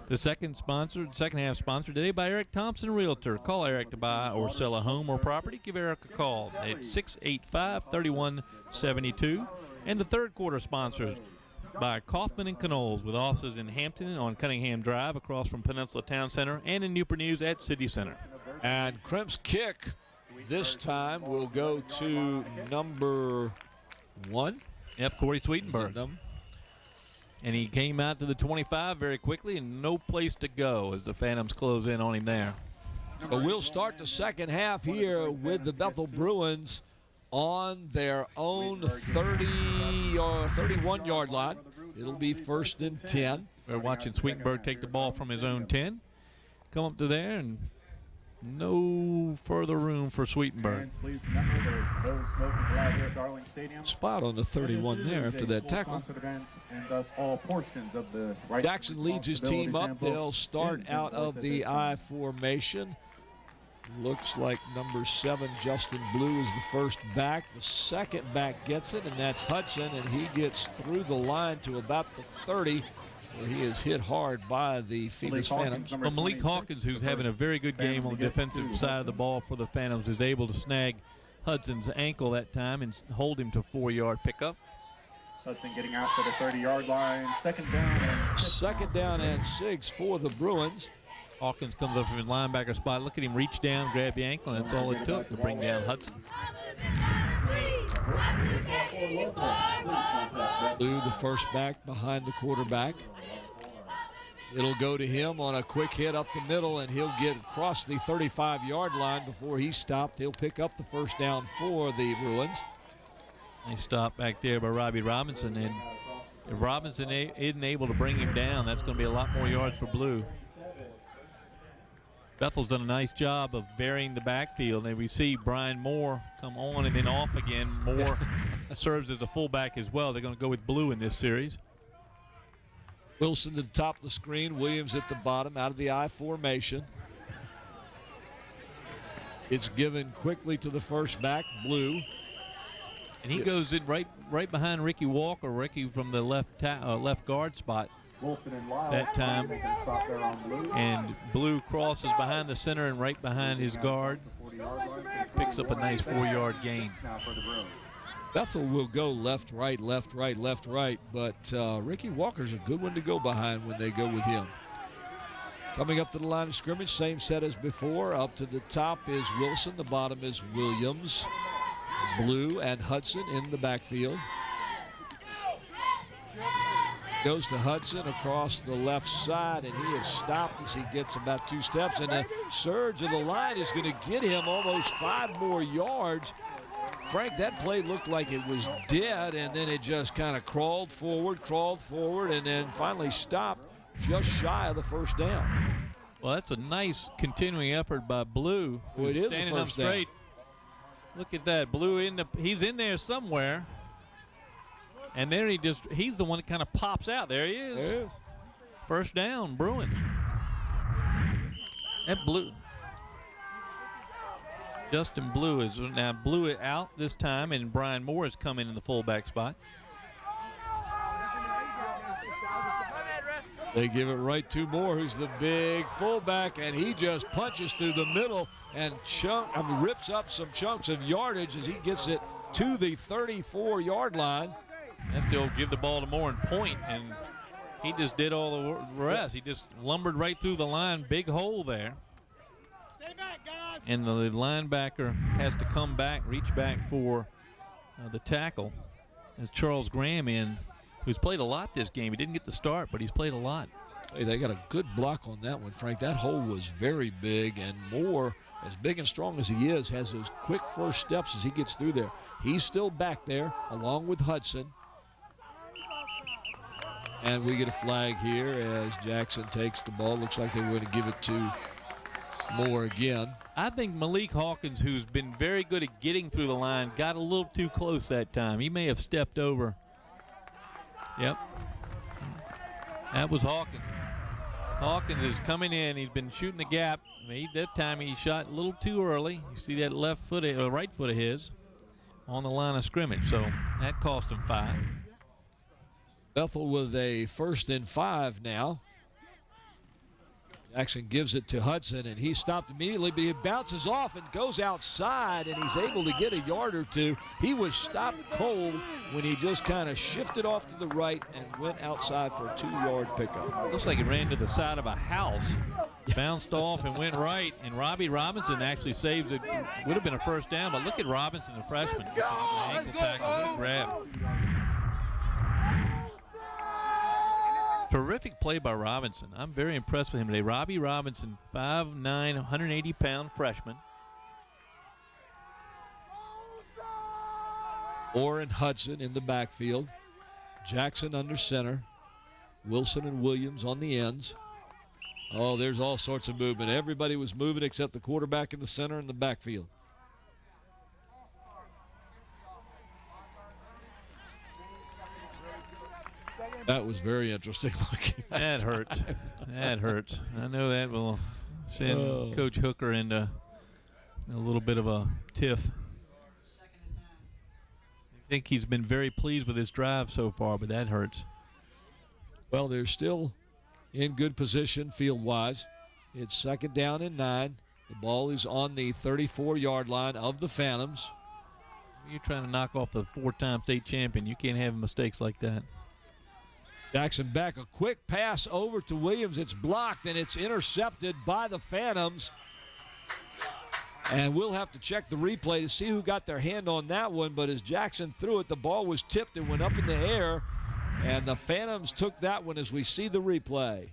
The second half sponsored today by Eric Thompson Realtor. Call Eric to buy or sell a home or property. Give Eric a call at 685-3172. And the third quarter sponsored by Kaufman and Knoll's, with offices in Hampton on Cunningham Drive across from Peninsula Town Center, and in Newport News at City Center. And Crimp's kick this time will go to number 1. Yep, Corey Sweetenberg. And he came out to the 25 very quickly, and no place to go as the Phantoms close in on him there. But we'll start the second half here with the Bethel Bruins on their own 30 or 31-yard line. It'll be 1st and 10. We're watching Sweetenberg take the ball from his own 10. Come up to there, and no further room for Sweetenberg. Spot on the 31 there after that tackle. Jackson leads his team up. They'll start out of the I formation. Looks like number 7, Justin Blue, is the first back. The second back gets it, and that's Hudson, and he gets through the line to about the 30. He is hit hard by the Phoebus Phantoms. Well, Malik Hawkins, who's having a very good game on the defensive side of the ball for the Phantoms, is able to snag Hudson's ankle that time and hold him to 4-yard pickup. Hudson getting out to the 30-yard line. Second down and 6 for the Bruins. Hawkins comes up from his linebacker spot. Look at him reach down, grab the ankle, and that's all it took to bring down Hudson. Blue, the first back behind the quarterback. It'll go to him on a quick hit up the middle, and he'll get across the 35-yard line before he's stopped. He'll pick up the first down for the Bruins. Nice stop back there by Robbie Robinson, and if Robinson isn't able to bring him down, that's going to be a lot more yards for Blue. Bethel's done a nice job of varying the backfield, and we see Brian Moore come on and then off again. Moore serves as a fullback as well. They're going to go with Blue in this series. Wilson to the top of the screen, Williams at the bottom, out of the I formation. It's given quickly to the first back, Blue. And he goes in right behind Ricky Walker, Ricky from the left guard spot that time. And Blue crosses behind the center and right behind his guard. Picks up a nice 4-yard gain. Bethel will go left, right, but Ricky Walker's a good one to go behind when they go with him. Coming up to the line of scrimmage, same set as before. Up to the top is Wilson, the bottom is Williams. Blue and Hudson in the backfield. Goes to Hudson across the left side, and he is stopped as he gets about 2 steps, and the surge of the line is going to get him almost 5 more yards. Frank, that play looked like it was dead, and then it just kind of crawled forward, and then finally stopped just shy of the first down. Well, that's a nice continuing effort by Blue. Well, it is standing a up first straight. down. Look at that. Blue he's in there somewhere. And there he's the one that kind of pops out. There he is. There he is. First down, Bruins. That Blue. Justin Blue is now Blue out this time, and Brian Moore has come in the fullback spot. They give it right to Moore, who's the big fullback, and he just punches through the middle and rips up some chunks of yardage as he gets it to the 34-yard line. That's the old give the ball to Moore and point, and he just did all the rest. He just lumbered right through the line, big hole there. Stay back, guys. And the linebacker has to come back, reach back for the tackle. As Charles Graham who's played a lot this game. He didn't get the start, but he's played a lot. Hey, they got a good block on that one, Frank. That hole was very big, and Moore, as big and strong as he is, has those quick first steps as he gets through there. He's still back there along with Hudson. And we get a flag here as Jackson takes the ball. Looks like they were going to give it to Moore again. I think Malik Hawkins, who's been very good at getting through the line, got a little too close that time. He may have stepped over. Yep. That was Hawkins. Hawkins is coming in. He's been shooting the gap. That time he shot a little too early. You see that left foot, right foot of his on the line of scrimmage. So that cost him 5. Bethel with a 1st and 5 now. Jackson gives it to Hudson, and he stopped immediately, but he bounces off and goes outside, and he's able to get a yard or two. He was stopped cold when he just kind of shifted off to the right and went outside for a 2-yard pickup. Looks like he ran to the side of a house, bounced off and went right, and Robbie Robinson actually saves it. Would have been a 1st down, but look at Robinson, the freshman. Ankle tackle, what a grab. Terrific play by Robinson. I'm very impressed with him today. Robbie Robinson, 5'9", 180-pound freshman. Orr and Hudson in the backfield. Jackson under center. Wilson and Williams on the ends. Oh, there's all sorts of movement. Everybody was moving except the quarterback in the center and the backfield. That was very interesting looking. That hurts. That hurts. I know that will send Coach Hooker into a little bit of a tiff. I think he's been very pleased with his drive so far, but that hurts. Well, they're still in good position field-wise. It's 2nd down and 9. The ball is on the 34-yard line of the Phantoms. You're trying to knock off the 4-time state champion. You can't have mistakes like that. Jackson back, a quick pass over to Williams. It's blocked, and it's intercepted by the Phantoms. And we'll have to check the replay to see who got their hand on that one. But as Jackson threw it, the ball was tipped and went up in the air. And the Phantoms took that one as we see the replay.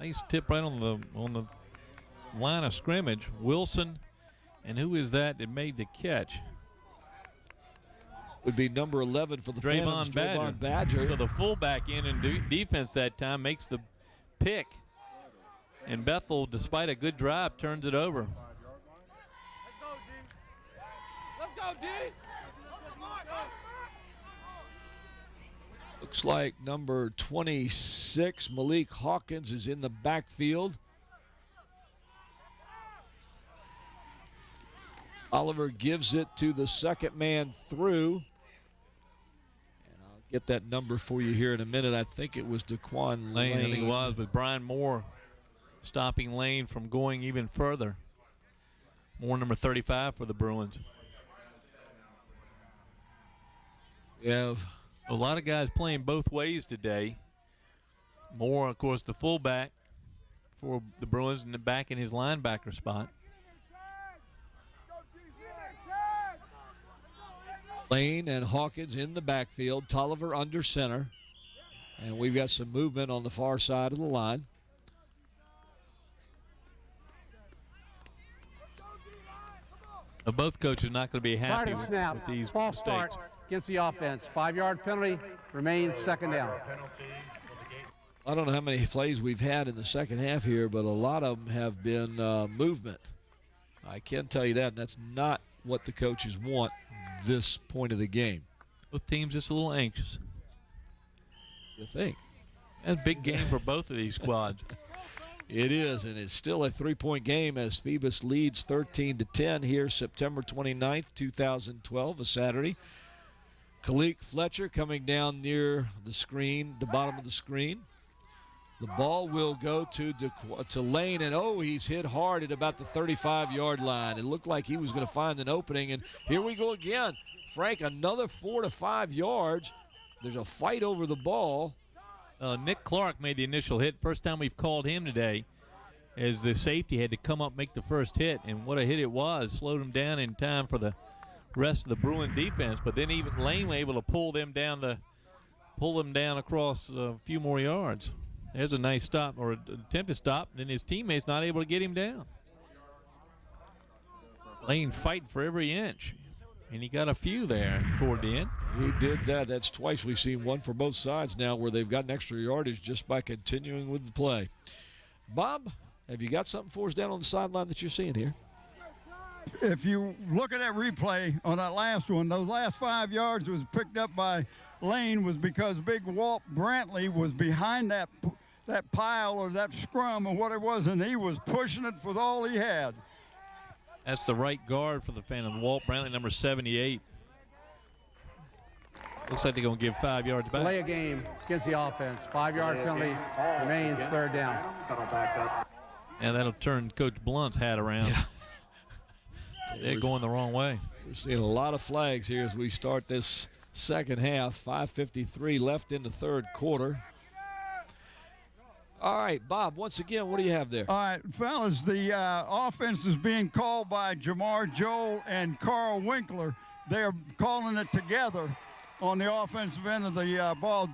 Nice tip right on the line of scrimmage. Wilson, and who is that made the catch? Would be number 11 for the Phantoms, Draymond Badger. So the fullback in defense that time makes the pick. And Bethel, despite a good drive, turns it over. Let's go, D. Looks like number 26, Malik Hawkins, is in the backfield. Oliver gives it to the second man through. And I'll get that number for you here in a minute. I think it was Daquan Lane. I think it was, with Brian Moore stopping Lane from going even further. Moore, number 35 for the Bruins. We have a lot of guys playing both ways today. Moore, of course, the fullback for the Bruins, and back in his linebacker spot. Lane and Hawkins in the backfield. Tolliver under center. And we've got some movement on the far side of the line. Now, both coaches are not going to be happy with these False mistakes. start against the offense. 5-yard penalty, remains 2nd down. I don't know how many plays we've had in the second half here, but a lot of them have been movement. I can tell you that, and that's not what the coaches want this point of the game. Both teams just a little anxious. You think? That's a big game for both of these squads. It is, and it's still a 3-point game as Phoebus leads 13-10 here September 29th, 2012, a Saturday. Khalik Fletcher coming down near the screen, the bottom of the screen. The ball will go to Lane, and he's hit hard at about the 35-yard line. It looked like he was going to find an opening, and here we go again. Frank, another 4 to 5 yards. There's a fight over the ball. Nick Clark made the initial hit. First time we've called him today, as the safety had to come up and make the first hit, and what a hit it was. Slowed him down in time for the rest of the Bruin defense, but then even Lane was able to pull them down across a few more yards. There's a nice stop, or attempted stop, then his teammates not able to get him down. Lane fighting for every inch. And he got a few there toward the end. He did that. That's twice we've seen one for both sides now where they've gotten extra yardage just by continuing with the play. Bob, have you got something for us down on the sideline that you're seeing here? If you look at that replay on that last one, those last 5 yards was picked up by Lane was because big Walt Brantley was behind that pile or that scrum or what it was, and he was pushing it with all he had. That's the right guard for the Phantoms, Walt Brantley, number 78. Looks like they're going to give 5 yards back. Delay a game against the offense. 5-yard penalty remains third down. And that'll turn Coach Blunt's hat around. Yeah. They're going the wrong way. We're seeing a lot of flags here as we start this second half. 5:53 left in the third quarter. All right, Bob, once again, what do you have there? All right, fellas, the offense is being called by Jamar Joel and Carl Winkler. They're calling it together on the offensive end of the ball.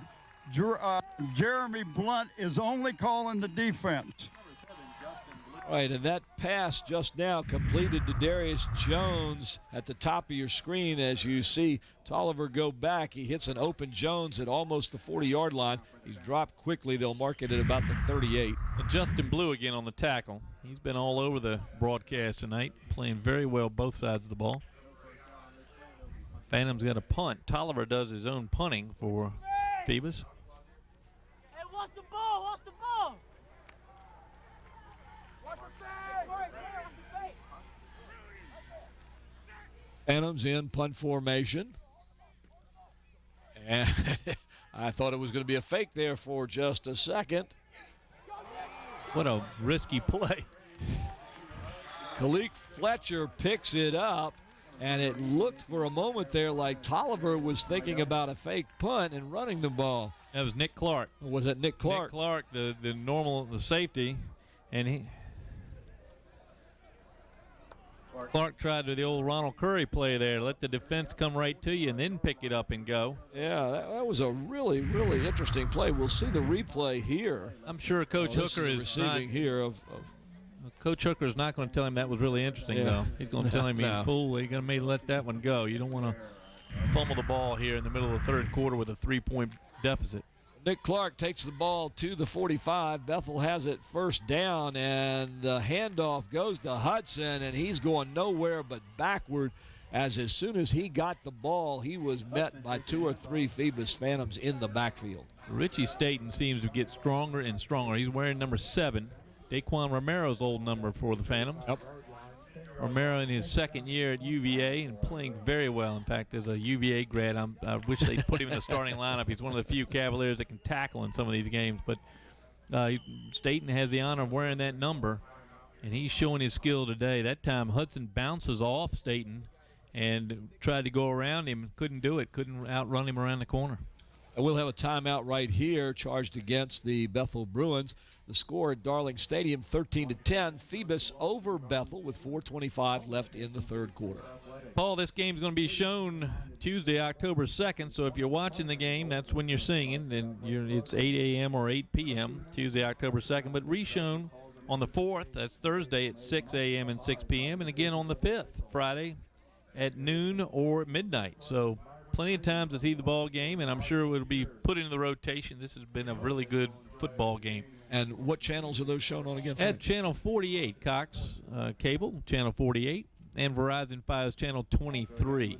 Jeremy Blunt is only calling the defense. All right, and that pass just now completed to Darius Jones at the top of your screen. As you see Tolliver go back, he hits an open Jones at almost the 40-yard line. He's dropped quickly. They'll mark it at about the 38. And Justin Blue again on the tackle. He's been all over the broadcast tonight, playing very well both sides of the ball. Phantom's got a punt. Tolliver does his own punting for Phoebus. Hey, what's the ball? What's the ball? Phantoms in punt formation. And I thought it was going to be a fake there for just a second. What a risky play. Kalik Fletcher picks it up, and it looked for a moment there like Tolliver was thinking about a fake punt and running the ball. That was Nick Clark. Or was it Nick Clark? Nick Clark, the safety, and Clark tried to the old Ronald Curry play there, let the defense come right to you and then pick it up and go. Yeah, that was a really, really interesting play. We'll see the replay here. I'm sure Coach Hooker is receiving here of Coach Hooker is not going to tell him that was really interesting, though. He's going to tell him, you fool, you're going to let that one go. You don't want to fumble the ball here in the middle of the third quarter with a 3-point deficit. Nick Clark takes the ball to the 45. Bethel has it first down, and the handoff goes to Hudson, and he's going nowhere but backward. As soon as he got the ball, he was met by 2 or 3 Phoebus Phantoms in the backfield. Richie Staten seems to get stronger and stronger. He's wearing number 7, Daquan Romero's old number for the Phantoms. Yep. Romero in his second year at UVA and playing very well. In fact, as a UVA grad, I wish they'd put him in the starting lineup. He's one of the few Cavaliers that can tackle in some of these games. But Staten has the honor of wearing that number, and he's showing his skill today. That time, Hudson bounces off Staten and tried to go around him. Couldn't do it. Couldn't outrun him around the corner. And we'll have a timeout right here charged against the Bethel Bruins. The score at Darling Stadium, 13-10. Phoebus over Bethel with 4:25 left in the third quarter. Paul, this game's going to be shown Tuesday, October 2nd. So if you're watching the game, that's when you're seeing it. And it's 8 a.m. or 8 p.m. Tuesday, October 2nd. But reshown on the 4th, that's Thursday at 6 a.m. and 6 p.m. And again on the 5th, Friday at noon or midnight. So plenty of times to see the ball game, and I'm sure it will be put into the rotation. This has been a really good football game. And what channels are those shown on again? At Channel 48, Cox Cable, Channel 48, and Verizon Fios Channel 23.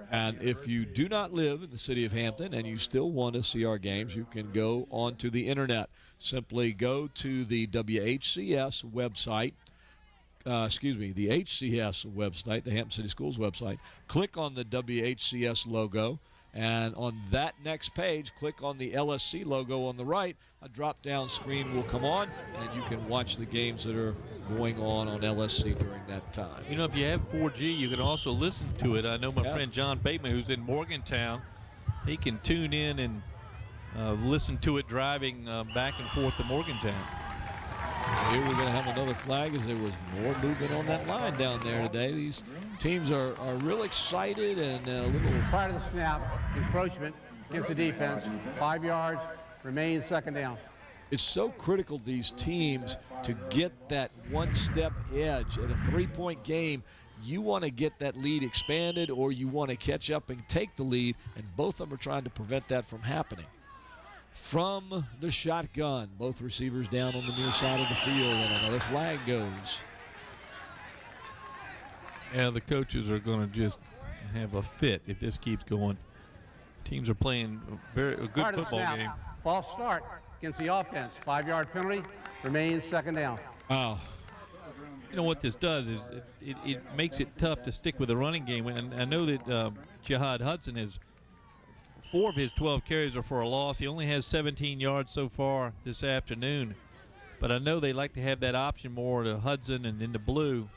And if you do not live in the city of Hampton and you still want to see our games, you can go onto the internet. Simply go to the WHCS website. The HCS website, the Hampton City Schools website. Click on the WHCS logo, and on that next page, click on the LSC logo on the right. A drop-down screen will come on, and you can watch the games that are going on LSC during that time. You know, if you have 4G, you can also listen to it. I know my friend John Bateman, who's in Morgantown, he can tune in and listen to it driving back and forth to Morgantown. Here we're going to have another flag as there was more movement on that line down there today. These teams are real excited and a little... Prior to the snap, encroachment against the defense. 5 yards, remains second down. It's so critical, these teams, to get that one-step edge at a 3-point game. You want to get that lead expanded, or you want to catch up and take the lead, and both of them are trying to prevent that from happening. From the shotgun, both receivers down on the near side of the field, and another flag goes. Yeah, the coaches are going to just have a fit if this keeps going. Teams are playing a good football game. False start against the offense. 5-yard penalty. Remains second down. Wow. You know what this does is it makes it tough to stick with the running game. And I know that Jihad Hudson has 4 of his 12 carries are for a loss. He only has 17 yards so far this afternoon. But I know they like to have that option more to Hudson and then to Blue.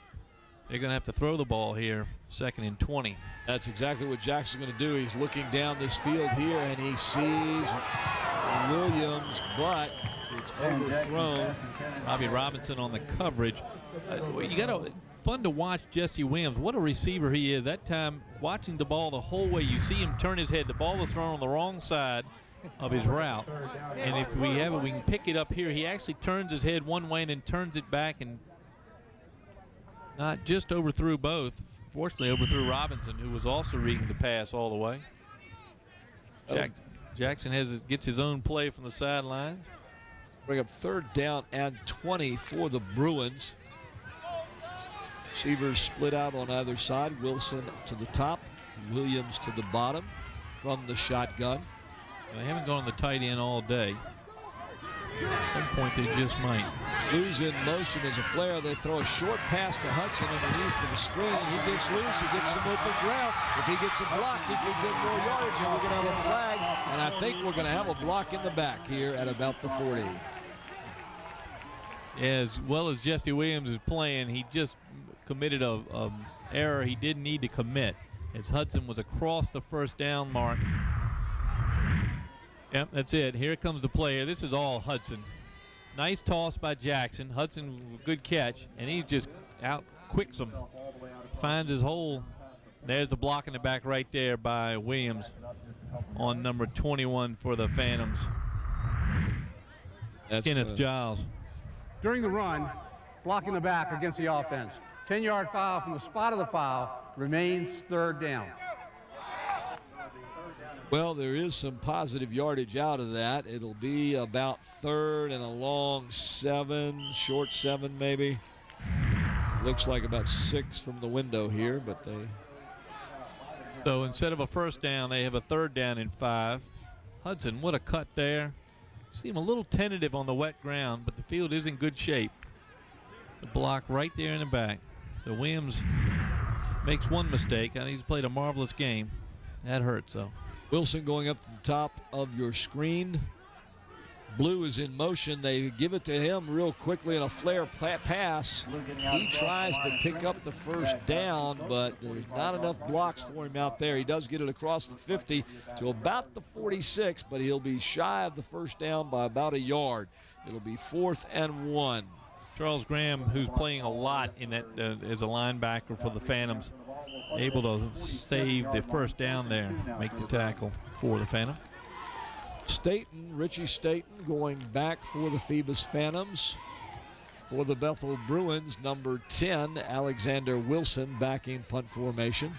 They're going to have to throw the ball here, 2nd and 20. That's exactly what Jackson's going to do. He's looking down this field here, and he sees Williams, but it's overthrown. Robbie Robinson on the coverage. Fun to watch Jesse Williams. What a receiver he is. That time, watching the ball the whole way, you see him turn his head. The ball was thrown on the wrong side of his route. And if we have it, we can pick it up here. He actually turns his head one way and then turns it back and not just overthrew both. Fortunately, overthrew Robinson, who was also reading the pass all the way. Jackson gets his own play from the sideline. Bring up 3rd down and 20 for the Bruins. Receivers split out on either side. Wilson to the top, Williams to the bottom from the shotgun. They haven't gone the tight end all day. At some point they just might. Blues in motion as a flare. They throw a short pass to Hudson underneath for the screen. He gets loose. He gets some open ground. If he gets a block, he could get more yardage, and we're going to have a flag. And I think we're going to have a block in the back here at about the 40. As well as Jesse Williams is playing, he just committed a error he didn't need to commit, as Hudson was across the 1st down mark. Yep, that's it. Here comes the player. This is all Hudson. Nice toss by Jackson. Hudson, good catch, and he just out quicks him. Finds his hole. There's the block in the back right there by Williams on number 21 for the Phantoms. That's Kenneth Giles. During the run, blocking the back against the offense. 10-yard foul from the spot of the foul. Remains 3rd down. Well, there is some positive yardage out of that. It'll be about 3rd and a long 7, short 7 maybe. Looks like about 6 from the window here, but they. So instead of a 1st down, they have a 3rd down and 5. Hudson, what a cut there. See him a little tentative on the wet ground, but the field is in good shape. The block right there in the back. So Williams makes one mistake. I think he's played a marvelous game. That hurts, though. Wilson going up to the top of your screen. Blue is in motion. They give it to him real quickly in a flare pass. He tries to pick up the 1st down, but there's not enough blocks for him out there. He does get it across the 50 to about the 46, but he'll be shy of the 1st down by about a yard. It'll be 4th and 1. Charles Graham, who's playing a lot in that as a linebacker for the Phantoms, able to save the 1st down there, make the tackle for the Phantom. Richie Staten going back for the Phoebus Phantoms. For the Bethel Bruins, number 10, Alexander Wilson back in punt formation.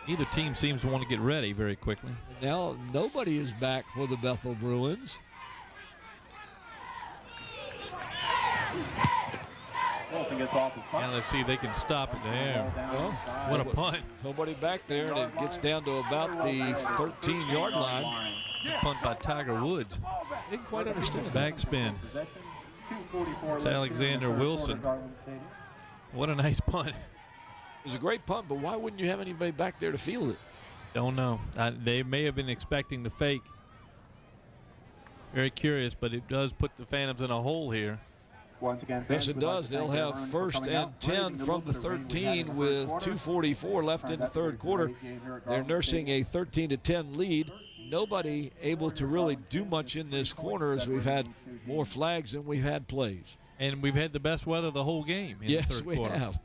Neither team seems to want to get ready very quickly. Now nobody is back for the Bethel Bruins. Now let's see if they can stop it there. Well, what a punt. Nobody back there, and it gets down to about the 13-yard line. Good punt by Tiger Woods. Didn't quite understand. Backspin. It's Alexander Wilson. What a nice punt. It was a great punt, but why wouldn't you have anybody back there to field it? Don't know. They may have been expecting the fake. Very curious, but it does put the Phantoms in a hole here. Once again, yes, it does. They'll have 1st and 10 from the 13 with 2:44 left in the 3rd quarter. They're nursing a 13-10 lead. Nobody able to really do much in this corner as we've had more flags than we've had plays. And we've had the best weather the whole game in the 3rd quarter. Yes, we have.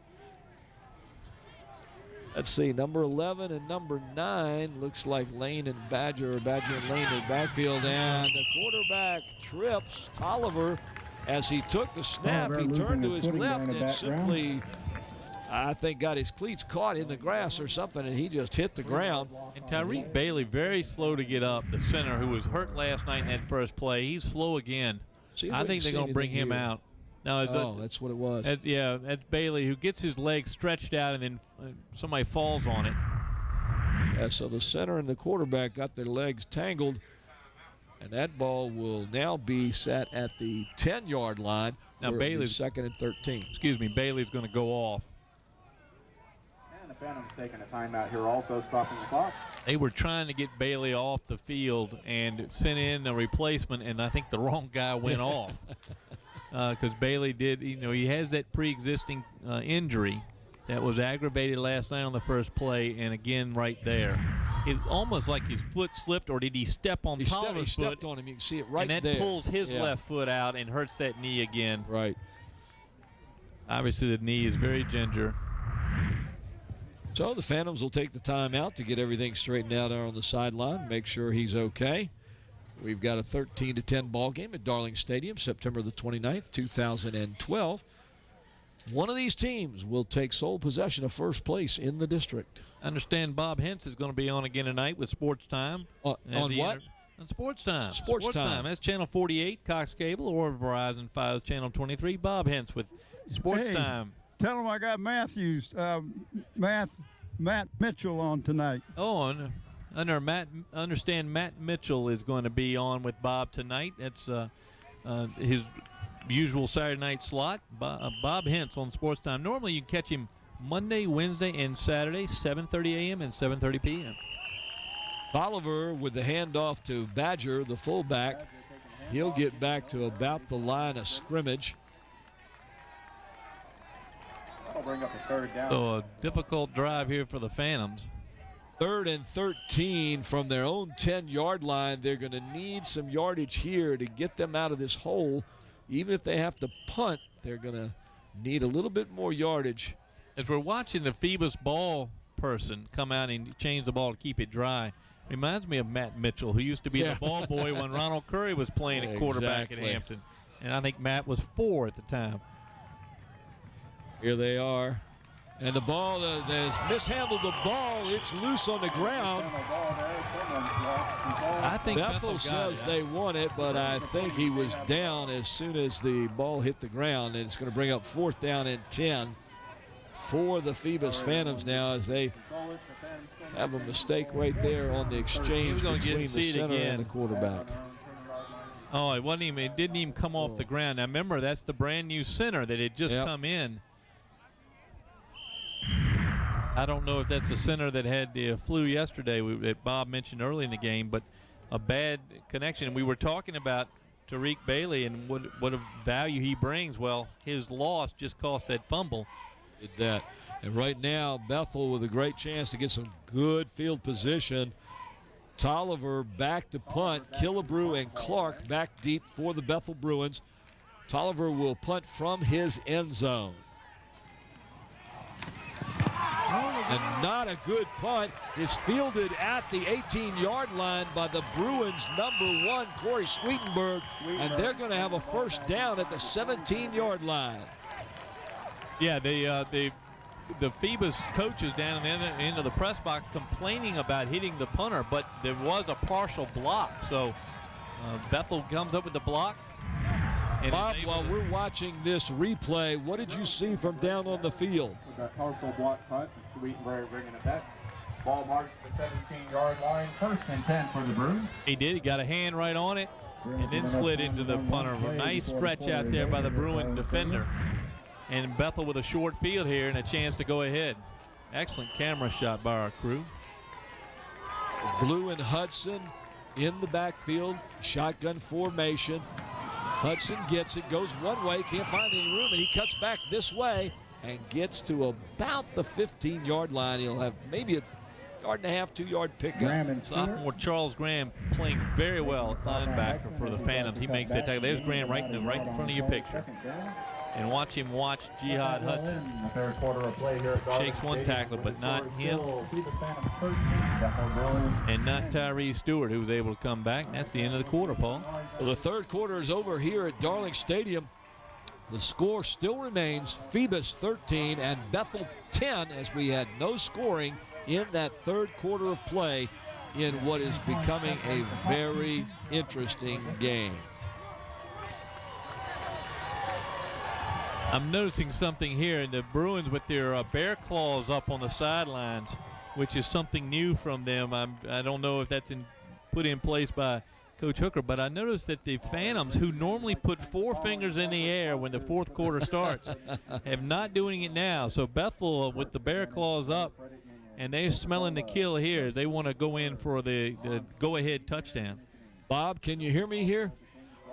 Let's see, number 11 and number 9 looks like Lane and Badger, or Badger and Lane in the backfield. And the quarterback trips Tolliver. As he took the snap, he turned to his left and simply I think, got his cleats caught in the grass or something, and he just hit the ground. And Tyreek Bailey, very slow to get up, the center who was hurt last night in that first play. He's slow again. I think they're going to bring him out. No, that's what it was. That's Bailey, who gets his legs stretched out, and then somebody falls on it. Yeah, so the center and the quarterback got their legs tangled, and that ball will now be set at the 10-yard line. Now Bailey's 2nd and 13. Excuse me, Bailey's going to go off. And the Phantoms taking a timeout here, also stopping the clock. They were trying to get Bailey off the field and sent in a replacement, and I think the wrong guy went off. Because Bailey did, he has that pre-existing injury that was aggravated last night on the first play, and again right there. It's almost like his foot slipped, or did he step on Tolliver's foot? He stepped on him. You can see it right there. And that pulls his left foot out and hurts that knee again. Right. Obviously, the knee is very ginger. So the Phantoms will take the timeout to get everything straightened out there on the sideline, make sure he's okay. We've got a 13-10 ball game at Darling Stadium, September the 29th, 2012. One of these teams will take sole possession of first place in the district. I understand Bob Hentz is going to be on again tonight with Sports Time. On what? On Sports Time. Sports Time. That's Channel 48, Cox Cable, or Verizon 5's Channel 23. Bob Hentz with Sports Time. Tell him I got Matt Mitchell on tonight. Oh, understand Matt Mitchell is going to be on with Bob tonight. That's his usual Saturday night slot. Bob Hentz on Sports Time. Normally you can catch him Monday, Wednesday, and Saturday, 7:30 a.m. and 7:30 p.m. Oliver with the handoff to Badger, the fullback. He'll get back to about the line of scrimmage. That'll bring up a 3rd down. So a difficult drive here for the Phantoms. 3rd and 13 from their own 10-yard line. They're going to need some yardage here to get them out of this hole. Even if they have to punt, they're going to need a little bit more yardage. As we're watching the Phoebus ball person come out and change the ball to keep it dry, reminds me of Matt Mitchell, who used to be the ball boy when Ronald Curry was playing at quarterback at Hampton. And I think Matt was 4 at the time. Here they are. And the ball has mishandled the ball. It's loose on the ground. I think Bethel says they won it, but I think he was down as soon as the ball hit the ground. And it's going to bring up 4th down and 10 for the Phoebus Phantoms now, as they have a mistake right there on the exchange between the center and the quarterback. Oh, it wasn't even. It didn't even come off the ground. Now remember, that's the brand new center that had just come in. I don't know if that's the center that had the flu yesterday that Bob mentioned early in the game, but a bad connection. We were talking about Tyreek Bailey and what a value he brings. Well, his loss just cost that fumble. Did that. And right now, Bethel with a great chance to get some good field position. Tolliver back to punt. Killebrew and Clark back deep for the Bethel Bruins. Tolliver will punt from his end zone. And not a good punt. It's fielded at the 18-yard line by the Bruins' number 1, Corey Sweetenberg. And they're going to have a 1st down at the 17-yard line. Yeah, the Phoebus coaches down into the press box complaining about hitting the punter, but there was a partial block. So Bethel comes up with the block. Bob, while we're watching this replay, what did you see from down on the field? With that partial block punt, Sweetenberg bringing it back. Ball marked at the 17-yard line. 1st and 10 for the Bruins. He did. He got a hand right on it and then slid into the punter. A nice stretch out there by the Bruin defender. And Bethel with a short field here and a chance to go ahead. Excellent camera shot by our crew. Blue and Hudson in the backfield. Shotgun formation. Hudson gets it, goes one way, can't find any room, and he cuts back this way and gets to about the 15-yard line. He'll have maybe a 1.5 yard, 2-yard pickup. Sophomore Charles Graham playing very well at linebacker for the Phantoms. He makes that tackle. There's Graham right in front of your picture. And watch him watch Jihad Hudson. Shakes one tackler, but not him. And not Tyree Stewart, who was able to come back. And that's the end of the quarter, Paul. Well, the 3rd quarter is over here at Darling Stadium. The score still remains Phoebus 13 and Bethel 10, as we had no scoring in that third quarter of play in what is becoming a very interesting game. I'm noticing something here, and the Bruins with their bear claws up on the sidelines, which is something new from them. I don't know if that's put in place by Coach Hooker, but I noticed that the Phantoms, who normally put 4 fingers in the air when the fourth quarter starts, have not doing it now. So Bethel with the bear claws up, and they're smelling the kill here as they want to go in for the go-ahead touchdown. Bob, can you hear me here?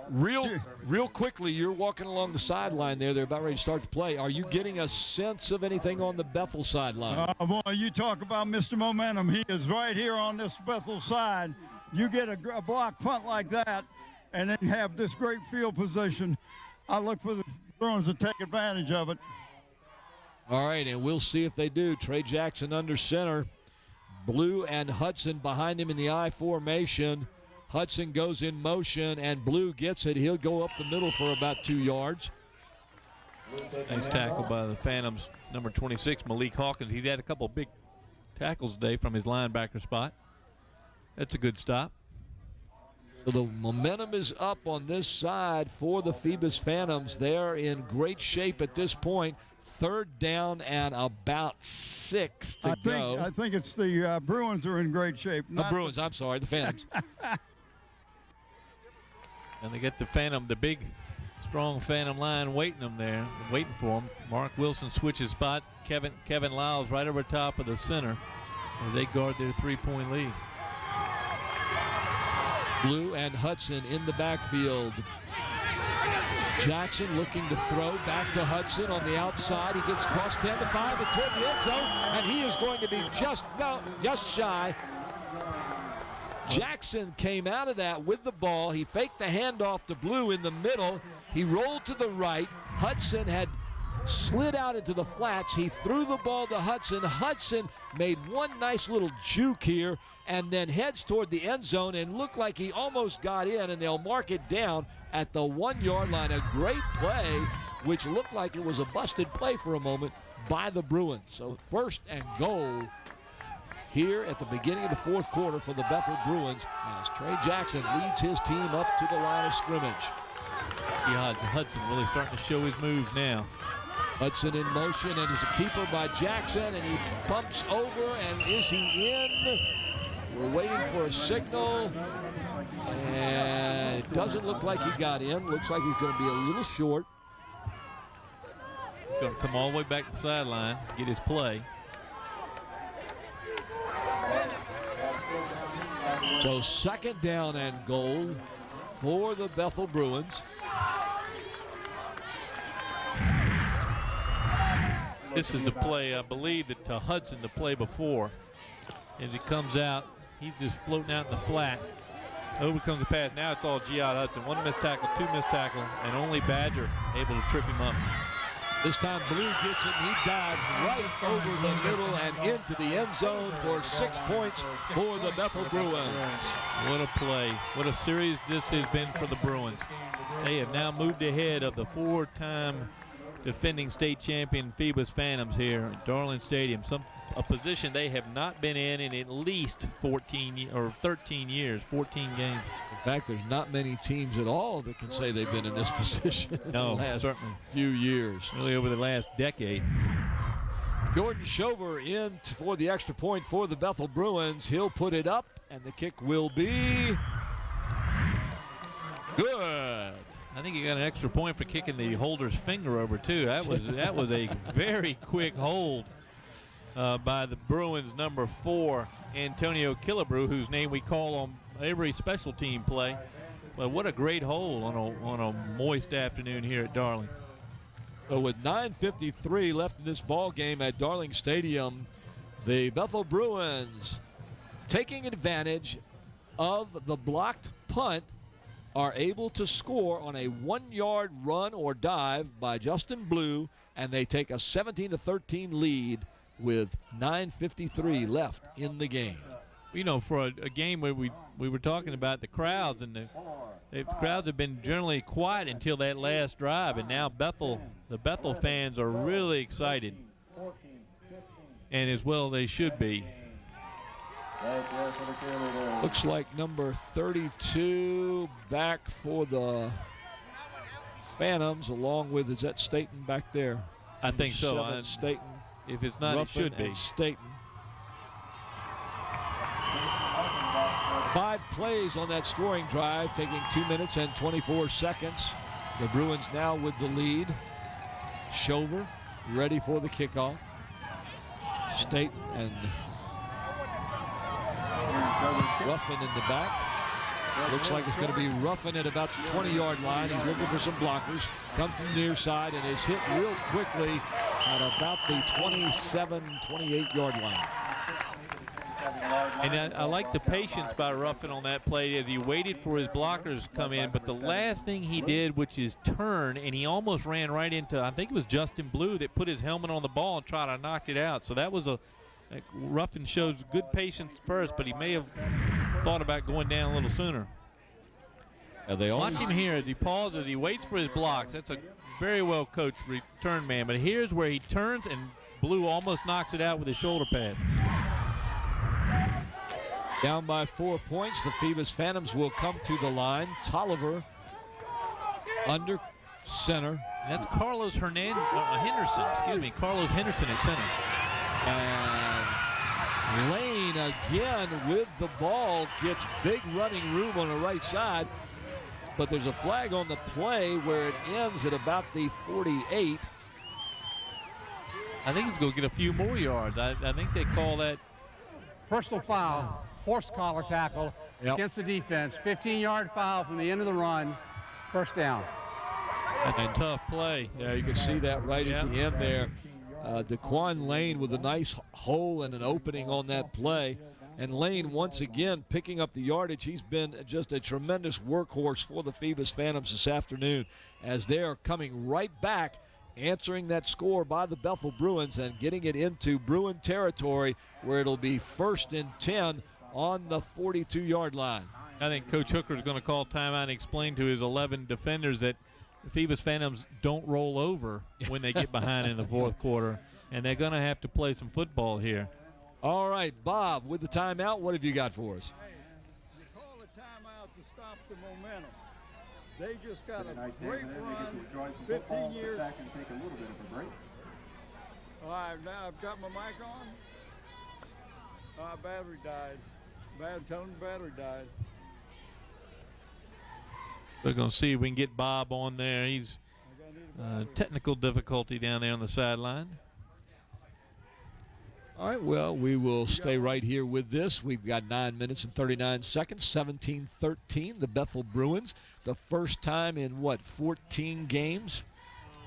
Real quickly, you're walking along the sideline there. They're about ready to start the play. Are you getting a sense of anything on the Bethel sideline? Boy, you talk about Mr. Momentum. He is right here on this Bethel side. You get a block punt like that and then have this great field position. I look for the Bruins to take advantage of it. All right, and we'll see if they do. Trey Jackson under center. Blue and Hudson behind him in the I formation. Hudson goes in motion, and Blue gets it. He'll go up the middle for about 2 yards. Nice tackle by the Phantoms, number 26, Malik Hawkins. He's had a couple big tackles today from his linebacker spot. That's a good stop. So the momentum is up on this side for the Phoebus Phantoms. They're in great shape at this point. 3rd down and about 6 to go. I think it's the Bruins are in great shape. The Bruins, I'm sorry, the Phantoms. And they get the big, strong Phantom line waiting for them. Mark Wilson switches spots. Kevin Lyles right over top of the center as they guard their 3-point lead. Blue and Hudson in the backfield. Jackson looking to throw back to Hudson on the outside. He gets across 10 to 5 and toward the end zone, and he is going to be just shy. Jackson came out of that with the ball. He faked the handoff to Blue in the middle. He rolled to the right. Hudson had slid out into the flats. He threw the ball to Hudson. Hudson made one nice little juke here and then heads toward the end zone and looked like he almost got in, and they'll mark it down at the 1-yard line. A great play, which looked like it was a busted play for a moment by the Bruins. So 1st and goal here at the beginning of the fourth quarter for the Bethel Bruins as Trey Jackson leads his team up to the line of scrimmage. Yeah, Hudson really starting to show his moves now. Hudson in motion, and is a keeper by Jackson, and he bumps over, and is he in? We're waiting for a signal, and it doesn't look like he got in. Looks like he's going to be a little short. He's going to come all the way back to the sideline, get his play. So 2nd down and goal for the Bethel Bruins. This is the play, I believe, that to Hudson, the play before. As he comes out, he's just floating out in the flat. Over comes the pass. Now it's all Giad Hudson. 1 missed tackle, 2 missed tackle, and only Badger able to trip him up. This time Blue gets it, and he dives right over the middle and into the end zone for 6 points for the Bethel Bruins. What a play. What a series this has been for the Bruins. They have now moved ahead of the 4-time defending state champion Phoebus Phantoms here at Darling Stadium. A position they have not been in at least 14 or 13 years, 14 games. In fact, there's not many teams at all that can say they've been in this position in the last certainly. Few years. Really over the last decade. Jordan Shover in for the extra point for the Bethel Bruins. He'll put it up, and the kick will be good. I think he got an extra point for kicking the holder's finger over too. That was a very quick hold by the Bruins number 4, Antonio Killebrew, whose name we call on every special team play. But what a great hold on a moist afternoon here at Darling. So with 9:53 left in this ball game at Darling Stadium, the Bethel Bruins, taking advantage of the blocked punt, are able to score on a 1-yard run or dive by Justin Blue, and they take a 17-13 lead with 9:53 left in the game. You know, for a game where we were talking about the crowds and The crowds have been generally quiet until that last drive, and now the Bethel fans are really excited, and as well they should be. Looks like number 32 back for the Phantoms, along with, is that Staten back there? I think so. Staten. If it's not, Ruffin, it should be. Staten. 5 plays on that scoring drive, taking 2 minutes and 24 seconds. The Bruins now with the lead. Shover ready for the kickoff. Staten and Ruffin in the back. Looks like it's going to be Ruffin at about the 20-yard line. He's looking for some blockers. Comes from the near side and is hit real quickly at about the 27, 28-yard line. And I like the patience by Ruffin on that play as he waited for his blockers to come in. But the last thing he did, which is turn, and he almost ran right into, I think it was Justin Blue that put his helmet on the ball and tried to knock it out. So that was Ruffin shows good patience first, but he may have thought about going down a little sooner. Watch him here as he pauses. He waits for his blocks. That's a very well coached return man. But here's where he turns, and Blue almost knocks it out with his shoulder pad. Down by 4 points, the Phoebus Phantoms will come to the line. Tolliver under center. And that's Carlos Henderson. Excuse me, Carlos Henderson at center. And Lane again with the ball gets big running room on the right side. But there's a flag on the play where it ends at about the 48. I think he's going to get a few more yards. I think they call that personal foul, horse collar tackle against the defense. 15-yard foul from the end of the run, first down. That's a tough play. Yeah, you can see that right at the end there. DeQuan Lane with a nice hole and an opening on that play. And Lane once again picking up the yardage. He's been just a tremendous workhorse for the Phoebus Phantoms this afternoon as they are coming right back, answering that score by the Bethel Bruins and getting it into Bruin territory where it'll be 1st and 10 on the 42-yard line. I think Coach Hooker is going to call timeout and explain to his 11 defenders that the Phoebus Phantoms don't roll over when they get behind in the fourth quarter, and they're going to have to play some football here. All right, Bob, with the timeout, what have you got for us? You call a timeout to stop the momentum. They just got a great run, 15 years. Back and take a little bit of a break. All right, now I've got my mic on. Battery died. Tell him the battery died. We're going to see if we can get Bob on there. He's technical difficulty down there on the sideline. All right, well, we will stay right here with this. We've got 9 minutes and 39 seconds, 17-13, the Bethel Bruins. The first time in, 14 games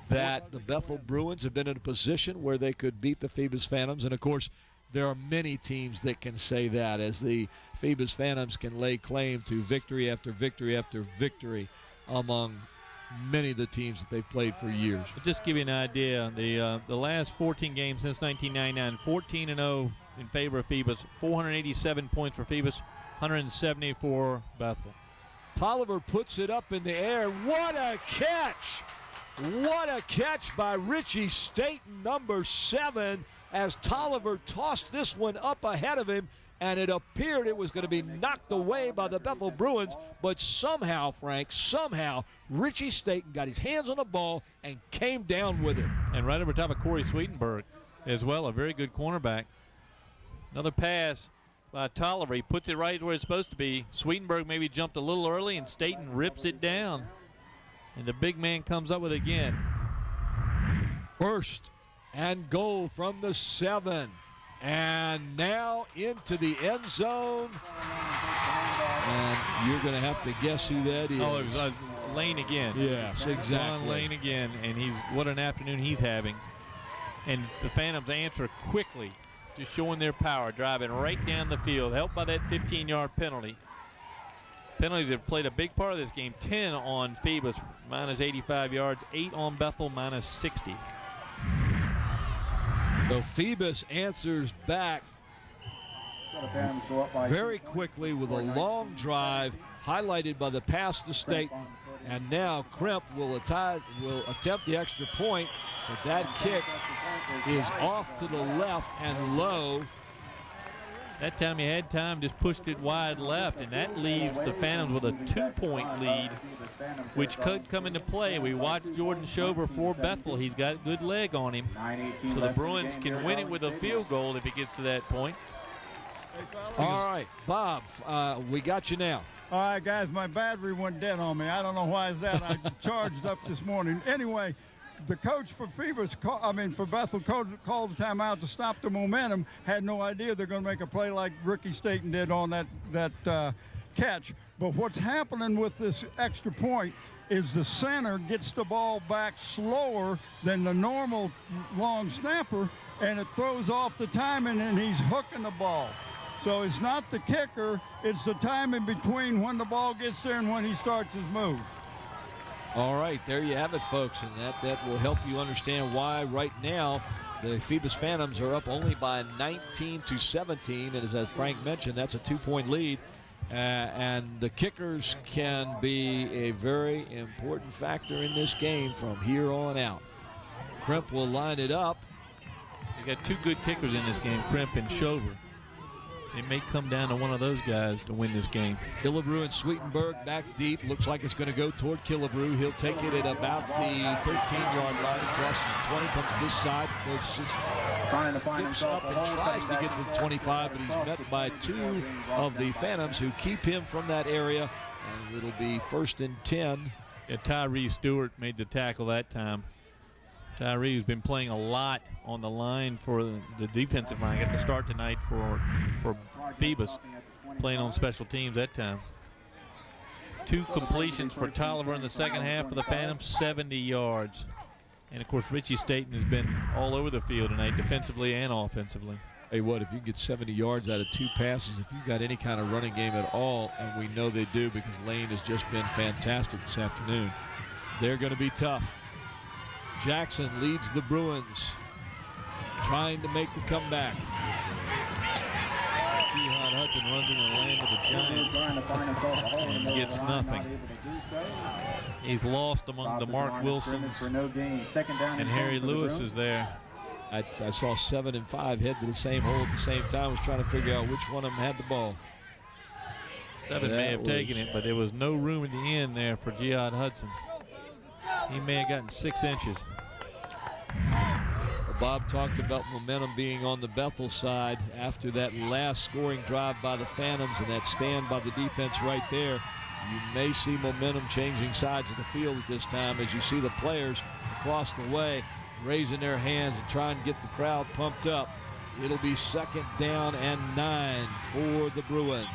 that the Bethel Bruins have been in a position where they could beat the Phoebus Phantoms. And, of course, there are many teams that can say that, as the Phoebus Phantoms can lay claim to victory after victory after victory among many of the teams that they've played for years. But just to give you an idea, the last 14 games since 1999, 14-0 in favor of Phoebus, 487 points for Phoebus, 170 for Bethel. Tolliver puts it up in the air. What a catch! What a catch by Richie Staten, number 7, as Tolliver tossed this one up ahead of him, and it appeared it was going to be knocked away by the Bethel Bruins, but somehow, Frank, Richie Staten got his hands on the ball and came down with it. And right over top of Corey Sweetenberg as well, a very good cornerback. Another pass by Tolliver. He puts it right where it's supposed to be. Sweetenberg maybe jumped a little early, and Staten rips it down. And the big man comes up with it again. First and goal from the 7. And now into the end zone. And you're going to have to guess who that is. Oh, it was Lane again. Yes, exactly. John Lane again. And what an afternoon he's having. And the Phantoms answer quickly, just showing their power, driving right down the field, helped by that 15-yard penalty. Penalties have played a big part of this game. 10 on Phoebus, minus 85 yards. 8 on Bethel, minus 60. So Phoebus answers back very quickly with a long drive, highlighted by the pass to Staten. And now Krimp will attempt the extra point, but that kick is off to the left and low. That time he had time, just pushed it wide left, and that leaves the Phantoms with a 2-point lead, which could come into play. We watched Jordan Shover for Bethel. He's got a good leg on him. So the Bruins can win it with a field goal if it gets to that point. All right, Bob, we got you now. All right, guys, my battery went dead on me. I don't know why is that. I charged up this morning. Anyway, the coach for for Bethel called the timeout to stop the momentum. Had no idea they're going to make a play like Ricky Staten did on that catch. But what's happening with this extra point is the center gets the ball back slower than the normal long snapper, and it throws off the timing, and he's hooking the ball. So it's not the kicker, it's the time in between when the ball gets there and when he starts his move. All right, there you have it, folks, and that will help you understand why right now the Phoebus Phantoms are up only by 19-17, and as Frank mentioned, that's a 2-point lead, and the kickers can be a very important factor in this game from here on out. Krimp will line it up. They got two good kickers in this game, Krimp and Shover. It may come down to one of those guys to win this game. Killebrew and Sweetenberg back deep. Looks like it's going to go toward Killebrew. He'll take it at about the 13-yard line. Crosses the 20, comes to this side. Skips up and tries to get to the 25, but he's met by two of the Phantoms who keep him from that area. And it'll be 1st and 10. Yeah, Tyree Stewart made the tackle that time. Tyree's been playing a lot on the line for the defensive line. Got the start tonight for Phoebus, playing on special teams that time. 2 completions for Tolliver in the second half for the Phantoms, 70 yards. And, of course, Richie Staten has been all over the field tonight, defensively and offensively. Hey, what, if you get 70 yards out of 2 passes, if you've got any kind of running game at all, and we know they do because Lane has just been fantastic this afternoon, they're going to be tough. Jackson leads the Bruins, trying to make the comeback. Jihad Hudson runs in the land of the Giants and gets nothing. He's lost among the Mark Wilsons, and Harry Lewis is there. I saw 7 and 5 head to the same hole at the same time. I was trying to figure out which one of them had the ball. 7 may have taken it, but there was no room at the end there for Jihad Hudson. He may have gotten 6 inches. Bob talked about momentum being on the Bethel side after that last scoring drive by the Phantoms and that stand by the defense right there. You may see momentum changing sides of the field at this time as you see the players across the way raising their hands and trying to get the crowd pumped up. It'll be 2nd down and 9 for the Bruins.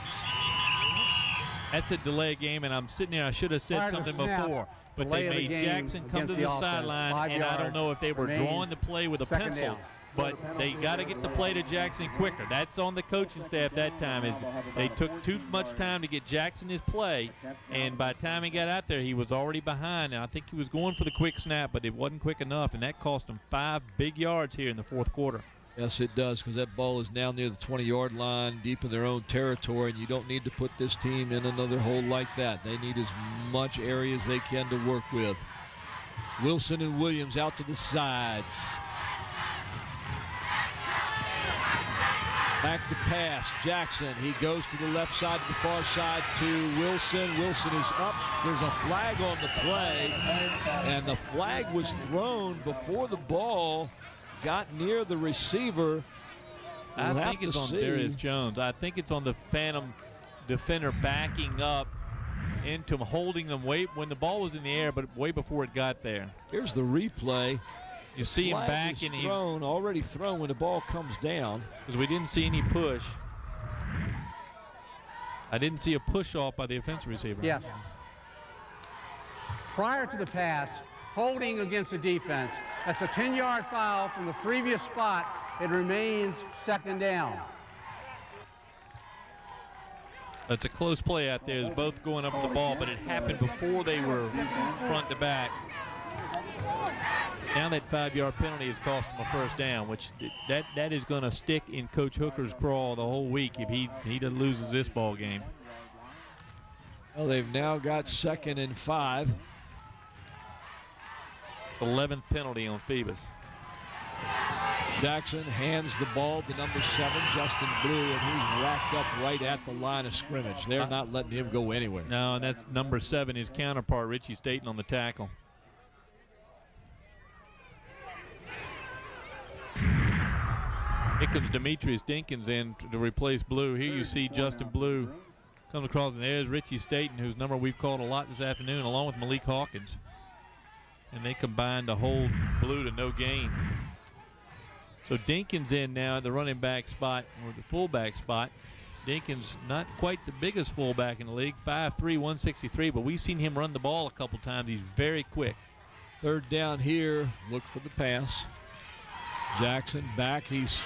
That's a delay game, and I'm sitting there. I should have said something before, but they made Jackson come to the sideline, and I don't know if they were drawing the play with a pencil, but they got to get the play to Jackson quicker. That's on the coaching staff that time. Is they took too much time to get Jackson his play, and by the time he got out there, he was already behind, and I think he was going for the quick snap, but it wasn't quick enough, and that cost them 5 big yards here in the 4th quarter. Yes, it does, because that ball is now near the 20-yard line, deep in their own territory, and you don't need to put this team in another hole like that. They need as much area as they can to work with. Wilson and Williams out to the sides. Back to pass. Jackson, he goes to the left side, to the far side to Wilson. Wilson is up. There's a flag on the play, and the flag was thrown before the ball got near the receiver. I think it's on Darius Jones. I think it's on the Phantom defender backing up into him, holding them way when the ball was in the air, but way before it got there. Here's the replay. You see him back, and he's already thrown when the ball comes down. Because we didn't see any push. I didn't see a push off by the offensive receiver. Yes. Prior to the pass, holding against the defense. That's a 10-yard foul from the previous spot. It remains 2nd down. That's a close play out there. It's both going up the ball, but it happened before they were front to back. Now that 5-yard penalty has cost him a first down, which that is going to stick in Coach Hooker's craw the whole week if he loses this ball game. Well, they've now got 2nd and 5. 11th penalty on Phoebus. Jackson hands the ball to number 7, Justin Blue, and he's racked up right at the line of scrimmage. They're not letting him go anywhere. No, and that's number 7, his counterpart, Richie Staten, on the tackle. Here comes Demetrius Dinkins in to replace Blue. Here you see Justin Blue come across, and there's Richie Staten, whose number we've called a lot this afternoon, along with Malik Hawkins. And they combined to hold Blue to no gain. So Dinkins in now at the running back spot, or the fullback spot. Dinkins not quite the biggest fullback in the league, 5'3", 163, but we've seen him run the ball a couple times. He's very quick. 3rd down here, look for the pass. Jackson back, he's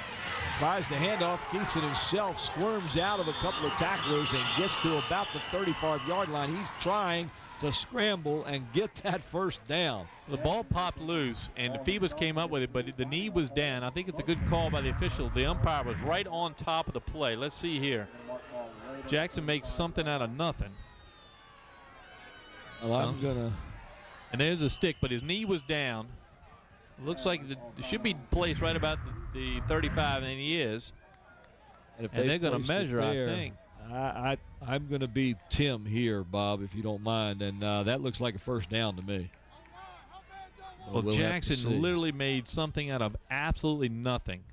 tries to hand off, keeps it himself, squirms out of a couple of tacklers and gets to about the 35-yard line. He's trying to scramble and get that first down. The ball popped loose, and Phoebus came up with it, but the knee was down. I think it's a good call by the official. The umpire was right on top of the play. Let's see here. Jackson makes something out of nothing. Well, I'm gonna. And there's a stick, but his knee was down. Looks like it should be placed right about the 35, and he is. And they're going to measure, I think. I'm going to be Tim here, Bob, if you don't mind, and that looks like a first down to me. Well, Jackson literally made something out of absolutely nothing,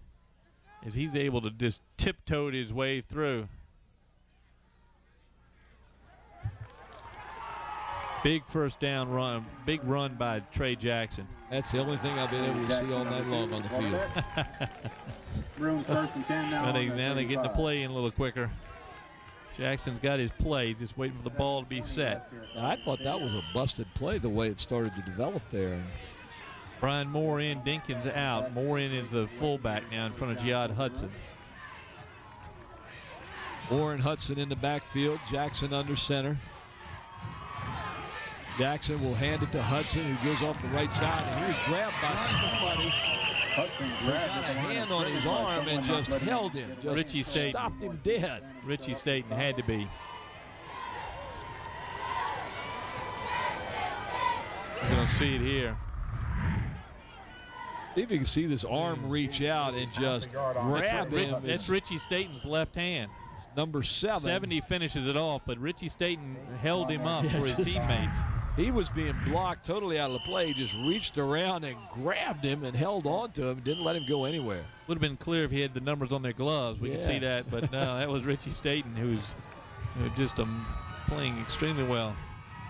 as he's able to just tiptoe his way through. Big first down run, big run by Trey Jackson. That's the only thing I've been able to see all night long on the field. Bruins 1st and 10 now. Now they're getting the play in a little quicker. Jackson's got his play, just waiting for the ball to be set. I thought that was a busted play the way it started to develop there. Brian Moore in, Dinkins out. Moore in is the fullback now in front of Jihad Hudson. Warren Hudson in the backfield, Jackson under center. Jackson will hand it to Hudson, who goes off the right side, and he was grabbed by somebody who got a hand on his arm and just held him. Just Richie Staten stopped him dead. Richie Staten had to be. You're going to see it here. See if you can see this arm reach out and just grab him. That's Richie Staten's left hand. Number 7. 70 finishes it off, but Richie Staten held him up for his teammates. He was being blocked totally out of the play. He just reached around and grabbed him and held on to him, didn't let him go anywhere. Would have been clear if he had the numbers on their gloves. We could see that, but no, that was Richie Staten, who's just playing extremely well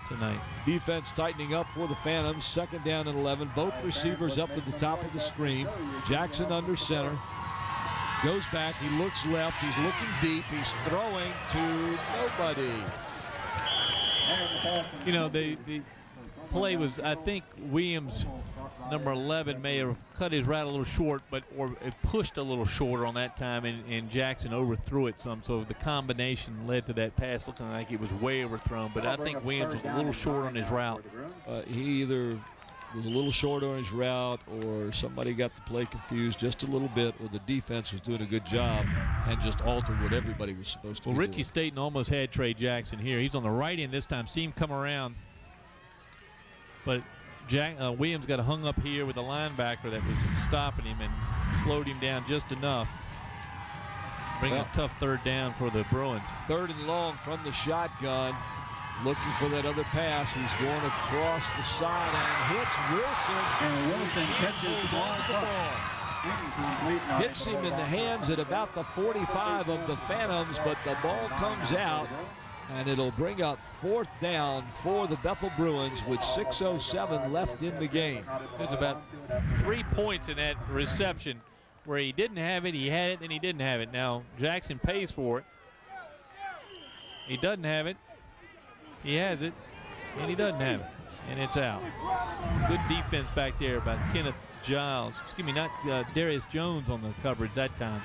tonight. Defense tightening up for the Phantoms. 2nd down and 11. Both receivers up to the top of the screen. Jackson under center. Goes back. He looks left. He's looking deep. He's throwing to nobody. You know, the play was, I think Williams, number 11, may have cut his route a little short, or it pushed a little shorter on that time, and Jackson overthrew it some. So the combination led to that pass looking like it was way overthrown. But I think Williams was a little short on his route. He either was a little short on his route, or somebody got the play confused just a little bit, or the defense was doing a good job and just altered what everybody was supposed to do. Well, Richie Staten almost had Trey Jackson here. He's on the right end this time. See him come around. But Williams got hung up here with a linebacker that was stopping him and slowed him down just enough. Bringing a tough 3rd down for the Bruins. 3rd and long from the shotgun. Looking for that other pass. He's going across the side and hits Wilson. And Wilson catches the ball. Hits him in the hands at about the 45 of the Phantoms, but the ball comes out, and it'll bring up 4th down for the Bethel Bruins with 6:07 left in the game. There's about 3 points in that reception where he didn't have it, he had it, and he didn't have it. Now, Jackson pays for it. He doesn't have it. He has it, and he doesn't have it, and it's out. Good defense back there by Kenneth Giles. Excuse me, not Darius Jones on the coverage that time.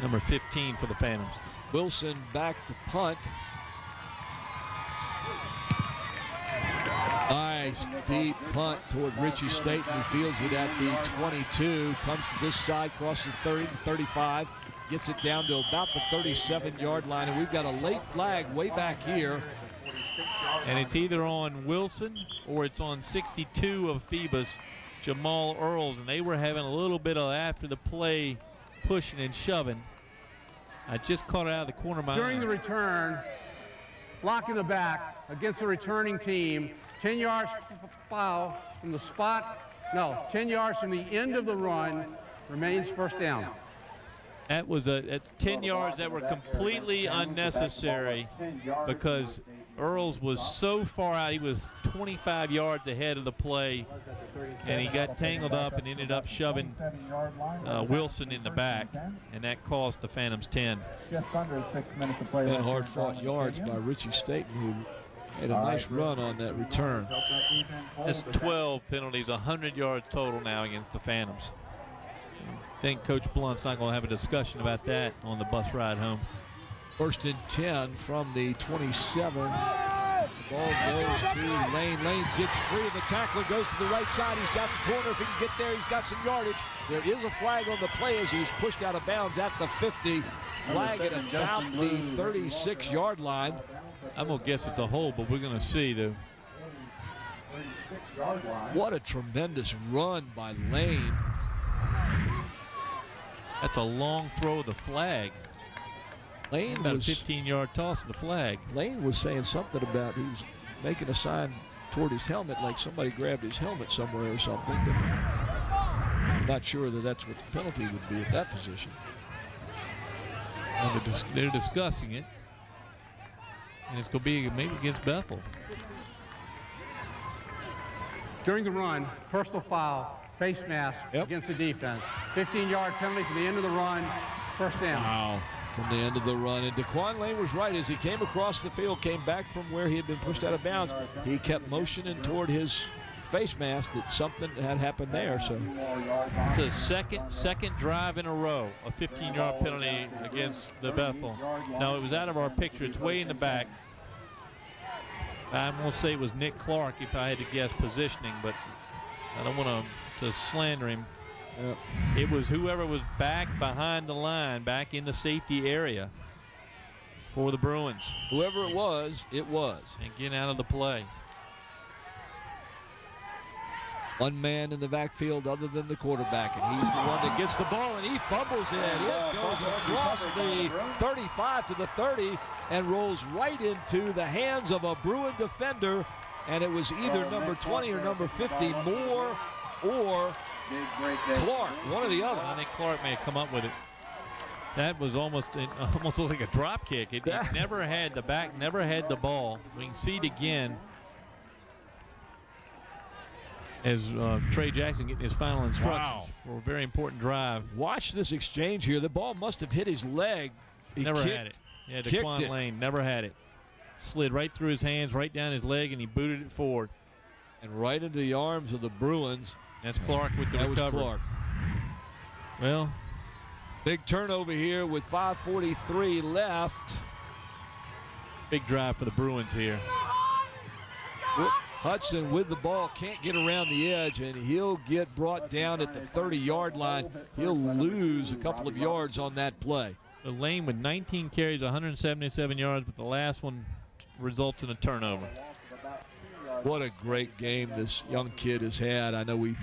Number 15 for the Phantoms. Wilson back to punt. Nice deep punt toward Richie Staten, who fields it at the 22. Comes to this side, crosses the 30 to 35. Gets it down to about the 37-yard line. And we've got a late flag way back here. And it's either on Wilson or it's on 62 of Phoebus, Jamal Earls. And they were having a little bit of after the play pushing and shoving. I just caught it out of the corner of my eye. During the return, block in the back against the returning team, 10 yards foul from the spot. No, 10 yards from the end of the run, remains first down. That's 10 yards that were completely unnecessary because Earls was so far out. He was 25 yards ahead of the play, and he got tangled up and ended up shoving Wilson in the back, and that cost the Phantoms 10. Just under 6 minutes of play. And hard-fought yards by Richie Staten, who made a nice run on that return. That's 12 penalties, 100 yards total now against the Phantoms. I think Coach Blunt's not going to have a discussion about that on the bus ride home. First and 10 from the 27. The ball goes to Lane. Lane gets free, and the tackler goes to the right side. He's got the corner. If he can get there, he's got some yardage. There is a flag on the play as he's pushed out of bounds at the 50. Flag at about the 36-yard line. I'm going to guess it's a hold, but we're going to see, though. What a tremendous run by Lane. That's a long throw of the flag. Lane about was a 15-yard toss of the flag. Lane was saying something about he was making a sign toward his helmet, like somebody grabbed his helmet somewhere or something. But I'm not sure that that's what the penalty would be at that position. And they're discussing it, and it's going to be maybe against Bethel. During the run, personal foul, face mask against the defense. 15-yard penalty to the end of the run, first down. Wow. From the end of the run. And Daquan Lane was right. As he came across the field, came back from where he had been pushed out of bounds, he kept motioning toward his face mask that something had happened there. So it's a second drive in a row, a 15-yard penalty against the Bethel. Now, it was out of our picture. It's way in the back. I'm going to say it was Nick Clark if I had to guess positioning, but I don't want to slander him. Yep. It was whoever was back behind the line, back in the safety area for the Bruins. Whoever it was, And get out of the play. One man in the backfield other than the quarterback, and he's the one that gets the ball, and he fumbles it. It goes across the 35 to the 30 and rolls right into the hands of a Bruin defender, and it was either number 20 or number 50, Moore or Clark, one or the other. I think Clark may have come up with it. That was almost looked like a drop kick. It never had the back, never had the ball. We can see it again as Trey Jackson getting his final instructions for a very important drive. Watch this exchange here. The ball must have hit his leg. He never had it. Yeah, Daquan Lane never had it. Slid right through his hands, right down his leg, and he booted it forward. And right into the arms of the Bruins. That's Clark with the recovery. That was Clark. Well, big turnover here with 5:43 left. Big drive for the Bruins here. Hudson with the ball, can't get around the edge, and he'll get brought down at the 30-yard line. He'll lose a couple of yards on that play. So Lane with 19 carries, 177 yards, but the last one results in a turnover. What a great game this young kid has had. I know he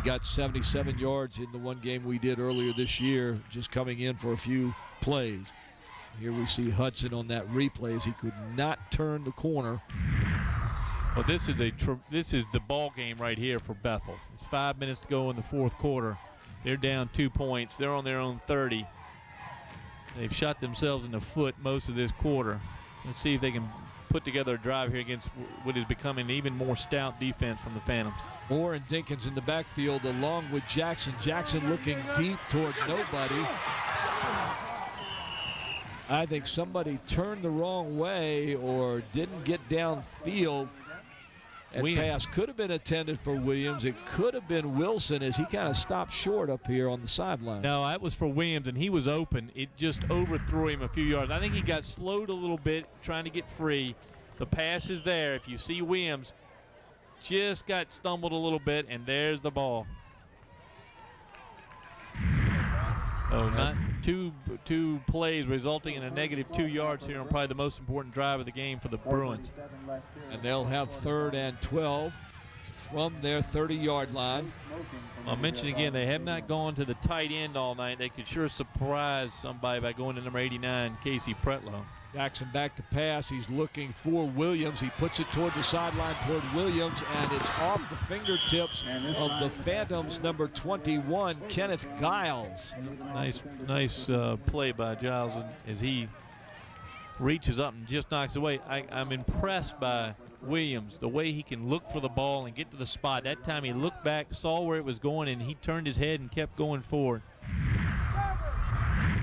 got 77 yards in the one game we did earlier this year, just coming in for a few plays. Here we see Hudson on that replay as he could not turn the corner. Well, this is the ball game right here for Bethel. It's 5 minutes to go in the fourth quarter. They're down 2 points. They're on their own 30. They've shot themselves in the foot most of this quarter. Let's see if they can put together a drive here against what is becoming an even more stout defense from the Phantoms. Moore and Dinkins in the backfield along with Jackson. Jackson looking deep toward nobody. I think somebody turned the wrong way or didn't get downfield. That pass could have been intended for Williams. It could have been Wilson as he kind of stopped short up here on the sideline. No, that was for Williams, and he was open. It just overthrew him a few yards. I think he got slowed a little bit trying to get free. The pass is there. If you see Williams, just got stumbled a little bit, and there's the ball. Oh, not two plays resulting in a negative 2 yards here on probably the most important drive of the game for the Bruins. And they'll have 3rd and 12 from their 30-yard line. I'll mention again, they have not gone to the tight end all night. They could sure surprise somebody by going to number 89, Casey Pretlow. Jackson back to pass. He's looking for Williams. He puts it toward the sideline toward Williams, and it's off the fingertips of the Phantoms, number 21, Kenneth Giles. Nice play by Giles as he reaches up and just knocks it away. I'm impressed by Williams, the way he can look for the ball and get to the spot. That time he looked back, saw where it was going, and he turned his head and kept going forward.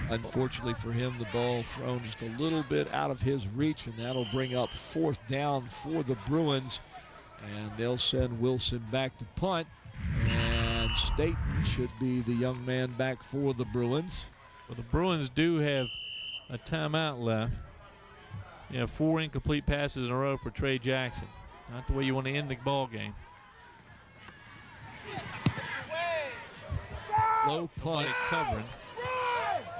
Unfortunately for him, the ball thrown just a little bit out of his reach, and that'll bring up 4th down for the Bruins. And they'll send Wilson back to punt. And Staten should be the young man back for the Bruins. Well, the Bruins do have a timeout left. You have 4 incomplete passes in a row for Trey Jackson. Not the way you want to end the ball game. Low punt covering.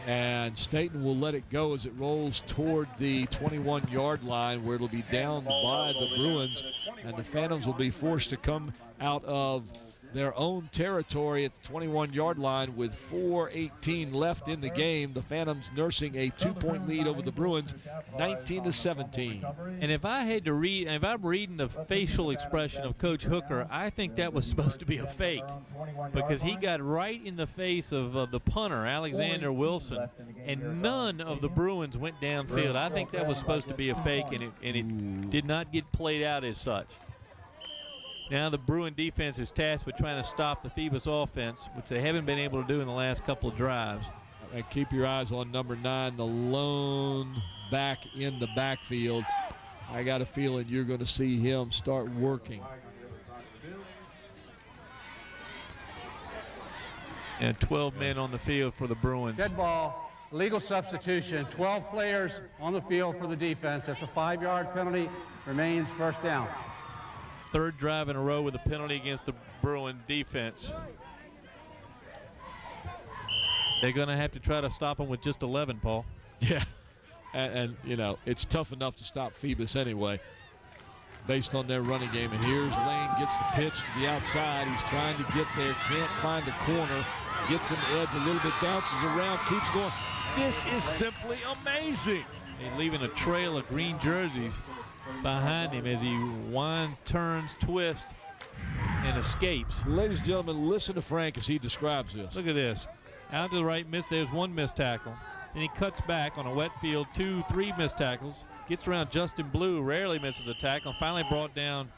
And Staten will let it go as it rolls toward the 21-yard line, where it'll be down by the Bruins, and the Phantoms will be forced to come out of their own territory at the 21-yard line with 4:18 left in the game. The Phantoms nursing a 2-point lead over the Bruins, 19-17. And if I had to read, if I'm reading the facial expression of Coach Hooker, I think that was supposed to be a fake, because he got right in the face of the punter, Alexander Wilson, and none of the Bruins went downfield. I think that was supposed to be a fake, and it did not get played out as such. Now the Bruin defense is tasked with trying to stop the Phoebus offense, which they haven't been able to do in the last couple of drives. And keep your eyes on number 9, the lone back in the backfield. I got a feeling you're going to see him start working. And 12 men on the field for the Bruins. Dead ball, legal substitution, 12 players on the field for the defense. That's a 5-yard penalty, remains 1st down. 3rd drive in a row with a penalty against the Bruin defense. They're going to have to try to stop them with just 11, Paul. Yeah, and you know, it's tough enough to stop Phoebus anyway, based on their running game. And here's Lane, gets the pitch to the outside. He's trying to get there, can't find a corner, gets an edge a little bit, bounces around, keeps going. This is simply amazing. They're leaving a trail of green jerseys behind him as he winds, turns, twists, and escapes. Ladies and gentlemen, listen to Frank as he describes this. Look at this. Out to the right, there's 1 missed tackle. Then he cuts back on a wet field, 2, 3 missed tackles. Gets around Justin Blue, rarely misses a tackle. Finally brought down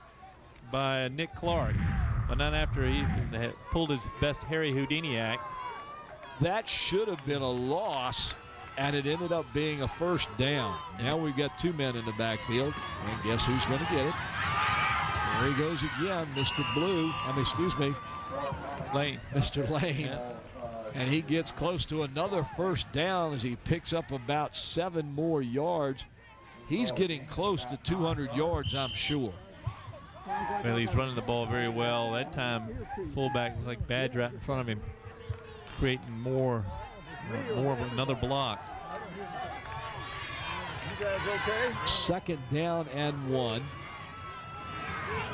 by Nick Clark, but not after he had pulled his best Harry Houdini act. That should have been a loss, and it ended up being a 1st down. Now we've got 2 men in the backfield, and guess who's going to get it? There he goes again, Mr. Blue. Lane. Mr. Lane. Yeah. And he gets close to another 1st down as he picks up about 7 more yards. He's getting close to 200 yards, I'm sure. Well, he's running the ball very well. That time, fullback like Badrat in front of him, creating more of another block. You guys okay? 2nd down and 1.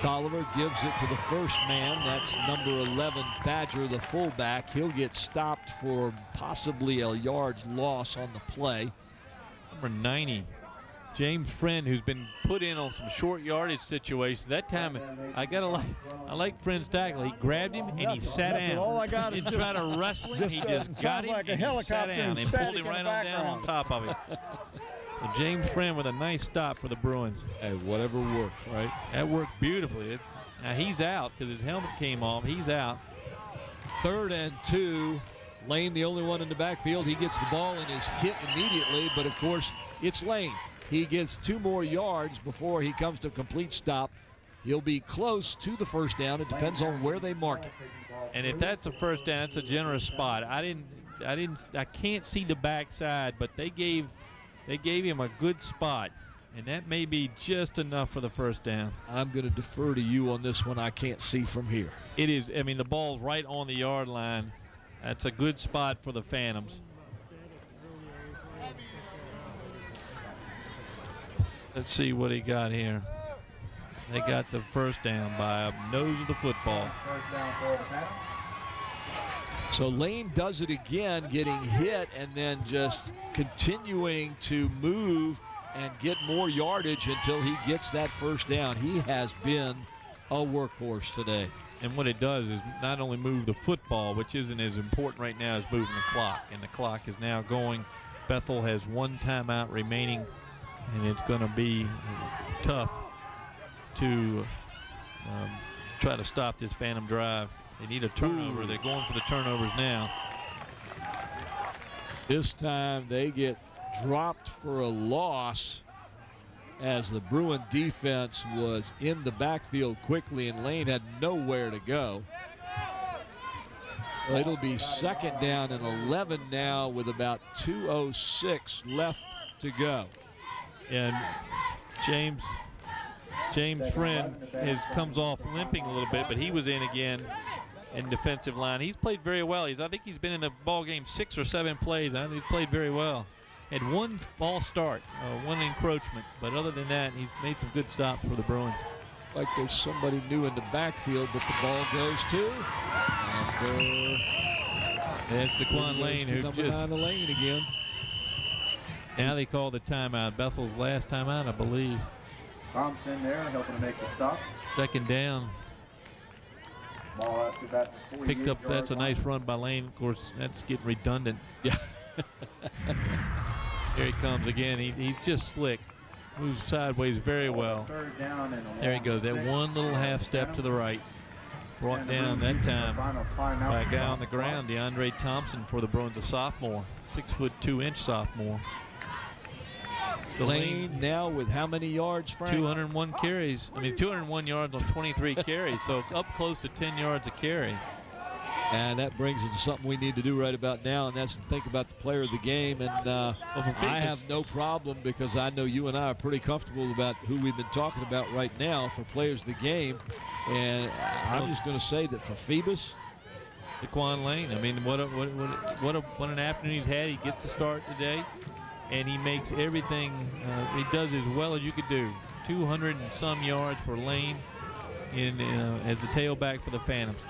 Tolliver gives it to the 1st man. That's number 11, Badger, the fullback. He'll get stopped for possibly a yard's loss on the play. Number 90, James Friend, who's been put in on some short yardage situations. That time, I like Friend's tackle. He grabbed him and he sat down. All I got He didn't try to wrestle him. He just got him like and he sat down and pulled him right on down on top of him. So James Friend with a nice stop for the Bruins. Hey, whatever works, right? That worked beautifully. Now he's out because his helmet came off. He's out. 3rd and 2. Lane, the only one in the backfield. He gets the ball and is hit immediately, but of course, it's Lane. He gets 2 more yards before he comes to a complete stop. He'll be close to the 1st down. It depends on where they mark it. And if that's a 1st down, it's a generous spot. I can't see the backside, but they gave him a good spot. And that may be just enough for the first down. I'm going to defer to you on this one. I can't see from here. It is. I mean, the ball's right on the yard line. That's a good spot for the Phantoms. Let's see what he got here. They got the first down by a nose of the football. First down for the Phantoms. So Lane does it again, getting hit and then just continuing to move and get more yardage until he gets that first down. He has been a workhorse today. And what it does is not only move the football, which isn't as important right now as moving the clock. And the clock is now going. Bethel has one timeout remaining, and it's going to be tough to try to stop this Phantom drive. They need a turnover. They're going for the turnovers now. This time they get dropped for a loss as the Bruin defense was in the backfield quickly and Lane had nowhere to go. So it'll be second down and 11 now with about 2:06 left to go. And James Friend comes off limping a little bit, but he was in again in defensive line. He's played very well. I think he's been in the ball game 6 or 7 plays. I think he's played very well. Had one false start, one encroachment, but other than that, he's made some good stops for the Bruins. Like there's somebody new in the backfield, but the ball goes to That's DeQuan Lane, who number just 9 Lane again. Now they call the timeout. Bethel's last timeout, I believe. Thompson there helping to make the stop. Second down. Ball after that. Picked up. That's a nice run by Lane. Of course, that's getting redundant. Yeah. Here he comes again. He's just slick. Moves sideways very well. Third down and There he goes. That one little half step to the right. Brought down that time by a guy on the ground, DeAndre Thompson, for the Bruins, a sophomore, 6'2" sophomore. So Lane now with how many yards, Frank? 201 carries. I mean, 201 yards on 23 carries, so up close to 10 yards a carry. And that brings us to something we need to do right about now, and that's to think about the player of the game. And I have no problem, because I know you and I are pretty comfortable about who we've been talking about right now for players of the game. And I'm just going to say that for Phoebus, DeQuan Lane. I mean, what an afternoon he's had. He gets the start today, and he makes everything. He does as well as you could do. 200 and some yards for Lane as the tailback for the Phantoms.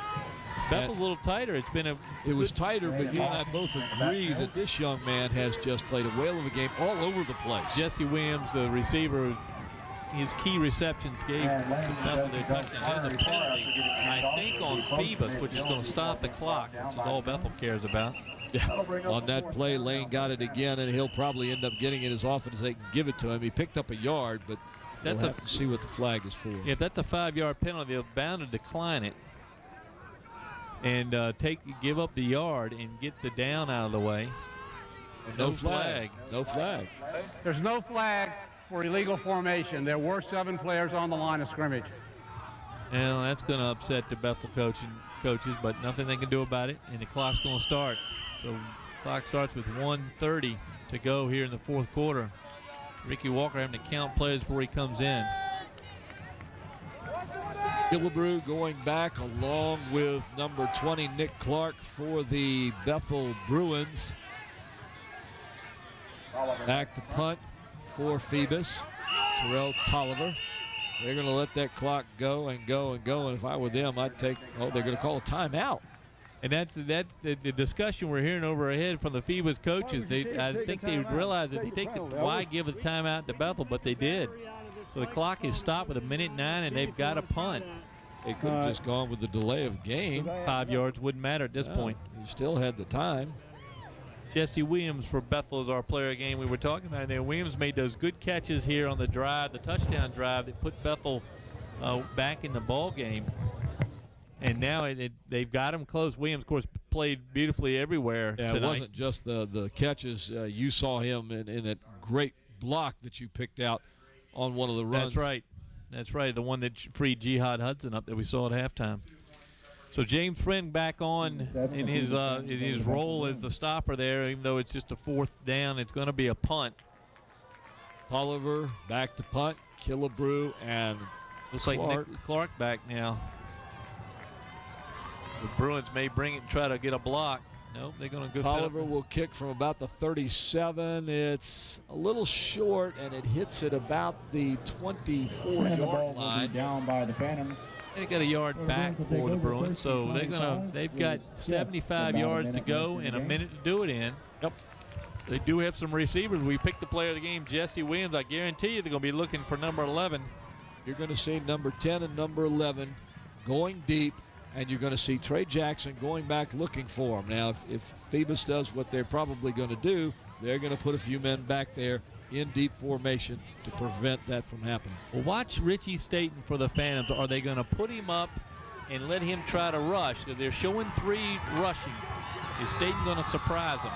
Bethel's a little tighter. It was tighter, but you and I both agree that this young man has just played a whale of a game all over the place. Jesse Williams, the receiver, his key receptions gave Bethel their touchdown. There's a penalty, I think, on Phoebus, which is going to stop the clock, which is all Bethel cares about. Yeah. On that play, Lane got it again, and he'll probably end up getting it as often as they can give it to him. He picked up a yard, but we'll have to see what the flag is for. Yeah, if that's a 5-yard penalty, they're bound to decline it and give up the yard and get the down out of the way. No flag. No flag. There's no flag for illegal formation. There were 7 players on the line of scrimmage. Well, that's going to upset the Bethel coaches, but nothing they can do about it, and the clock's going to start. So the clock starts with 1:30 to go here in the fourth quarter. Ricky Walker having to count plays before he comes in. Gillibrew going back along with number 20, Nick Clark, for the Bethel Bruins. Back to punt for Phoebus. Terrell Tolliver. They're going to let that clock go and go and go. And if I were them, I'd take, they're going to call a timeout. And that's the discussion we're hearing over our head from the Phoebus coaches. I think they realized that why give a timeout to Bethel, but they did. So the clock is stopped with 1:09, and they've got a punt. They could have just gone with the delay of game. 5 yards wouldn't matter at this point. You still had the time. Jesse Williams for Bethel is our player game we were talking about there. Williams made those good catches here on the drive, the touchdown drive that put Bethel back in the ball game. And now they've got him close. Williams, of course, played beautifully everywhere tonight. It wasn't just the catches. You saw him in that great block that you picked out on one of the runs. That's right. The one that freed Jihad Hudson up that we saw at halftime. So James Friend back on in his role as the stopper there, even though it's just a 4th down. It's going to be a punt. Oliver back to punt. Killebrew and looks like Nick Clark back now. The Bruins may bring it and try to get a block. Nope, they're going to go. Oliver will kick from about the 37. It's a little short, and it hits at about the 24-yard line. Down by the Phantoms. They got a yard back for the Bruins, so they've got 75 yards to go and a minute to do it in. Yep. They do have some receivers. We picked the player of the game, Jesse Williams. I guarantee you they're going to be looking for number 11. You're going to see number 10 and number 11 going deep, and you're going to see Trey Jackson going back looking for him. Now, if Phoebus does what they're probably going to do, they're going to put a few men back there in deep formation to prevent that from happening. Well, watch Richie Staten for the Phantoms. Are they going to put him up and let him try to rush? If they're showing 3 rushing, is Staten going to surprise them?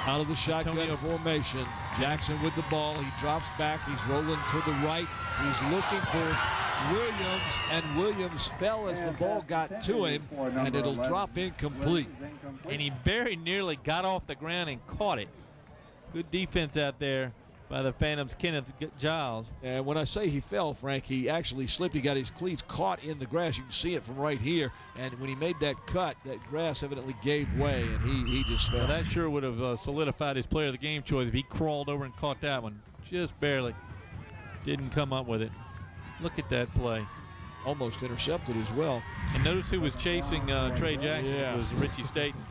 Out of the shotgun formation, Jackson with the ball. He drops back. He's rolling to the right. He's looking for Williams, and Williams fell as the ball got to him, and it'll drop incomplete. And he very nearly got off the ground and caught it. Good defense out there by the Phantoms, Kenneth Giles. And when I say he fell, Frank, he actually slipped. He got his cleats caught in the grass. You can see it from right here. And when he made that cut, that grass evidently gave way, and he just fell. Well, that sure would have solidified his player of the game choice if he crawled over and caught that one. Just barely. Didn't come up with it. Look at that play. Almost intercepted as well. And notice who was chasing Trey Jackson. Yeah. It was Richie Staten.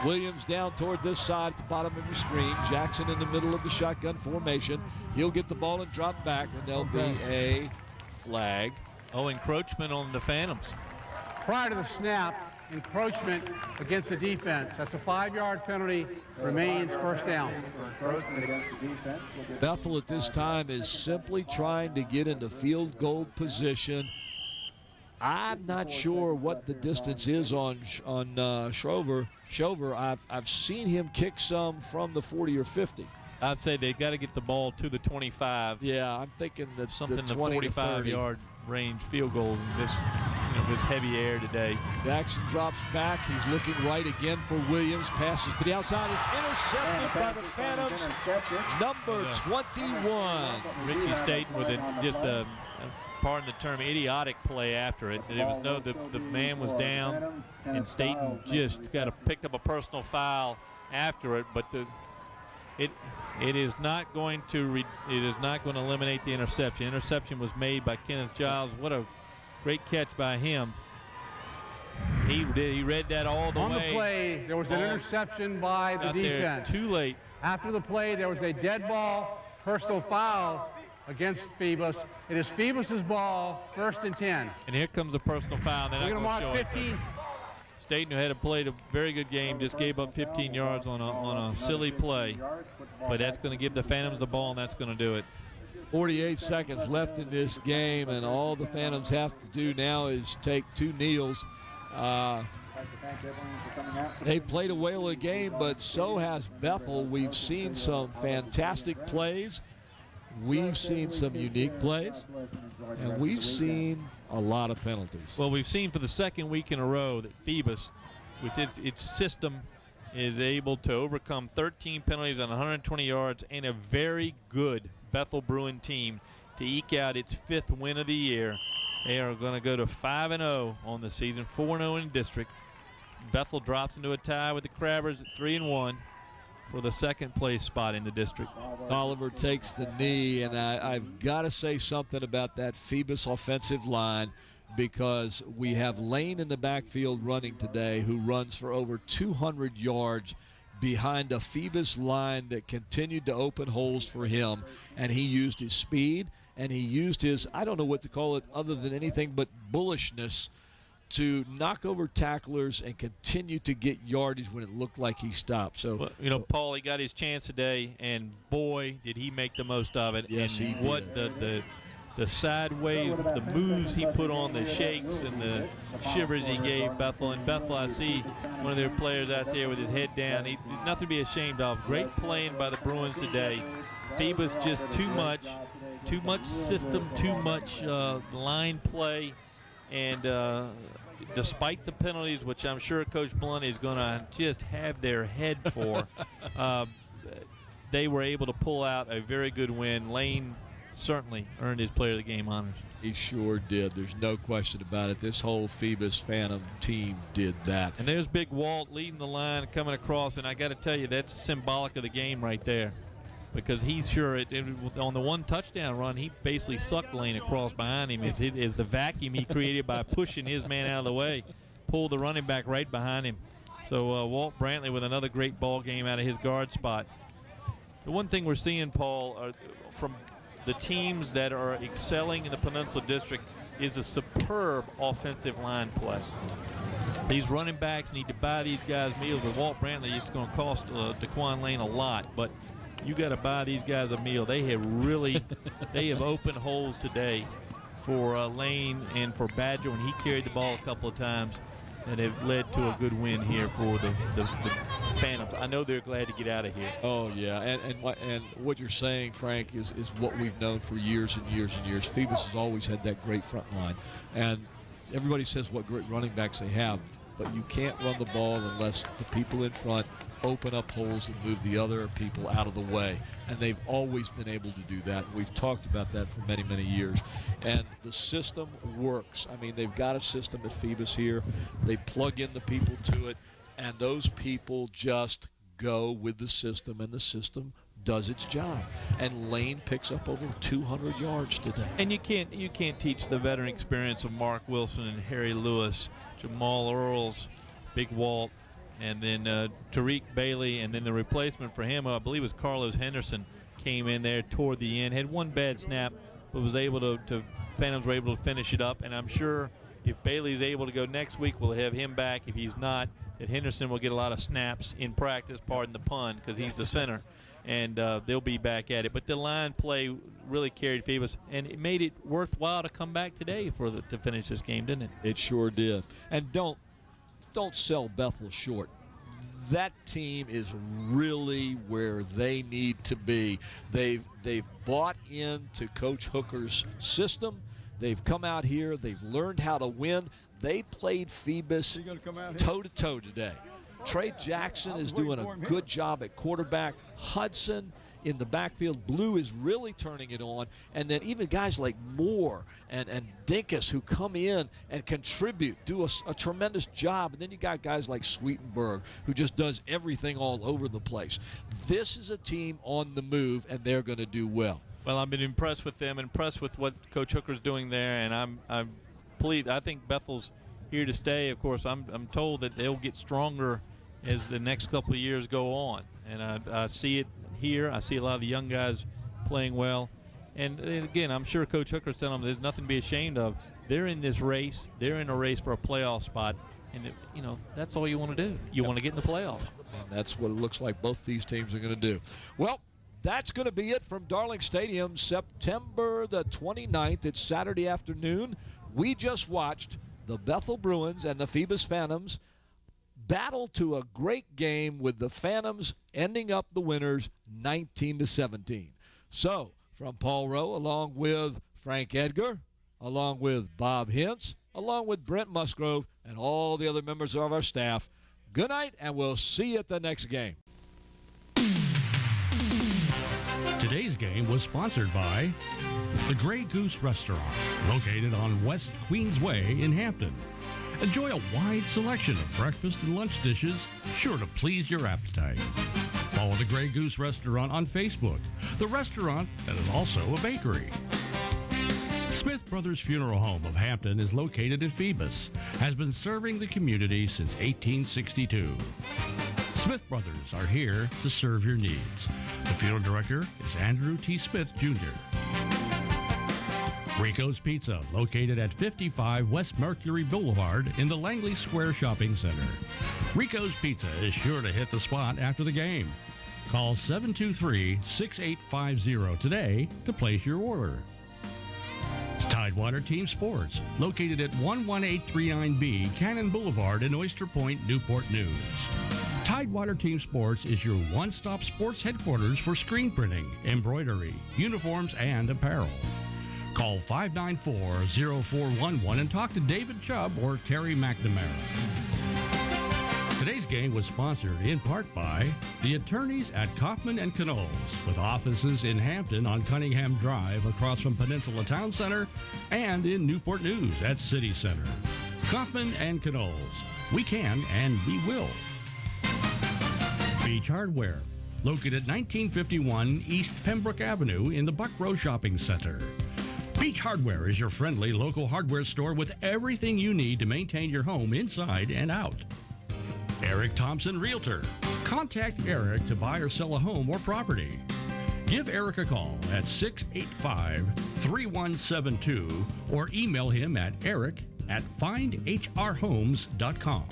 Williams down toward this side at the bottom of the screen. Jackson in the middle of the shotgun formation. He'll get the ball and drop back, and there'll be a flag. Oh, encroachment on the Phantoms. Prior to the snap, encroachment against the defense. That's a 5-yard penalty. Remains first down. Bethel at this time is simply trying to get into field goal position. I'm not sure what the distance is on Shover. I've seen him kick some from the 40 or 50. I'd say they've got to get the ball to the 25. Yeah, I'm thinking that something in the 20 45-yard range field goal in this heavy air today. Jackson drops back. He's looking right again for Williams. Passes to the outside. It's intercepted by the Phantoms. Number 21. Richie Staten with pardon the term, idiotic play after it. There was the man was down, and Staten just picked up a personal foul after it. But it is not going to eliminate the interception. Interception was made by Kenneth Giles. What a great catch by him. He read that all the way. On the play, there was an interception by the defense. Too late. After the play, there was a dead ball, personal foul against Phoebus. It is Phoebus's ball, 1st and 10. And here comes a personal foul. They're not going to mark show 15. it. Staten, who had played a very good game, just gave up 15 yards on a silly play. But that's going to give the Phantoms the ball, and that's going to do it. 48 seconds left in this game, and all the Phantoms have to do now is take 2 kneels. They played a whale of a game, but so has Bethel. We've seen some fantastic plays. We've seen some unique plays, and we've seen a lot of penalties. Well, we've seen for the second week in a row that Phoebus, with its system, is able to overcome 13 penalties on 120 yards and a very good Bethel Bruin team to eke out its 5th win of the year. They are going to go to 5-0 on the season, 4-0 in district. Bethel drops into a tie with the Crabbers at 3-1 for the 2nd place spot in the district. Oliver takes the knee, and I've got to say something about that Phoebus offensive line, because we have Lane in the backfield running today, who runs for over 200 yards behind a Phoebus line that continued to open holes for him, and he used his speed, and he used his, I don't know what to call it other than anything but bullishness, to knock over tacklers and continue to get yardage when it looked like he stopped. So, Paul, he got his chance today, and boy, did he make the most of it. Yes, and he did. What the sideways, the moves he put on, the shakes and the shivers he gave Bethel. And Bethel, I see one of their players out there with his head down. He nothing to be ashamed of. Great playing by the Bruins today. Phoebus just too much system, too much line play, and despite the penalties, which I'm sure Coach Blunt is going to just have their head for, they were able to pull out a very good win. Lane certainly earned his Player of the Game honors. He sure did. There's no question about it. This whole Phoebus Phantom team did that. And there's Big Walt leading the line, coming across, and I got to tell you, that's symbolic of the game right there, because he's sure on the one touchdown run, he basically sucked Lane across behind him. It's the vacuum he created by pushing his man out of the way, pulled the running back right behind him. So Walt Brantley with another great ball game out of his guard spot. The one thing we're seeing, Paul, from the teams that are excelling in the Peninsula District is a superb offensive line play. These running backs need to buy these guys meals. With Walt Brantley, it's going to cost Daquan Lane a lot, but you got to buy these guys a meal. They have really, they have opened holes today for Lane and for Badger when he carried the ball a couple of times, and have led to a good win here for the Phantoms. I know they're glad to get out of here. Oh, yeah, and what you're saying, Frank, is what we've known for years and years and years. Phoebus has always had that great front line, and everybody says what great running backs they have, but you can't run the ball unless the people in front open up holes and move the other people out of the way. And they've always been able to do that. We've talked about that for many, many years. And the system works. I mean, they've got a system at Phoebus here. They plug in the people to it, and those people just go with the system, and the system does its job. And Lane picks up over 200 yards today. And you can't teach the veteran experience of Mark Wilson and Harry Lewis, Jamal Earls, Big Walt, and then Tariq Bailey, and then the replacement for him, I believe it was Carlos Henderson, came in there toward the end, had one bad snap, but was able to Phantoms were able to finish it up. And I'm sure if Bailey's able to go next week, we'll have him back. If he's not, that Henderson will get a lot of snaps in practice, pardon the pun, because he's the center, and they'll be back at it. But the line play really carried Phoebus, and it made it worthwhile to come back today to finish this game, didn't it? It sure did. And don't sell Bethel short. That team is really where they need to be. They've bought into Coach Hooker's system. They've come out here. They've learned how to win. They played Phoebus toe-to-toe today. Trey Jackson is doing a good job at quarterback. Hudson in the backfield. Blue is really turning it on. And then even guys like Moore and Dinkus who come in and contribute, do a tremendous job. And then you got guys like Sweetenberg who just does everything all over the place. This is a team on the move, and they're going to do well. Well, I've been impressed with them, impressed with what Coach Hooker's doing there, and I'm pleased. I think Bethel's here to stay. Of course, I'm told that they'll get stronger as the next couple of years go on, and I see it here. I see a lot of the young guys playing well, and again, I'm sure Coach Hooker's telling them there's nothing to be ashamed of. They're in this race. They're in a race for a playoff spot, and that's all you want to do. You want to get in the playoffs. And that's what it looks like both these teams are going to do. Well, that's going to be it from Darling Stadium, September the 29th. It's Saturday afternoon. We just watched the Bethel Bruins and the Phoebus Phantoms battle to a great game, with the Phantoms ending up the winners 19-17. So, from Paul Rowe, along with Frank Edgar, along with Bob Hintz, along with Brent Musgrove, and all the other members of our staff, good night, and we'll see you at the next game. Today's game was sponsored by the Grey Goose Restaurant, located on West Queensway in Hampton. Enjoy a wide selection of breakfast and lunch dishes, sure to please your appetite. Follow the Grey Goose Restaurant on Facebook, the restaurant that is also a bakery. Smith Brothers Funeral Home of Hampton is located in Phoebus, has been serving the community since 1862. Smith Brothers are here to serve your needs. The funeral director is Andrew T. Smith, Jr. Rico's Pizza, located at 55 West Mercury Boulevard in the Langley Square Shopping Center. Rico's Pizza is sure to hit the spot after the game. Call 723-6850 today to place your order. Tidewater Team Sports, located at 11839B Cannon Boulevard in Oyster Point, Newport News. Tidewater Team Sports is your one-stop sports headquarters for screen printing, embroidery, uniforms, and apparel. Call 594-0411 and talk to David Chubb or Terry McNamara. Today's game was sponsored in part by the attorneys at Kaufman & Knowles, with offices in Hampton on Cunningham Drive across from Peninsula Town Center and in Newport News at City Center. Kaufman & Knowles. We can and we will. Beach Hardware, located at 1951 East Pembroke Avenue in the Buck Row Shopping Center. Beach Hardware is your friendly local hardware store with everything you need to maintain your home inside and out. Eric Thompson Realtor. Contact Eric to buy or sell a home or property. Give Eric a call at 685-3172 or email him at eric@findhrhomes.com.